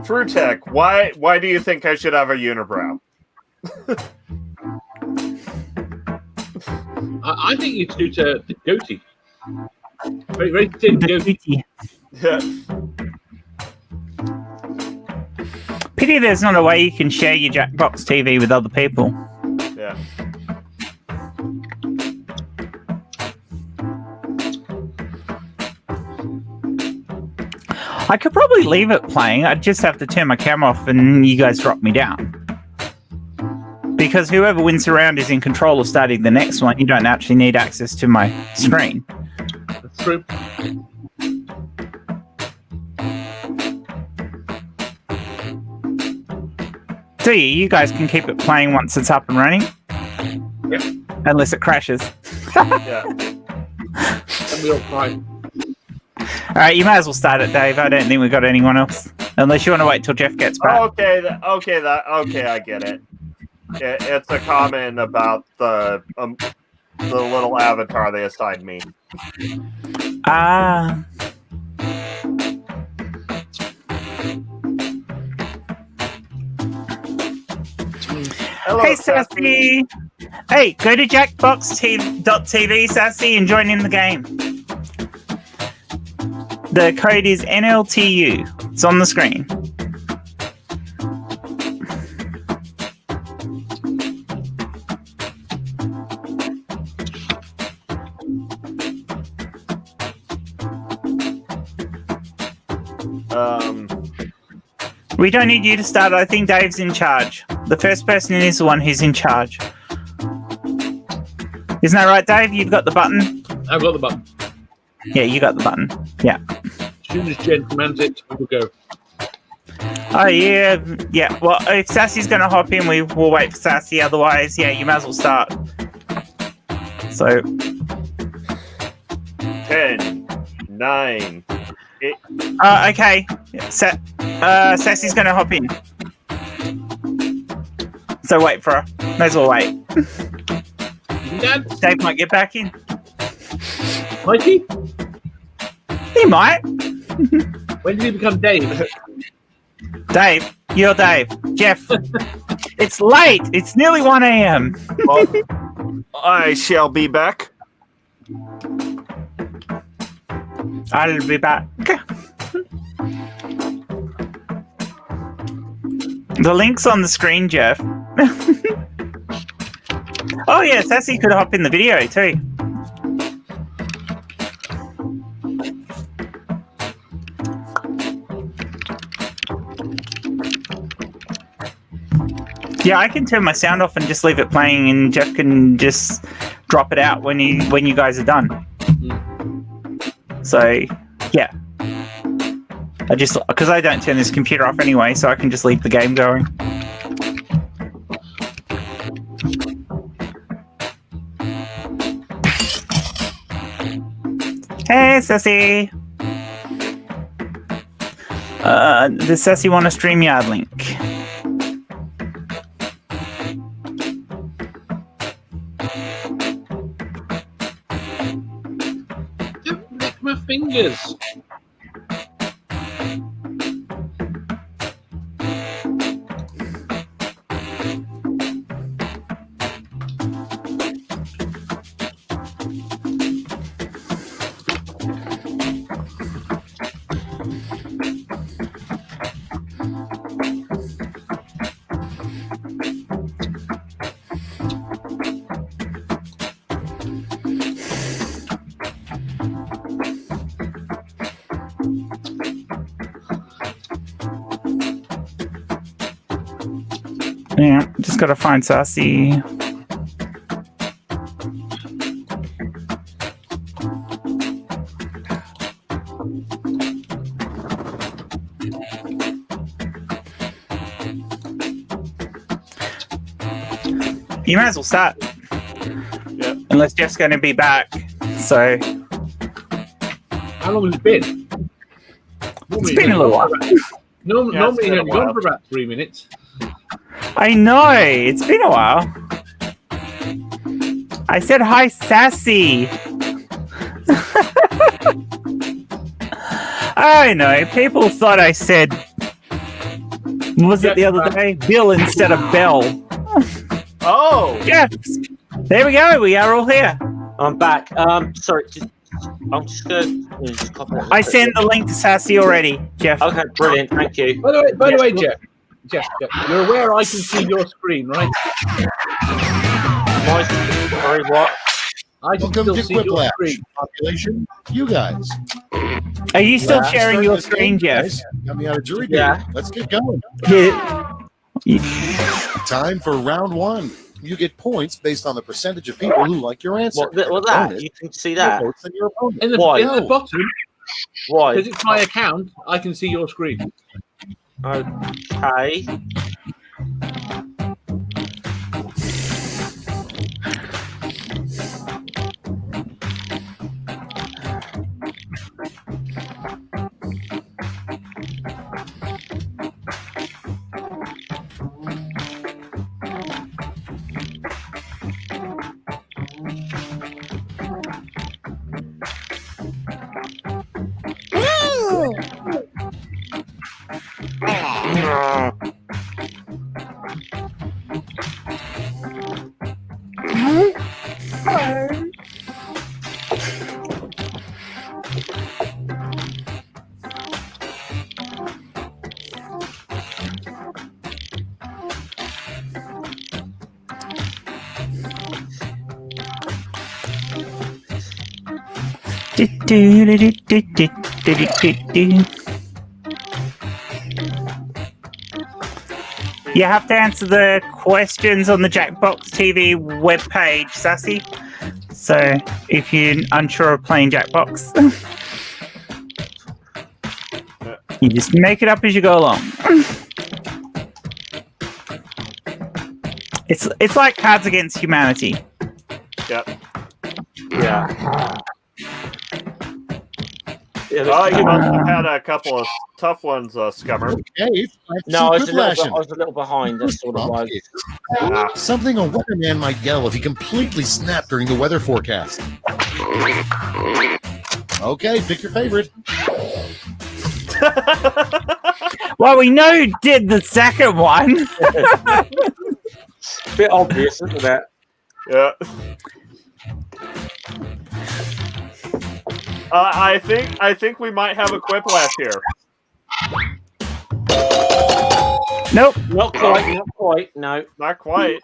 [SPEAKER 3] True Tech, why do you think I should have a unibrow?
[SPEAKER 6] I think you should do the goatee. Very, very thin goatee.
[SPEAKER 3] Yeah.
[SPEAKER 2] Pity there's not a way you can share your Jackbox TV with other people.
[SPEAKER 3] Yeah.
[SPEAKER 2] I could probably leave it playing. I'd just have to turn my camera off and you guys drop me down. Because whoever wins the round is in control of starting the next one. You don't actually need access to my screen.
[SPEAKER 6] That's true.
[SPEAKER 2] So you guys can keep it playing once it's up and running.
[SPEAKER 6] Yep.
[SPEAKER 2] Unless it crashes.
[SPEAKER 3] Yeah.
[SPEAKER 6] And we all fine.
[SPEAKER 2] Alright, you might as well start it, Dave. I don't think we've got anyone else. Unless you want to wait till Jeff gets back.
[SPEAKER 3] Okay, I get it. It's a comment about the little avatar they assigned me.
[SPEAKER 2] Ah.
[SPEAKER 3] Hello,
[SPEAKER 2] Hey, Sassy. Hey, go to jackbox.tv, Sassy, and join in the game. The code is NLTU. It's on the screen. We don't need you to start. I think Dave's in charge. The first person is the one who's in charge. Isn't that right, Dave? You've got the button?
[SPEAKER 6] I've got the button.
[SPEAKER 2] Yeah, you got the button. Yeah.
[SPEAKER 6] As soon as Jen commands it, we'll go.
[SPEAKER 2] Oh, yeah. Yeah. Well, if Sassy's going to hop in, we will wait for Sassy. Otherwise, yeah, you might as well start. So.
[SPEAKER 3] 10, 9, 8.
[SPEAKER 2] Okay. Sassy's going to hop in. So wait for her. May as well wait.
[SPEAKER 6] Dad?
[SPEAKER 2] Dave might get back in.
[SPEAKER 6] Might he?
[SPEAKER 2] He might.
[SPEAKER 6] When did he become Dave?
[SPEAKER 2] Dave, you're Dave. Jeff, it's late. It's nearly 1 a.m.
[SPEAKER 3] Well, I shall be back.
[SPEAKER 2] I'll be back. The link's on the screen, Jeff. Oh, yeah, Sassy could hop in the video, too. Yeah, I can turn my sound off and just leave it playing, and Jeff can just drop it out when you guys are done. So, yeah. Because I don't turn this computer off anyway, so I can just leave the game going. Hey, Sassy! Does Sassy want a StreamYard link?
[SPEAKER 6] Don't lick my fingers.
[SPEAKER 2] Yeah, just gotta find Sassy. You might as well start.
[SPEAKER 3] Yep.
[SPEAKER 2] Unless Jeff's going to be back. So.
[SPEAKER 6] How long has it been?
[SPEAKER 2] It's been a little while.
[SPEAKER 6] Normally it's only gone for about 3 minutes.
[SPEAKER 2] I know. It's been a while. I said hi, Sassy. I know. People thought I said Was it the other day? Bill instead of Bell.
[SPEAKER 3] Oh,
[SPEAKER 2] Yes. There we go. We are all here.
[SPEAKER 1] I'm back. Sorry, I'm just gonna copy that.
[SPEAKER 2] I sent the link to Sassy already, Jeff.
[SPEAKER 1] Okay, brilliant. Thank you.
[SPEAKER 6] By the way, Jeff, you're aware I can see your screen, right?
[SPEAKER 1] Sorry, what?
[SPEAKER 6] I can
[SPEAKER 9] Welcome
[SPEAKER 6] still
[SPEAKER 9] to
[SPEAKER 6] see your
[SPEAKER 9] Quiplash.
[SPEAKER 6] screen.
[SPEAKER 9] Population, you guys.
[SPEAKER 2] Are you still
[SPEAKER 1] Yeah.
[SPEAKER 2] sharing your screen, Jeff?
[SPEAKER 9] Guys, got me out of jury
[SPEAKER 1] Yeah.
[SPEAKER 9] duty. Let's get going.
[SPEAKER 2] Yeah.
[SPEAKER 9] Time for round one. You get points based on the percentage of people who like your answer.
[SPEAKER 1] What that? You can see that.
[SPEAKER 9] More votes than your opponent.
[SPEAKER 6] In the
[SPEAKER 1] Why?
[SPEAKER 6] bottom,
[SPEAKER 1] Why?
[SPEAKER 6] because it's my account, I can see your screen.
[SPEAKER 1] Okay.
[SPEAKER 2] You have to answer the questions on the Jackbox TV webpage, Sassy. So if you're unsure of playing Jackbox, you just make it up as you go along. It's like Cards Against Humanity.
[SPEAKER 3] yep.
[SPEAKER 1] Yeah.
[SPEAKER 3] Oh, you must have had a couple of tough ones, Scummer.
[SPEAKER 9] Okay,
[SPEAKER 1] No, I was,
[SPEAKER 9] Quiplash.
[SPEAKER 1] I was a little behind. That's sort of why.
[SPEAKER 9] Something a weatherman might yell if he completely snapped during the weather forecast. Okay, pick your favorite.
[SPEAKER 2] Well, we know who did the second one.
[SPEAKER 1] Bit obvious, isn't it?
[SPEAKER 3] Yeah. I think we might have a quiplash here.
[SPEAKER 2] Nope.
[SPEAKER 1] Not quite. Not quite. No.
[SPEAKER 3] Not quite.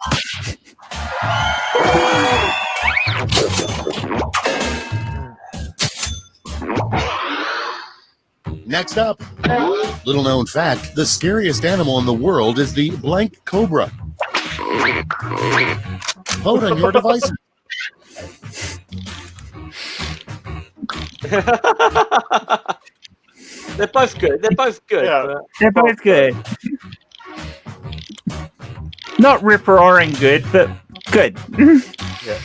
[SPEAKER 9] Next up, little known fact, the scariest animal in the world is the blank cobra. Vote on your devices.
[SPEAKER 1] They're both good. They're both good.
[SPEAKER 3] Yeah.
[SPEAKER 1] But
[SPEAKER 2] They're both good. Not rip-roaring good, but good.
[SPEAKER 3] Yeah.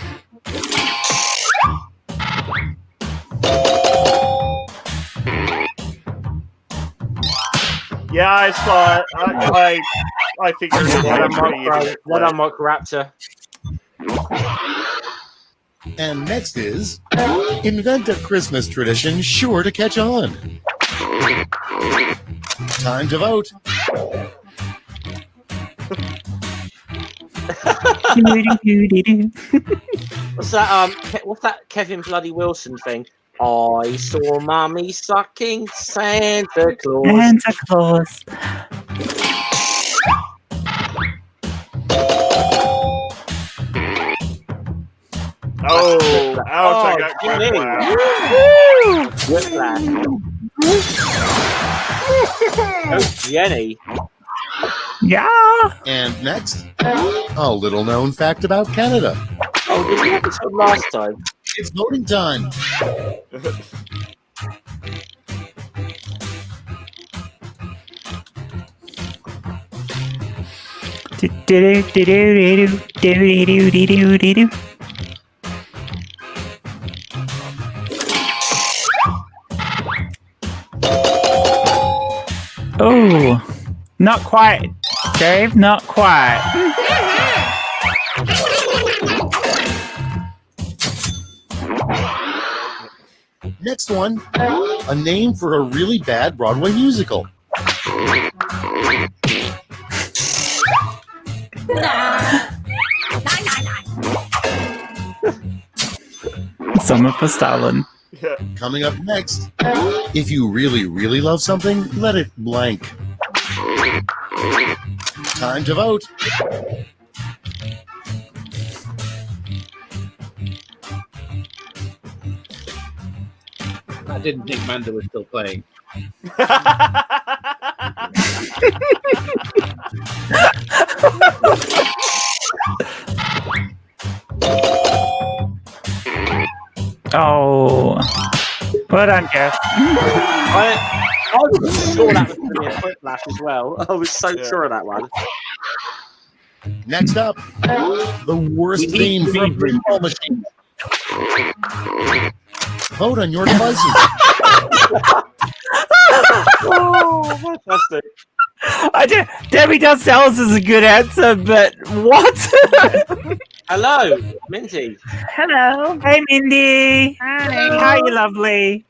[SPEAKER 3] Yeah, I saw it. I figured it was
[SPEAKER 1] What a mock raptor.
[SPEAKER 9] And next is, invent a Christmas tradition sure to catch on. Time to vote.
[SPEAKER 1] What's that? What's that Kevin Bloody Wilson thing? I saw Mummy sucking Santa Claus.
[SPEAKER 2] Santa Claus.
[SPEAKER 3] Oh, ouch! I got
[SPEAKER 1] Jenny.
[SPEAKER 3] whiplash.
[SPEAKER 1] Oh, Jenny.
[SPEAKER 2] Yeah.
[SPEAKER 9] And next, a little known fact about Canada.
[SPEAKER 1] Oh, did we have this one last time?
[SPEAKER 9] It's voting time.
[SPEAKER 2] Oh, not quite, Dave. Not quite.
[SPEAKER 9] Next one, a name for a really bad Broadway musical.
[SPEAKER 2] Someone for Stalin.
[SPEAKER 3] Yeah.
[SPEAKER 9] Coming up next, if you really, really love something, let it blank. Time to vote.
[SPEAKER 6] I didn't think Manda was still playing.
[SPEAKER 2] Oh. Well done, Jeff.
[SPEAKER 1] I was sure that was going to be a quick flash as well. I was so sure of that one.
[SPEAKER 9] Next up, the worst theme for a pinball machine. Vote on your devices.
[SPEAKER 1] Oh, fantastic.
[SPEAKER 2] Debbie does tell us is a good answer, but what?
[SPEAKER 1] Hello, Minty.
[SPEAKER 10] Hello.
[SPEAKER 2] Hey, Mindy.
[SPEAKER 10] Hi.
[SPEAKER 2] How are you, lovely?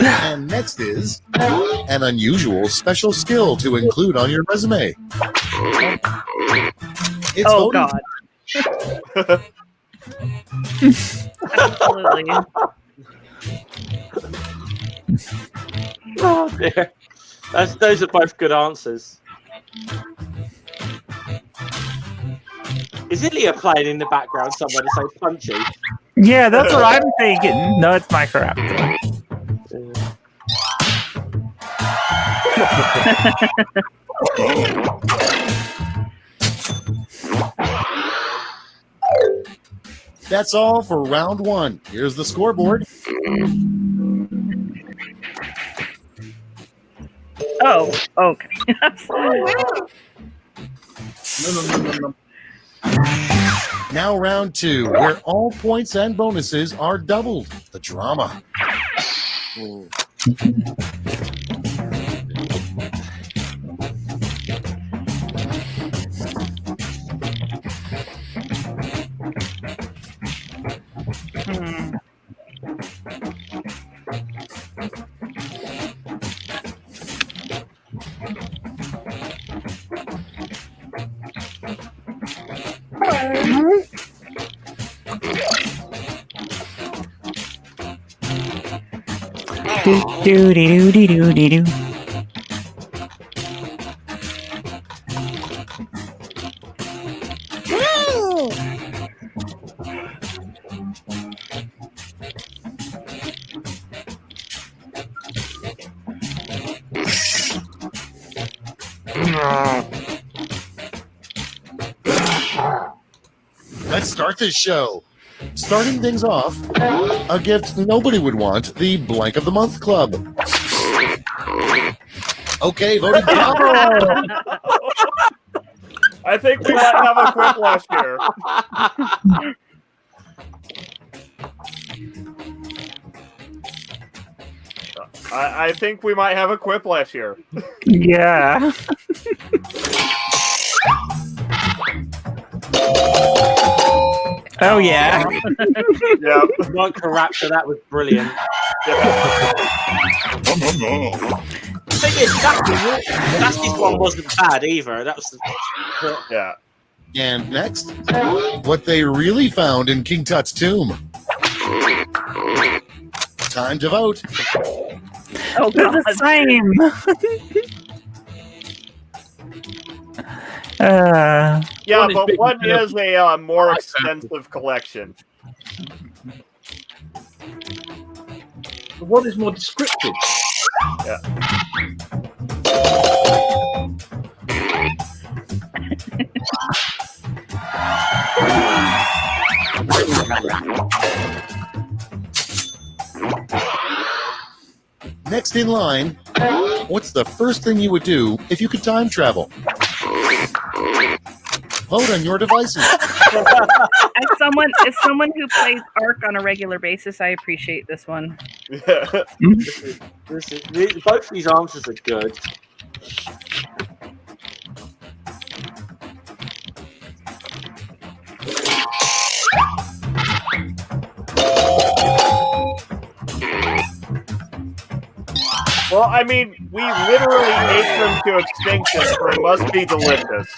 [SPEAKER 9] And next is an unusual special skill to include on your resume. It's
[SPEAKER 10] Oh,
[SPEAKER 9] voting.
[SPEAKER 10] God. Absolutely.
[SPEAKER 1] Oh dear. Those are both good answers. Is Ilya playing in the background somewhere to say punchy?
[SPEAKER 2] Yeah, that's what I'm thinking. No, it's Microraptor.
[SPEAKER 9] That's all for round one. Here's the scoreboard.
[SPEAKER 10] Oh, okay.
[SPEAKER 6] No.
[SPEAKER 9] Now round two, where all points and bonuses are doubled. The drama.
[SPEAKER 10] Hmm.
[SPEAKER 2] Do.
[SPEAKER 9] Let's start this show. Starting things off, a gift nobody would want, the Blank of the Month Club. Okay, voted down.
[SPEAKER 3] I think we might have a quick flash here. I think we might have a quiplash here.
[SPEAKER 2] Yeah. Oh, yeah.
[SPEAKER 3] Yeah.
[SPEAKER 1] Microraptor, that was brilliant. Thing is, Dusty's one wasn't bad either. That was
[SPEAKER 3] Yeah.
[SPEAKER 9] And next, what they really found in King Tut's tomb. Time to vote.
[SPEAKER 10] Oh,
[SPEAKER 2] They're
[SPEAKER 10] God.
[SPEAKER 2] the same.
[SPEAKER 3] Yeah,
[SPEAKER 6] One is
[SPEAKER 3] but
[SPEAKER 6] big
[SPEAKER 3] one
[SPEAKER 6] enough.
[SPEAKER 3] is a more extensive collection.
[SPEAKER 6] One is more descriptive.
[SPEAKER 3] Yeah.
[SPEAKER 9] Next in line, what's the first thing you would do if you could time travel? Vote on your devices.
[SPEAKER 10] As someone who plays Ark on a regular basis, I appreciate this one.
[SPEAKER 3] Yeah.
[SPEAKER 1] both these answers are good.
[SPEAKER 3] Well, I mean, we literally ate them to extinction, so it must be delicious.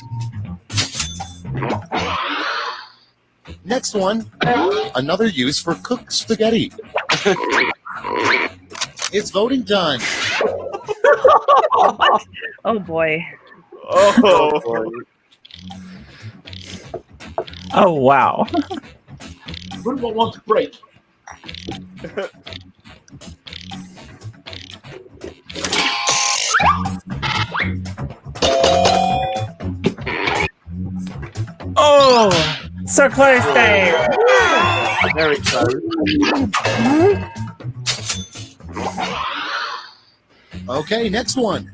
[SPEAKER 9] Next one, another use for cooked spaghetti. It's voting time.
[SPEAKER 10] Oh boy.
[SPEAKER 3] Oh.
[SPEAKER 2] Oh wow.
[SPEAKER 6] Wouldn't want to break.
[SPEAKER 2] Oh, so close, Dave.
[SPEAKER 1] Very close.
[SPEAKER 9] Okay, next one.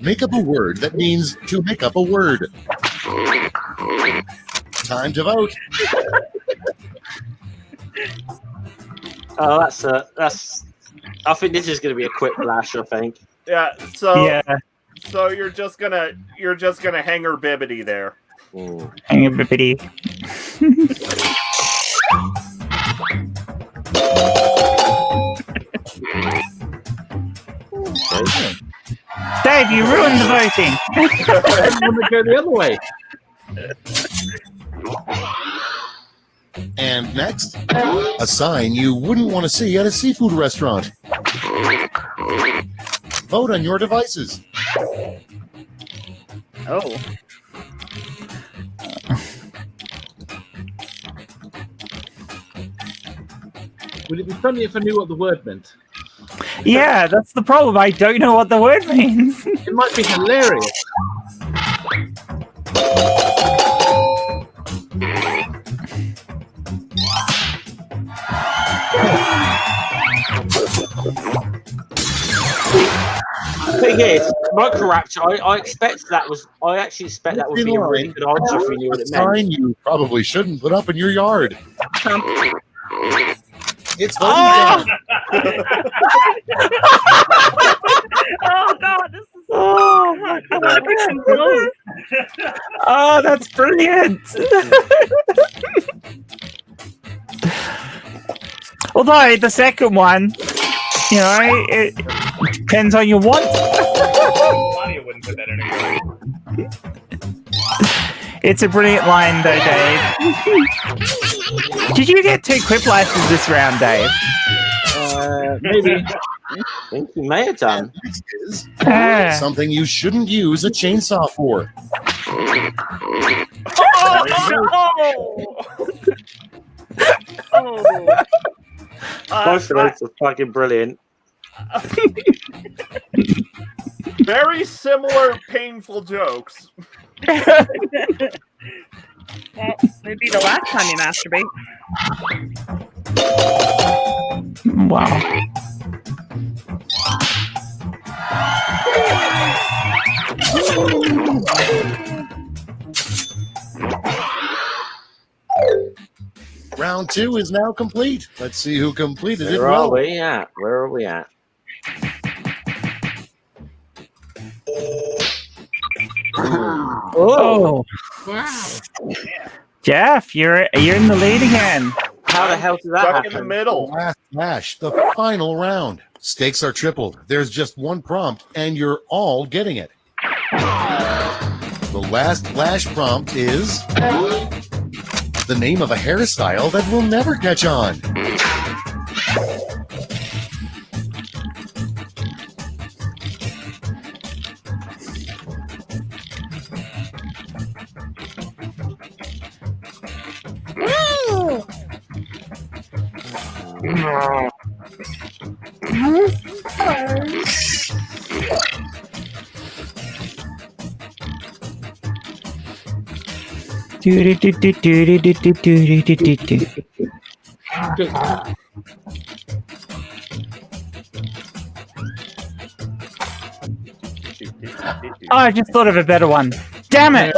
[SPEAKER 9] Make up a word that means to make up a word. Time to vote.
[SPEAKER 1] Oh, that's. I think this is going to be a quick flash. I think.
[SPEAKER 3] Yeah. So.
[SPEAKER 2] Yeah.
[SPEAKER 3] So you're just gonna hang her bibbity there.
[SPEAKER 2] Hang a bippity. Dave, you ruined the voting.
[SPEAKER 6] I'm going to go the other way.
[SPEAKER 9] And next, a sign you wouldn't want to see at a seafood restaurant. Vote on your devices.
[SPEAKER 10] Oh.
[SPEAKER 6] Would it be funny if I knew what the word meant?
[SPEAKER 2] Yeah, that's the problem. I don't know what the word means.
[SPEAKER 6] It might be hilarious.
[SPEAKER 1] Thing is, microrapture. I expect that was. I actually expect that would be a really good answer if we knew what it meant.
[SPEAKER 9] Sign you probably shouldn't put up in your yard. It's voting
[SPEAKER 10] Oh!
[SPEAKER 9] time.
[SPEAKER 10] Oh God, this is.
[SPEAKER 2] Oh my God. Oh, that's brilliant. Although the second one, you know, it depends on your want.
[SPEAKER 11] Melania wouldn't put that in her yard.
[SPEAKER 2] It's a brilliant line, though, Dave. Did you get 2 quip licenses this round, Dave?
[SPEAKER 1] Maybe. I think you may have done.
[SPEAKER 9] Next is
[SPEAKER 2] Ah.
[SPEAKER 9] something you shouldn't use a chainsaw for.
[SPEAKER 1] Both of those are fucking brilliant.
[SPEAKER 3] Very similar painful jokes.
[SPEAKER 10] Well, maybe the last time you masturbate.
[SPEAKER 2] Wow.
[SPEAKER 9] Round 2 is now complete. Let's see who completed it
[SPEAKER 1] Where are
[SPEAKER 9] well.
[SPEAKER 1] we at? Where are we at?
[SPEAKER 2] Oh.
[SPEAKER 6] Wow.
[SPEAKER 2] Jeff, you're in the lead again.
[SPEAKER 1] How the hell did that
[SPEAKER 3] Stuck
[SPEAKER 1] happen?
[SPEAKER 3] in the middle.
[SPEAKER 9] Last match, the final round. Stakes are tripled. There's just one prompt, and you're all getting it. The last flash prompt is the name of a hairstyle that will never catch on.
[SPEAKER 2] Oh, I just thought of a better one. Damn it!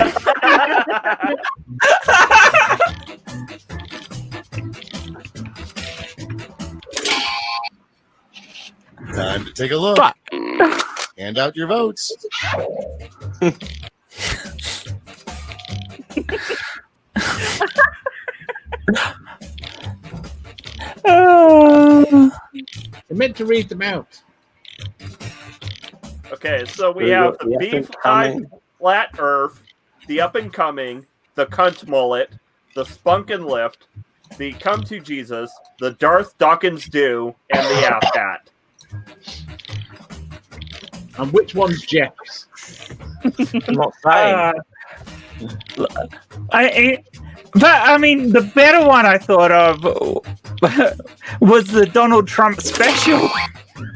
[SPEAKER 9] Time to take a look.
[SPEAKER 2] Fuck.
[SPEAKER 9] Hand out your votes.
[SPEAKER 6] I meant to read them out.
[SPEAKER 3] Okay, so we have the
[SPEAKER 1] The
[SPEAKER 3] beef
[SPEAKER 1] up-and-coming.
[SPEAKER 3] high flat earth, the up and coming, the cunt mullet, the spunk and lift, the come to Jesus, the Darth Dawkins do, and the ass hat.
[SPEAKER 6] And which one's Jeff's?
[SPEAKER 1] I'm not saying.
[SPEAKER 2] I mean, the better one I thought of was the Donald Trump special.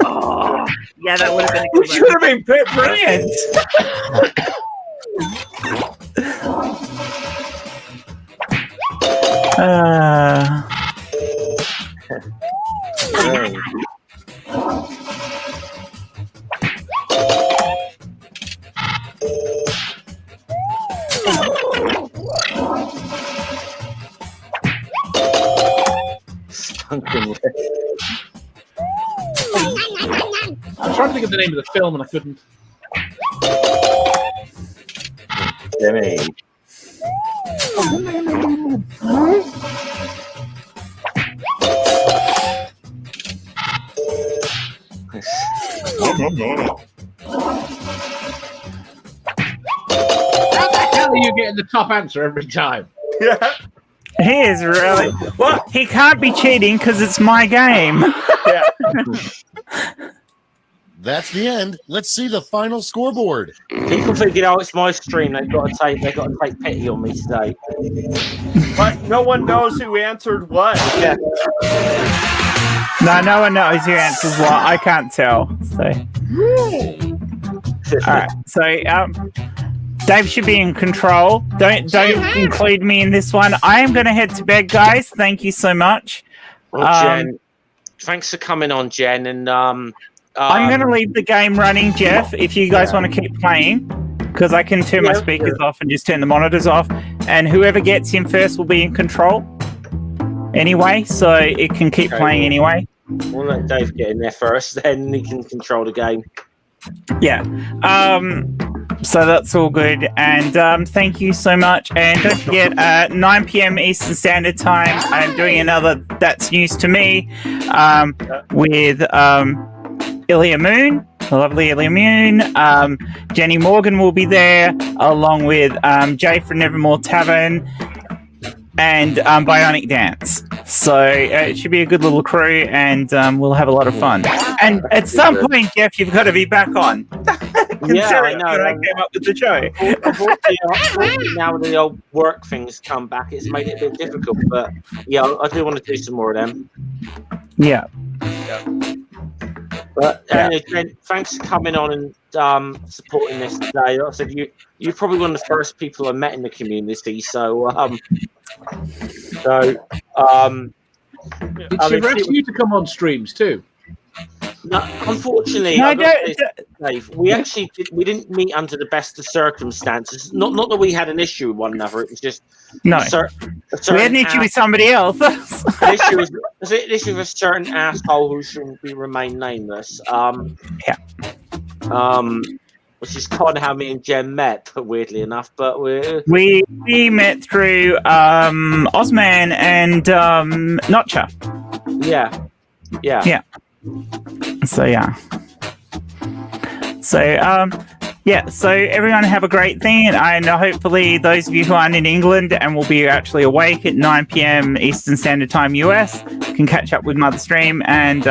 [SPEAKER 10] Oh, yeah, that would have been a good
[SPEAKER 2] Which would have been brilliant.
[SPEAKER 1] Spunking.
[SPEAKER 6] I was trying to think of the name of the film and I couldn't.
[SPEAKER 1] Jimmy.
[SPEAKER 6] How are you getting the top answer every time?
[SPEAKER 3] Yeah.
[SPEAKER 2] He is really well. He can't be cheating because it's my game.
[SPEAKER 3] Yeah.
[SPEAKER 9] That's the end. Let's see the final scoreboard.
[SPEAKER 1] People figured out it's my stream. They've got to take pity on me today.
[SPEAKER 3] But no one knows who answered what.
[SPEAKER 1] Yeah.
[SPEAKER 2] No one knows who answers what. I can't tell. So, all right. So, Dave should be in control. Don't include me in this one. I am going to head to bed, guys. Thank you so much.
[SPEAKER 1] Well, Jen, thanks for coming on, Jen. And
[SPEAKER 2] I'm going to leave the game running, Jeff, if you guys want to keep playing, because I can turn my speakers off and just turn the monitors off. And whoever gets in first will be in control anyway, so it can keep playing anyway.
[SPEAKER 1] We'll let Dave get in there first, then he can control the game.
[SPEAKER 2] Yeah. So that's all good. And thank you so much. And don't forget, 9 p.m. Eastern Standard Time, I'm doing another That's News to Me with Ilya Moon, the lovely Ilya Moon. Jenny Morgan will be there, along with Jay from Nevermore Tavern and Bionic Dance. So it should be a good little crew, and we'll have a lot of fun. And at some point, Jeff, you've got to be back on.
[SPEAKER 1] Yeah, I know.
[SPEAKER 2] I came up with the show.
[SPEAKER 1] Unfortunately, now the old work things come back, it's made it a bit difficult. But yeah, I do want to do some more of them.
[SPEAKER 2] Yeah.
[SPEAKER 1] But anyway, Jen, thanks for coming on and supporting this today. Like I said, you're probably one of the first people I met in the community. So,
[SPEAKER 6] Did she ask you to come on streams too?
[SPEAKER 1] No, unfortunately,
[SPEAKER 2] No,
[SPEAKER 1] Dave, we didn't meet under the best of circumstances. Not that we had an issue with one another. It was just
[SPEAKER 2] No.
[SPEAKER 1] a certain
[SPEAKER 2] We had an issue with somebody else.
[SPEAKER 1] the issue with a certain asshole who shouldn't be remain nameless. Which is kind of how me and Jen met, weirdly enough. But
[SPEAKER 2] we met through Ozman and Notcha.
[SPEAKER 1] Yeah.
[SPEAKER 2] So everyone have a great thing, and hopefully those of you who aren't in England and will be actually awake at 9 p.m. Eastern Standard Time US can catch up with Mother Stream and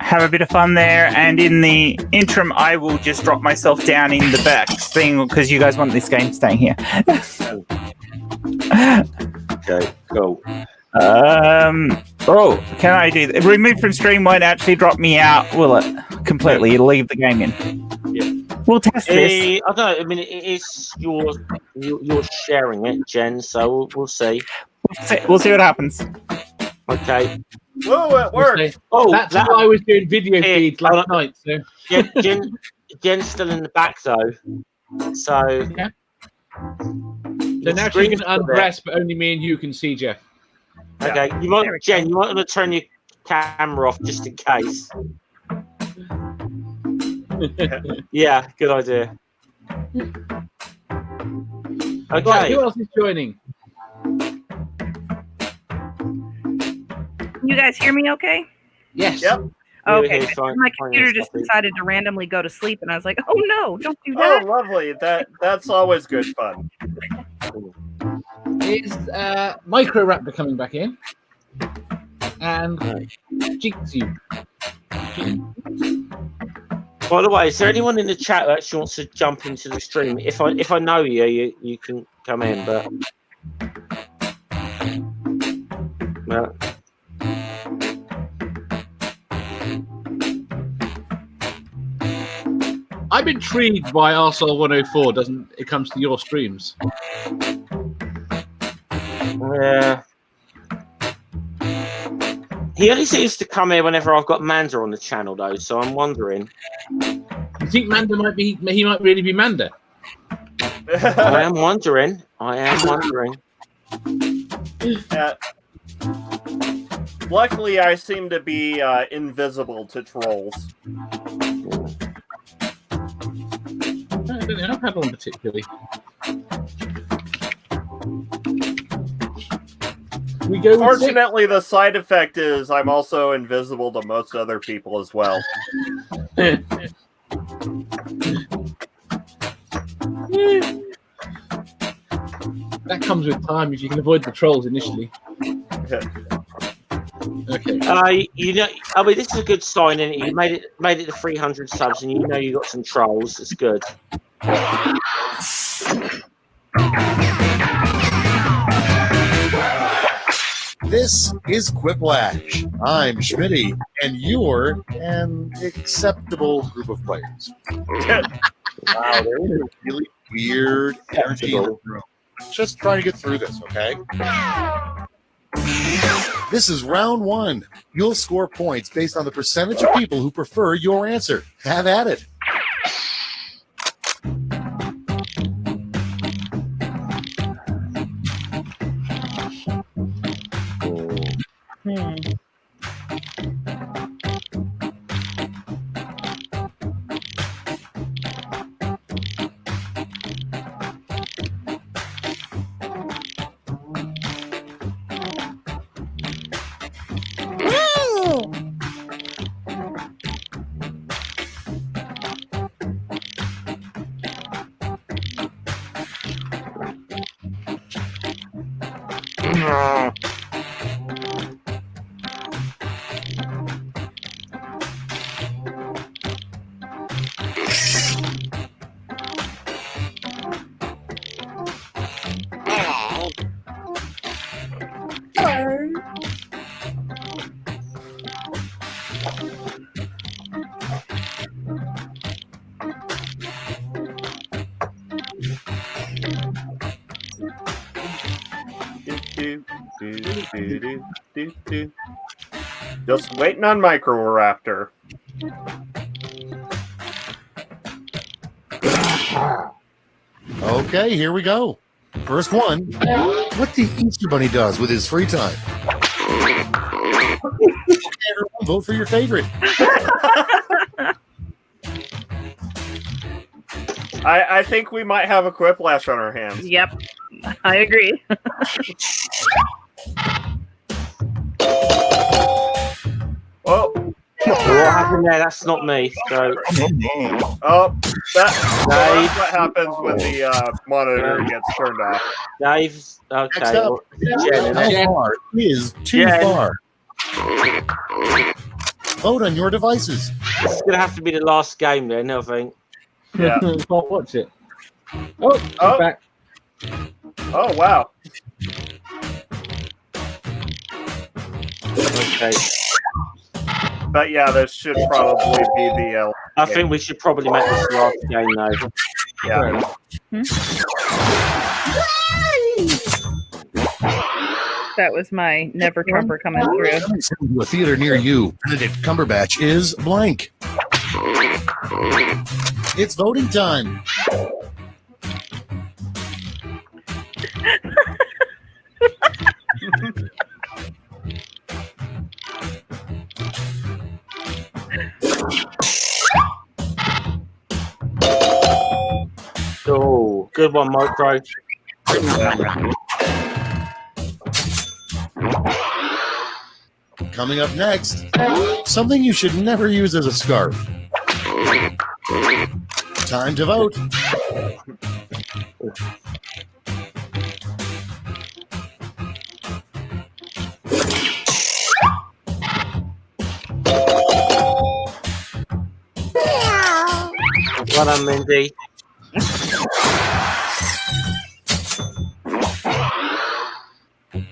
[SPEAKER 2] have a bit of fun there. And in the interim, I will just drop myself down in the back thing because you guys want this game staying here.
[SPEAKER 1] Okay, cool.
[SPEAKER 2] Can I do that? Remove from stream won't actually drop me out, will it? Completely, it'll leave the game in.
[SPEAKER 1] Yeah.
[SPEAKER 2] We'll test this.
[SPEAKER 1] I don't know. I mean, it is you're sharing it, Jen. So we'll see.
[SPEAKER 2] We'll see what happens.
[SPEAKER 1] Okay.
[SPEAKER 3] Whoa, it worked.
[SPEAKER 1] Oh,
[SPEAKER 6] That's why I was doing video feeds last night. So
[SPEAKER 1] Jen's still in the back though. So.
[SPEAKER 6] Yeah. So now she can undress, but only me and you can see Jeff.
[SPEAKER 1] Okay, you might want to turn your camera off just in case. Yeah, good idea. Okay.
[SPEAKER 6] Right, who else is joining?
[SPEAKER 10] You guys hear me okay?
[SPEAKER 6] Yes.
[SPEAKER 3] Yep.
[SPEAKER 10] Okay, my computer just decided to randomly go to sleep, and I was like, "Oh no, don't do that!"
[SPEAKER 3] Oh, lovely. That's always good fun.
[SPEAKER 6] Is Micro Raptor coming back in? And Jinx you.
[SPEAKER 1] By the way, is there anyone in the chat that actually wants to jump into the stream? If I know you can come in, but
[SPEAKER 6] I'm intrigued why Arsehole 104 doesn't. It comes to your streams.
[SPEAKER 1] yeah. He only seems to come here whenever I've got Manda on the channel, though. So I'm wondering.
[SPEAKER 6] You think Manda might be? He might really be Manda.
[SPEAKER 1] I am wondering.
[SPEAKER 3] Luckily, I seem to be invisible to trolls.
[SPEAKER 6] I don't know. I've had one particularly. We go.
[SPEAKER 3] Fortunately, the side effect is I'm also invisible to most other people as well.
[SPEAKER 6] That comes with time if you can avoid the trolls initially. Okay.
[SPEAKER 1] You know, I mean, this is a good sign, and you made it to 300 subs, and you know you got some trolls. It's good.
[SPEAKER 9] This is Quiplash. I'm Schmitty, and you're an acceptable group of players. Wow, there's a really weird energy in the room. Just trying to get through this, okay? This is round one. You'll score points based on the percentage of people who prefer your answer. Have at it.
[SPEAKER 3] Just waiting on Microraptor.
[SPEAKER 9] Okay, here we go. First one. What the Easter Bunny does with his free time. Everyone vote for your favorite.
[SPEAKER 3] I think we might have a Quiplash on our hands.
[SPEAKER 10] Yep, I agree.
[SPEAKER 3] Oh,
[SPEAKER 1] what happened there? That's not me. So,
[SPEAKER 3] that's what happens when the monitor gets turned off.
[SPEAKER 1] Dave,
[SPEAKER 9] Next
[SPEAKER 1] okay.
[SPEAKER 9] up,
[SPEAKER 1] Jen,
[SPEAKER 9] how far is too far? Vote on your devices.
[SPEAKER 1] This is gonna have to be the last game then, I think.
[SPEAKER 3] Yeah.
[SPEAKER 6] Can't watch it. Oh, back.
[SPEAKER 3] Oh, wow.
[SPEAKER 1] Okay.
[SPEAKER 3] But yeah, this should probably be the.
[SPEAKER 1] I think we should probably make this the last game though.
[SPEAKER 3] Yeah.
[SPEAKER 10] That was my Never Trumper coming through.
[SPEAKER 9] To a theater near you. Benedict Cumberbatch is blank. It's voting time.
[SPEAKER 1] Oh, good one, Micro.
[SPEAKER 9] Coming up next, something you should never use as a scarf. Time to vote.
[SPEAKER 1] Well done, Mindy.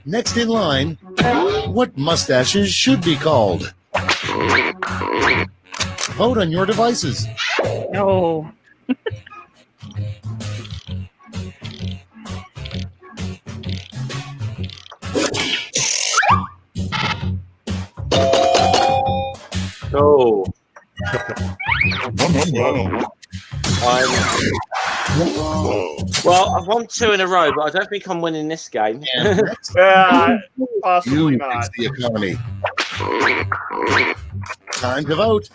[SPEAKER 9] Next in line, what mustaches should be called? Vote on your devices.
[SPEAKER 10] No.
[SPEAKER 1] Oh. Well, I've won 2 in a row, but I don't think I'm winning this game.
[SPEAKER 3] Possibly
[SPEAKER 9] You
[SPEAKER 3] not.
[SPEAKER 9] fix the economy. Time to vote.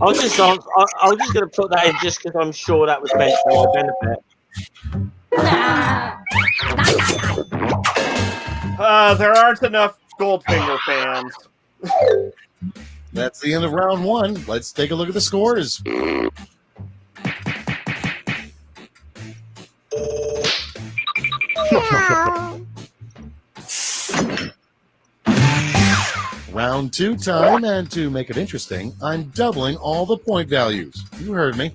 [SPEAKER 1] I was just going to put that in just because I'm sure that was meant for my benefit.
[SPEAKER 3] There aren't enough Goldfinger fans.
[SPEAKER 9] That's the end of round 1. Let's take a look at the scores. Round 2 time, and to make it interesting, I'm doubling all the point values. You heard me.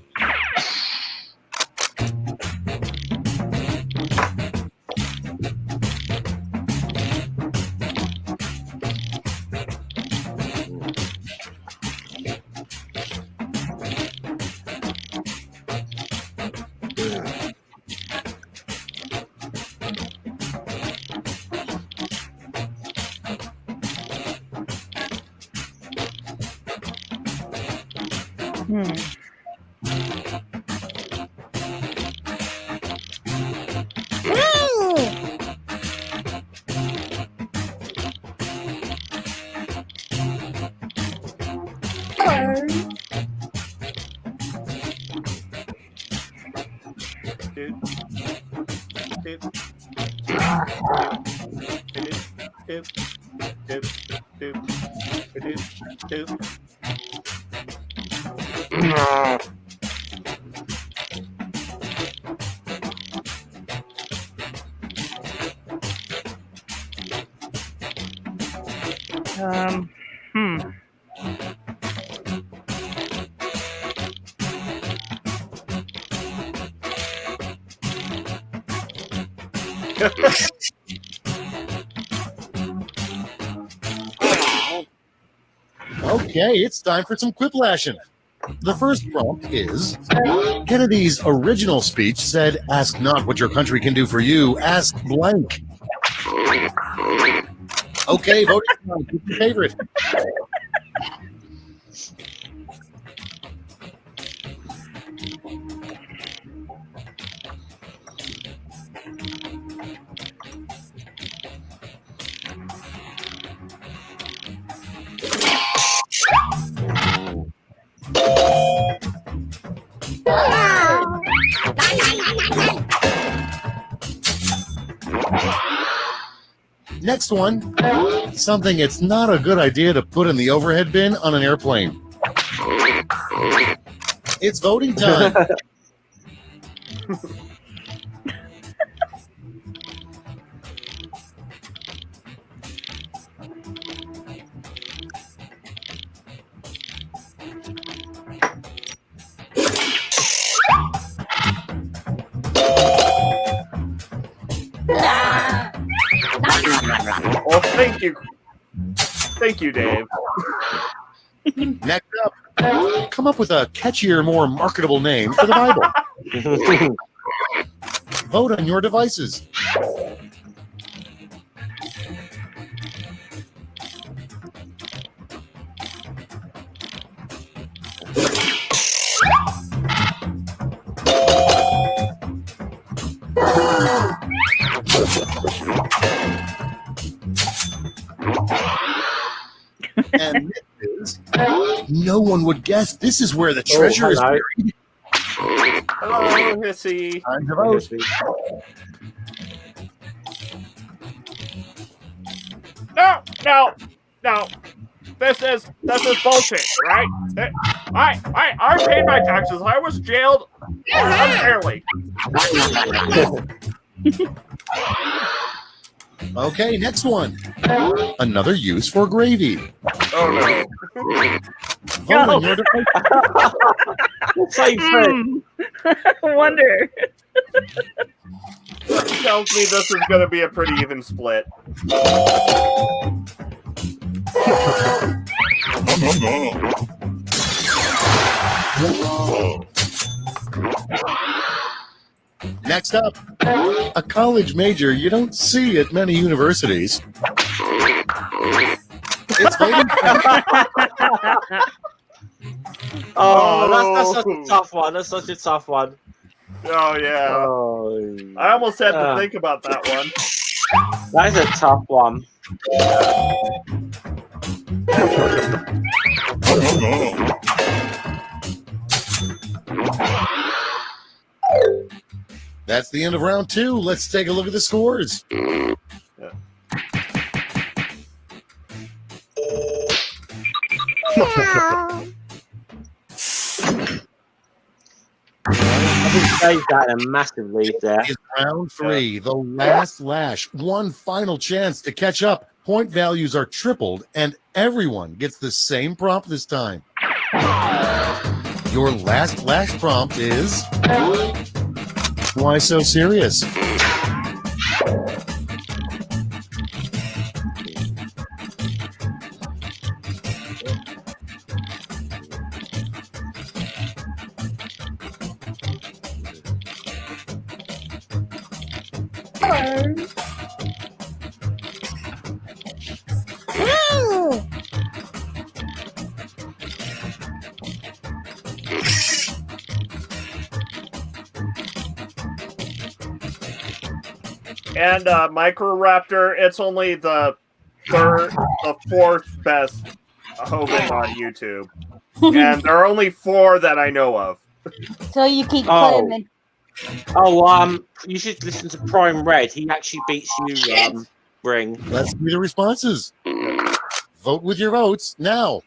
[SPEAKER 9] Okay, it's time for some quiplashing. The first prompt is, Kennedy's original speech said, "Ask not what your country can do for you, ask blank." Okay, vote your favorite. Next one, something it's not a good idea to put in the overhead bin on an airplane. It's voting time.
[SPEAKER 3] Well, thank you. Thank you, Dave.
[SPEAKER 9] Next up, come up with a catchier, more marketable name for the Bible. Vote on your devices. And this is, no one would guess this is where the treasure is buried.
[SPEAKER 3] Hello, Hissy.
[SPEAKER 9] Time to vote.
[SPEAKER 3] No. This is bullshit, right? I paid my taxes. I was jailed unfairly.
[SPEAKER 9] Okay, next one. Another use for gravy.
[SPEAKER 3] Oh
[SPEAKER 10] No.
[SPEAKER 9] Vote in your
[SPEAKER 1] Same thing.
[SPEAKER 10] Wonder.
[SPEAKER 3] no. Tells me this is going to be a pretty even split.
[SPEAKER 9] Next up, a college major you don't see at many universities. It's voting.
[SPEAKER 1] Oh, that's such a tough one. That's such a tough one.
[SPEAKER 3] Oh, yeah.
[SPEAKER 1] Oh,
[SPEAKER 3] I almost had to think about that one.
[SPEAKER 1] that is a tough one.
[SPEAKER 9] That's the end of round 2. Let's take a look at the scores.
[SPEAKER 1] I think Dave's got a massive lead there.
[SPEAKER 9] Is round 3, the last lash. One final chance to catch up. Point values are tripled, and everyone gets the same prompt this time. Your last lash prompt is... Why so serious?
[SPEAKER 3] And Microraptor, it's only the fourth best Hogan on YouTube. And there are only 4 that I know of.
[SPEAKER 12] So you keep
[SPEAKER 1] Oh.
[SPEAKER 12] claiming.
[SPEAKER 1] Oh, you should listen to Prime Red. He actually beats you, Ring.
[SPEAKER 9] Let's see the responses. Vote with your votes now.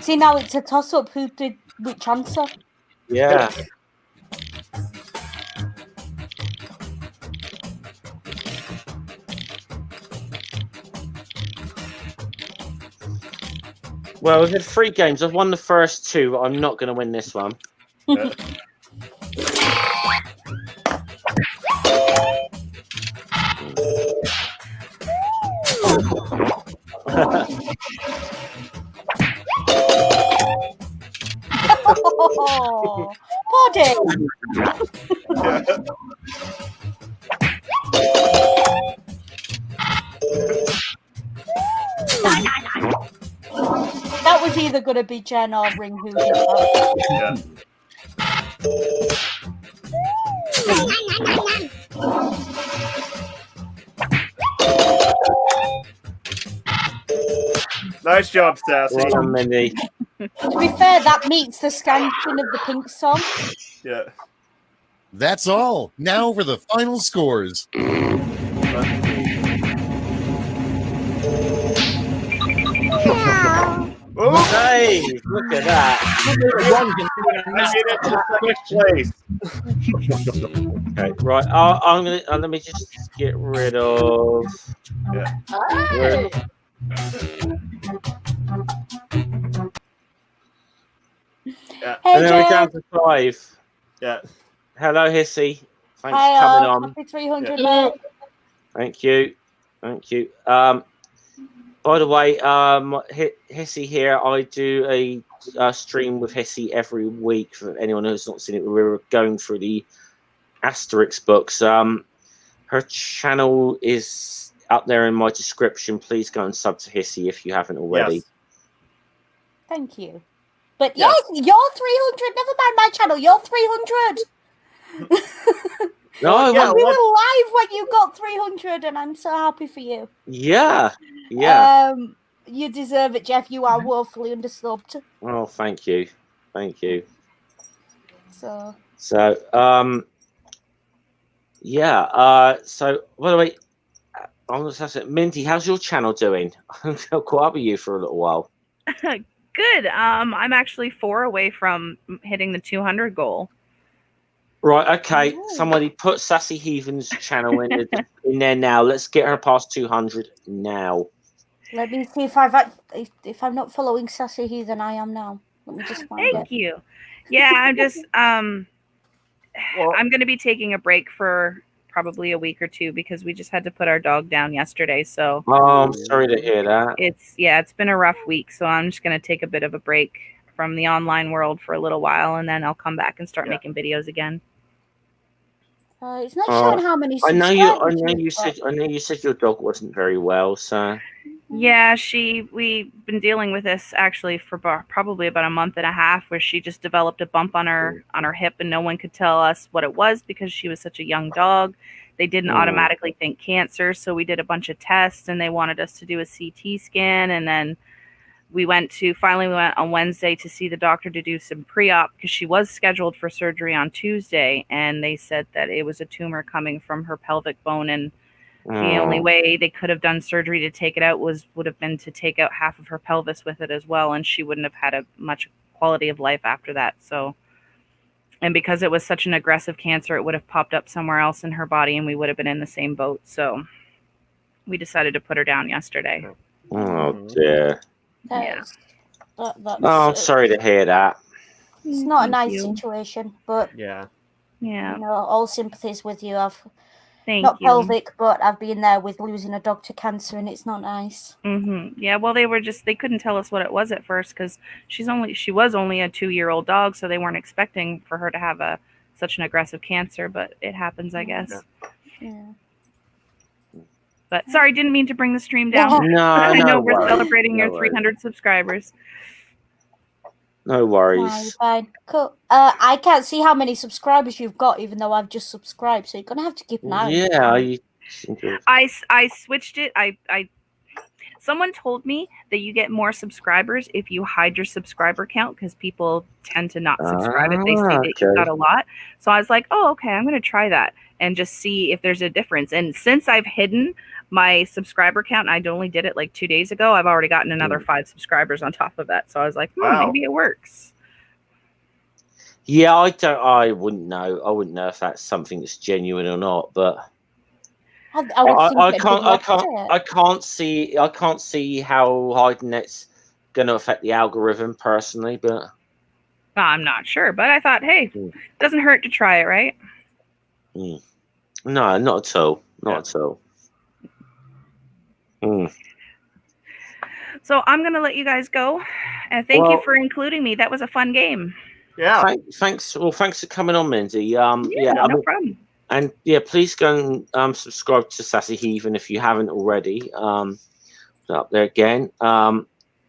[SPEAKER 12] See, now it's a toss-up. Who did which answer?
[SPEAKER 1] Yeah. Well, we've had 3 games. I've won the first 2, but I'm not going to win this one.
[SPEAKER 12] Oh, Poddy. That was either going to be Jen or Ring who did that.
[SPEAKER 3] Nice job, Sassy.
[SPEAKER 1] Well done, Mindy.
[SPEAKER 12] To be fair, that meets the skanking of the Pink song.
[SPEAKER 3] Yeah.
[SPEAKER 9] That's all. Now for the final scores.
[SPEAKER 1] Hey, look at that. Okay, right. I'm gonna let me just get rid of.
[SPEAKER 12] Hey.
[SPEAKER 1] And then we're down to 5.
[SPEAKER 3] Yeah.
[SPEAKER 1] Hello, Hissy. Thanks
[SPEAKER 12] Hi,
[SPEAKER 1] for coming on.
[SPEAKER 12] happy 300, mate.
[SPEAKER 1] Thank you. Thank you. By the way, Hissy here. I do a stream with Hissy every week. For anyone who's not seen it, we're going through the Asterix books. Her channel is up there in my description. Please go and sub to Hissy if you haven't already.
[SPEAKER 12] Thank you. But
[SPEAKER 3] Yeah.
[SPEAKER 12] yes, you're 300. Never mind my channel. You're 300.
[SPEAKER 1] No,
[SPEAKER 3] yeah,
[SPEAKER 12] we were
[SPEAKER 3] let's-
[SPEAKER 12] live when you got 300, and I'm so happy for you.
[SPEAKER 1] yeah.
[SPEAKER 12] You deserve it, Jeff. You are woefully understubbed.
[SPEAKER 1] Oh, thank you. Thank you.
[SPEAKER 12] So,
[SPEAKER 1] So, so, by the way, I'm going to say, Minty, how's your channel doing? I've caught up with you for a little while.
[SPEAKER 10] Good. I'm actually 4 away from hitting the 200 goal.
[SPEAKER 1] Right, okay. Somebody put Sassy Heathen's channel in there now. Let's get her past 200 now.
[SPEAKER 12] let me see if if I'm not following Sassy Heathen, I am now. Let me just find
[SPEAKER 10] Thank you. Yeah, I'm just I'm going to be taking a break for probably a week or two because we just had to put our dog down yesterday. So
[SPEAKER 1] I'm sorry to hear that.
[SPEAKER 10] It's been a rough week. So I'm just going to take a bit of a break from the online world for a little while, and then I'll come back and start making videos again.
[SPEAKER 12] It's not showing how many subscribers.
[SPEAKER 1] I know you said your dog wasn't very well, so.
[SPEAKER 10] Yeah, we've been dealing with this actually for probably about a month and a half, where she just developed a bump on her hip, and no one could tell us what it was because she was such a young dog. They didn't automatically think cancer, so we did a bunch of tests, and they wanted us to do a CT scan, and then we went on Wednesday to see the doctor to do some pre-op because she was scheduled for surgery on Tuesday, and they said that it was a tumor coming from her pelvic bone, and the only way they could have done surgery to take it out would have been to take out half of her pelvis with it as well, and she wouldn't have had a much quality of life after that. So, and because it was such an aggressive cancer, it would have popped up somewhere else in her body, and we would have been in the same boat. So we decided to put her down yesterday.
[SPEAKER 1] Oh dear.
[SPEAKER 12] That's,
[SPEAKER 1] I'm sorry to hear that.
[SPEAKER 12] It's not a nice situation, but
[SPEAKER 3] yeah.
[SPEAKER 12] All sympathies with you.
[SPEAKER 10] Thank
[SPEAKER 12] not
[SPEAKER 10] you.
[SPEAKER 12] pelvic, but I've been there with losing a dog to cancer, and it's not nice.
[SPEAKER 10] Yeah, well, they couldn't tell us what it was at first because she was only a 2-year-old dog, so they weren't expecting for her to have such an aggressive cancer, but it happens, I guess.
[SPEAKER 12] Yeah.
[SPEAKER 10] But sorry, didn't mean to bring the stream down.
[SPEAKER 1] No,
[SPEAKER 10] I know
[SPEAKER 1] no
[SPEAKER 10] we're
[SPEAKER 1] worries.
[SPEAKER 10] celebrating
[SPEAKER 1] No
[SPEAKER 10] your 300 subscribers.
[SPEAKER 1] No
[SPEAKER 12] No,
[SPEAKER 1] worries.
[SPEAKER 12] you're fine. Cool. I can't see how many subscribers you've got, even though I've just subscribed. So you're gonna have to keep an eye.
[SPEAKER 1] Yeah,
[SPEAKER 10] I switched it. Someone told me that you get more subscribers if you hide your subscriber count because people tend to not subscribe if they see that you've got a lot. So I was like, oh, okay, I'm going to try that and just see if there's a difference. And since I've hidden my subscriber count, I only did it like 2 days ago, I've already gotten another 5 subscribers on top of that. So I was like, maybe it works.
[SPEAKER 1] Yeah, I wouldn't know. I wouldn't know if that's something that's genuine or not, but I can't see how hiding it's going to affect the algorithm personally, but
[SPEAKER 10] I'm not sure. But I thought, hey, doesn't hurt to try it, right?
[SPEAKER 1] No, not at all. Not at all.
[SPEAKER 10] So I'm going to let you guys go. And thank you for including me. That was a fun game.
[SPEAKER 3] Yeah.
[SPEAKER 1] Thanks. Well, thanks for coming on, Mindy.
[SPEAKER 10] No problem.
[SPEAKER 1] And yeah, please go and subscribe to Sassy Heathen if you haven't already. Up there again.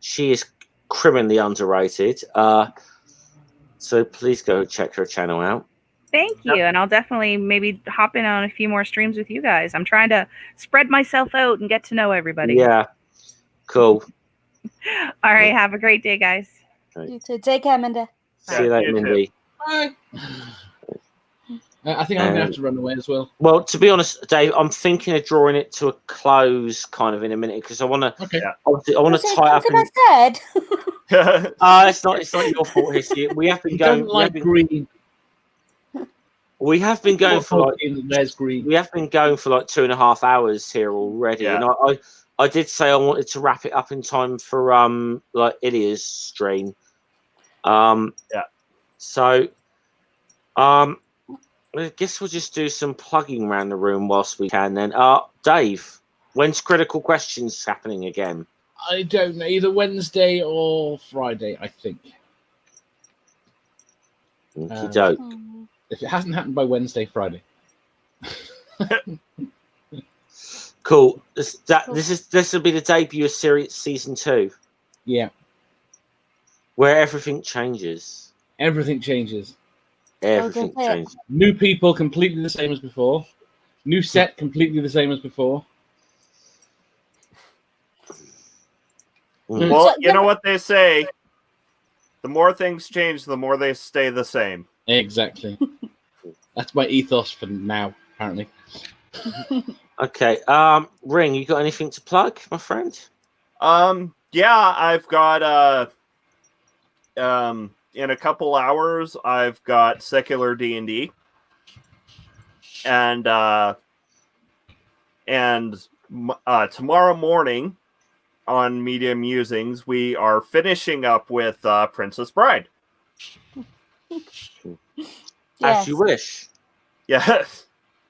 [SPEAKER 1] She is criminally underrated. So please go check her channel out.
[SPEAKER 10] Thank you. And I'll definitely maybe hop in on a few more streams with you guys. I'm trying to spread myself out and get to know everybody.
[SPEAKER 1] Yeah. Cool.
[SPEAKER 10] All right. Have a great day, guys.
[SPEAKER 1] Right.
[SPEAKER 12] You too. Take care, Mindy.
[SPEAKER 1] See you later, Mindy.
[SPEAKER 6] Bye. I think I'm going to have to run away as well.
[SPEAKER 1] Well, to be honest, Dave, I'm thinking of drawing it to a close kind of in a minute because I want to.
[SPEAKER 6] Okay.
[SPEAKER 1] I want to tie up.
[SPEAKER 12] I said.
[SPEAKER 1] It's not your fault, Hissy. We have been going.
[SPEAKER 6] Green.
[SPEAKER 1] We have been going for like.
[SPEAKER 6] There's green.
[SPEAKER 1] We have been going for like 2.5 hours here already, and I did say I wanted to wrap it up in time for like Ilya's stream. So, I guess we'll just do some plugging around the room whilst we can. Then, Dave, when's Critical Questions happening again?
[SPEAKER 6] I don't know, either Wednesday or Friday, I think. If it hasn't happened by Wednesday, Friday.
[SPEAKER 1] Cool. This will be the debut of season 2.
[SPEAKER 6] Yeah.
[SPEAKER 1] where everything changes.
[SPEAKER 6] Everything changes.
[SPEAKER 1] Everything
[SPEAKER 12] does it?
[SPEAKER 1] changes.
[SPEAKER 6] New people completely the same as before. New set completely the same as before.
[SPEAKER 1] Mm.
[SPEAKER 3] Well,
[SPEAKER 12] So,
[SPEAKER 3] you know what they say. The more things change, the more they stay the same.
[SPEAKER 6] Exactly. That's my ethos for now, apparently.
[SPEAKER 1] Okay. Ring, you got anything to plug, my friend?
[SPEAKER 3] Yeah, I've got in a couple hours I've got secular D&D. And tomorrow morning on Media Musings, we are finishing up with Princess Bride.
[SPEAKER 1] As you wish.
[SPEAKER 3] Yes.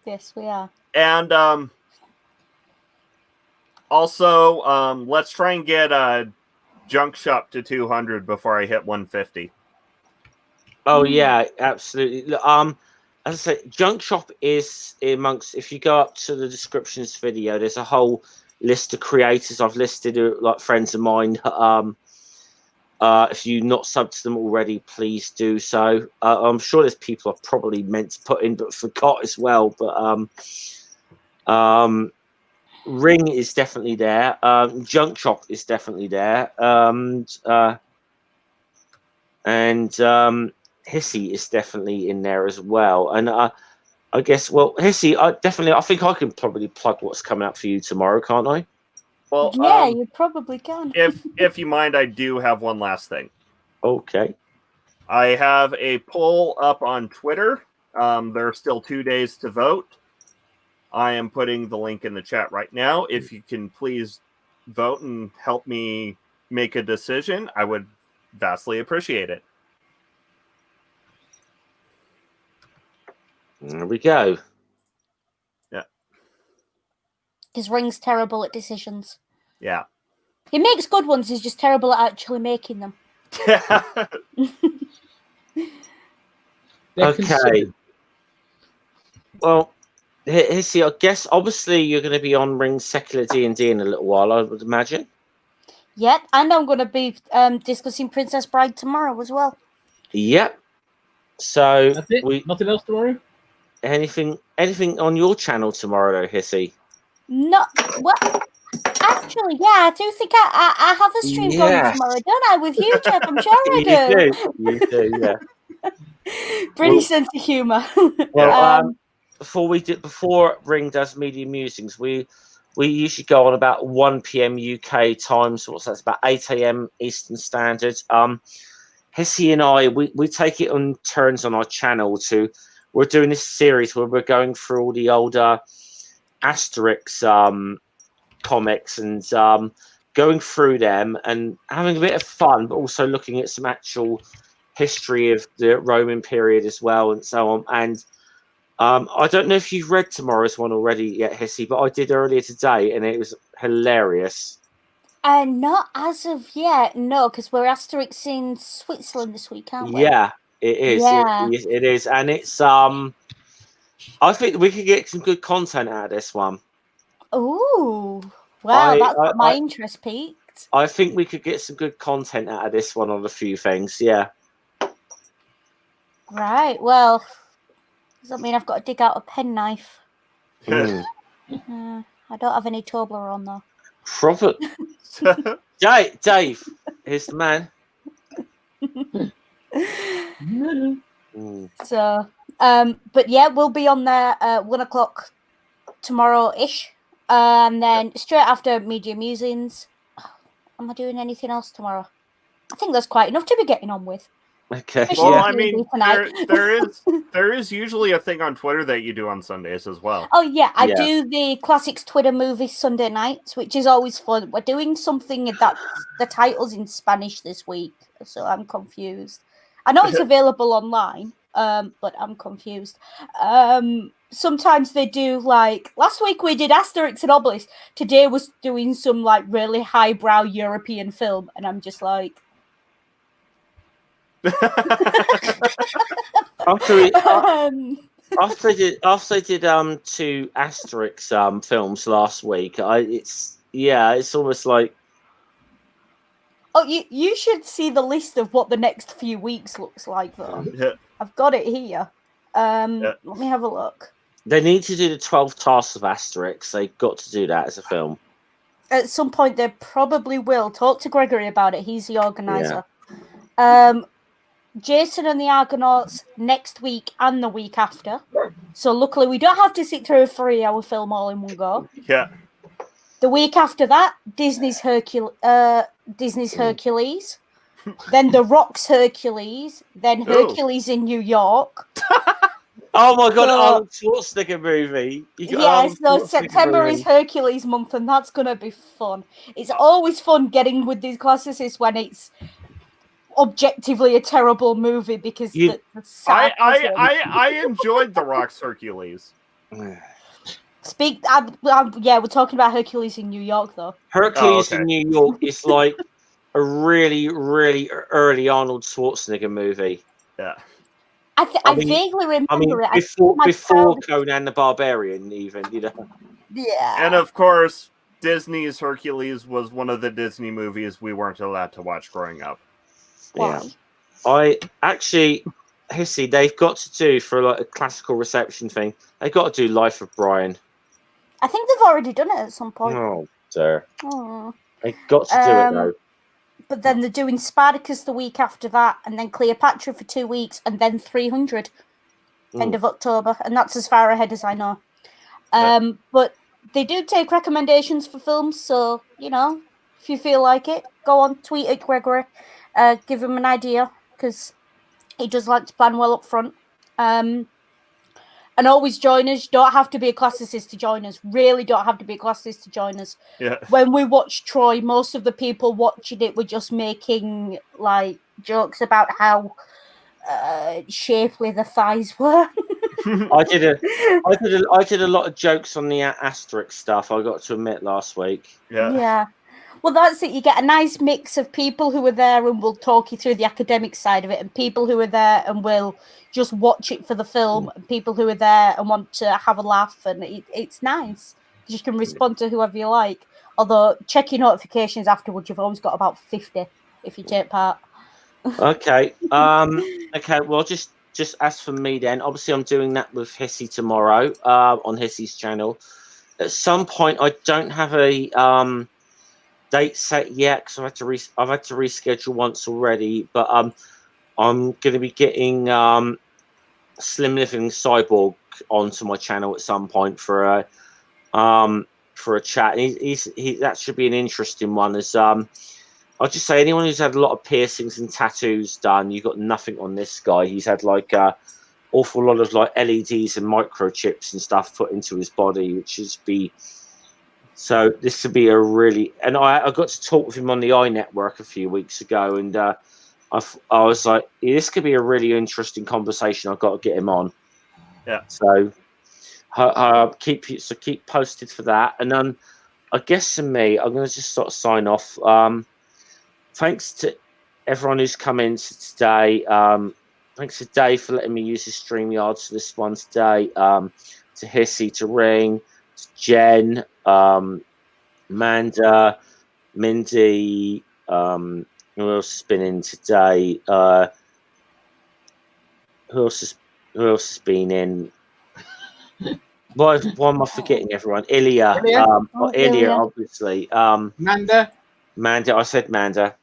[SPEAKER 12] Yes, we are.
[SPEAKER 3] And also, let's try and get Junkshop to 200 before I hit 150.
[SPEAKER 1] Oh yeah, absolutely. Look, as I say, Junkshop is amongst. If you go up to the descriptions video, there's a whole list of creators I've listed, like friends of mine. If you're not subbed to them already, please do so. I'm sure there's people I've probably meant to put in but forgot as well. But Ring is definitely there. Junkshop is definitely there. And Hissy is definitely in there as well. And I guess, well, Hissy, I think I can probably plug what's coming up for you tomorrow, can't I?
[SPEAKER 3] Well,
[SPEAKER 12] Yeah, you probably can.
[SPEAKER 3] if you mind, I do have one last thing.
[SPEAKER 1] Okay.
[SPEAKER 3] I have a poll up on Twitter. There are still 2 days to vote. I am putting the link in the chat right now. If you can please vote and help me make a decision, I would vastly appreciate it.
[SPEAKER 1] There we go.
[SPEAKER 3] Yeah.
[SPEAKER 12] Because Ring's terrible at decisions.
[SPEAKER 3] Yeah.
[SPEAKER 12] He makes good ones, he's just terrible at actually making them.
[SPEAKER 1] Okay. Well, Hissy, I guess obviously you're going to be on Ring Secular D&D in a little while, I would imagine.
[SPEAKER 12] Yeah, and I'm going to be discussing Princess Bride tomorrow as well.
[SPEAKER 1] Yep. So
[SPEAKER 6] that's it. Nothing else tomorrow.
[SPEAKER 1] Anything on your channel tomorrow, though, Hissy?
[SPEAKER 12] Not well. Actually, yeah, I do think I have a stream going tomorrow, don't I? With you, Jeff. I'm sure I do.
[SPEAKER 1] You do, yeah.
[SPEAKER 12] British sense of humour.
[SPEAKER 1] Well, before Ring does Media Musings, we usually go on about 1 p.m. UK time, so that's about 8 a.m. Eastern Standard. Hissy and I, we take it on turns on our channel we're doing this series where we're going through all the older Asterix comics and going through them and having a bit of fun, but also looking at some actual history of the Roman period as well and so on. And I don't know if you've read tomorrow's one already yet, Hissy, but I did earlier today and it was hilarious.
[SPEAKER 12] Not as of yet, no, because we're Asterix in Switzerland this week, aren't we?
[SPEAKER 1] Yeah, it is.
[SPEAKER 12] Yeah.
[SPEAKER 1] It is. And it's I think we could get some good content out of this one.
[SPEAKER 12] Ooh. Wow, that's got my interest peaked.
[SPEAKER 1] I think we could get some good content out of this one on a few things, yeah.
[SPEAKER 12] Right, well, does that mean I've got to dig out a penknife? I don't have any Toblerone though.
[SPEAKER 1] Profit. Dave, here's the man.
[SPEAKER 12] So, but yeah, we'll be on there 1 o'clock tomorrow-ish. And then straight after Media Musings. Am I doing anything else tomorrow? I think that's quite enough to be getting on with.
[SPEAKER 1] Okay.
[SPEAKER 3] Well, I mean, there is usually a thing on Twitter that you do on Sundays as well.
[SPEAKER 12] Oh yeah, I do the Classics Twitter movies Sunday nights, which is always fun. We're doing something that the title's in Spanish this week, so I'm confused. I know it's available online, but I'm confused. Sometimes they do, like last week we did Asterix and Obelix. Today was doing some like really highbrow European film, and I'm just like.
[SPEAKER 1] After I did 2 Asterix films last week, it's almost like
[SPEAKER 12] Oh, you should see the list of what the next few weeks looks like, though.
[SPEAKER 3] Yeah.
[SPEAKER 12] I've got it here. Let me have a look.
[SPEAKER 1] They need to do the 12 tasks of Asterix. They've got to do that as a film.
[SPEAKER 12] At some point, they probably will. Talk to Gregory about it. He's the organizer. Jason and the Argonauts next week and the week after. So luckily, we don't have to sit through a 3-hour film all in one go.
[SPEAKER 3] Yeah.
[SPEAKER 12] The week after that, Disney's Hercules, then The Rock's Hercules, then Hercules in New York.
[SPEAKER 1] Oh my god, Arnold Schwarzenegger movie.
[SPEAKER 12] So September is Hercules month, and that's going to be fun. It's always fun getting with these classicists when it's objectively a terrible movie because
[SPEAKER 3] I enjoyed The Rock's Hercules.
[SPEAKER 12] We're talking about Hercules in New York, though.
[SPEAKER 1] Hercules in New York is like a really, really early Arnold Schwarzenegger movie.
[SPEAKER 3] Yeah.
[SPEAKER 12] I vaguely remember it.
[SPEAKER 1] Before Conan the Barbarian, even, you know.
[SPEAKER 12] Yeah.
[SPEAKER 3] And of course, Disney's Hercules was one of the Disney movies we weren't allowed to watch growing up.
[SPEAKER 12] Why?
[SPEAKER 1] Yeah. I actually, Hissy, they've got to do for like a classical reception thing. They've got to do Life of Brian.
[SPEAKER 12] I think they've already done it at some point.
[SPEAKER 1] Oh, dear.
[SPEAKER 12] Oh.
[SPEAKER 1] They've got to do it though.
[SPEAKER 12] But then they're doing Spartacus the week after that, and then Cleopatra for 2 weeks, and then 300 end of October, and that's as far ahead as I know. But they do take recommendations for films, so you know, if you feel like it, go on, tweet at Gregory, give him an idea because he does like to plan well up front. And always join us. You don't have to be a classicist to join us. Really don't have to be a classicist to join us.
[SPEAKER 3] Yeah.
[SPEAKER 12] When we watched Troy, most of the people watching it were just making like jokes about how shapely the thighs were.
[SPEAKER 1] I did a lot of jokes on the Asterix stuff, I got to admit, last week.
[SPEAKER 12] Yeah. Well, that's it. You get a nice mix of people who are there and will talk you through the academic side of it, and people who are there and will just watch it for the film, and people who are there and want to have a laugh, and it's nice because you can respond to whoever you like. Although, check your notifications afterwards. You've always got about 50 if you take part.
[SPEAKER 1] Okay. Okay. Well, just as for me, then, obviously, I'm doing that with Hissy tomorrow on Hissy's channel. At some point, I don't have a date set yet because I've had to reschedule once already. But I'm going to be getting Slim Living Cyborg onto my channel at some point for a chat. That should be an interesting one. As I'll just say, anyone who's had a lot of piercings and tattoos done, you've got nothing on this guy. He's had like awful lot of like LEDs and microchips and stuff put into his body, which is so this would be a really, and I got to talk with him on the EiE Network a few weeks ago, and I was like, this could be a really interesting conversation. I've got to get him on.
[SPEAKER 3] Yeah.
[SPEAKER 1] So keep posted for that, and then I guess for me, I'm going to just sort of sign off. Thanks to everyone who's come in today. Thanks to Dave for letting me use his StreamYards for this one today. To Hissy, to Ring, to Jen, Amanda, Mindy, who else has been in today? Who else has been in? Why am I forgetting everyone? Ilya, Ilya, obviously.
[SPEAKER 6] Manda,
[SPEAKER 1] I said Manda.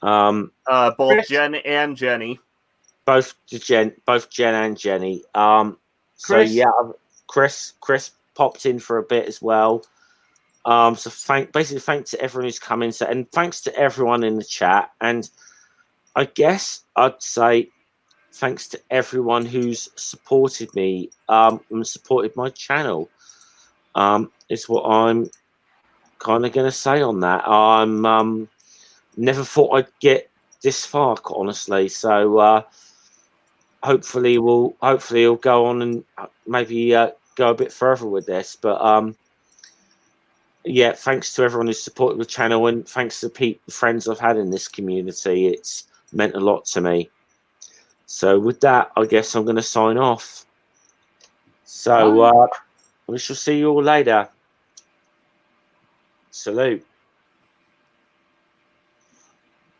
[SPEAKER 3] Both
[SPEAKER 6] Chris.
[SPEAKER 3] Jen and Jenny.
[SPEAKER 1] Both Jen and Jenny. So
[SPEAKER 6] Chris.
[SPEAKER 1] yeah, Chris popped in for a bit as well. So thanks to everyone who's come in, and thanks to everyone in the chat. And I guess I'd say thanks to everyone who's supported me and supported my channel. Is what I'm kind of going to say on that. I'm never thought I'd get this far, honestly. So hopefully we'll go on and maybe go a bit further with this. But yeah, thanks to everyone who's supported the channel, and thanks to the friends I've had in this community. It's meant a lot to me. So with that, I guess I'm going to sign off. So we shall see you all later. Salute.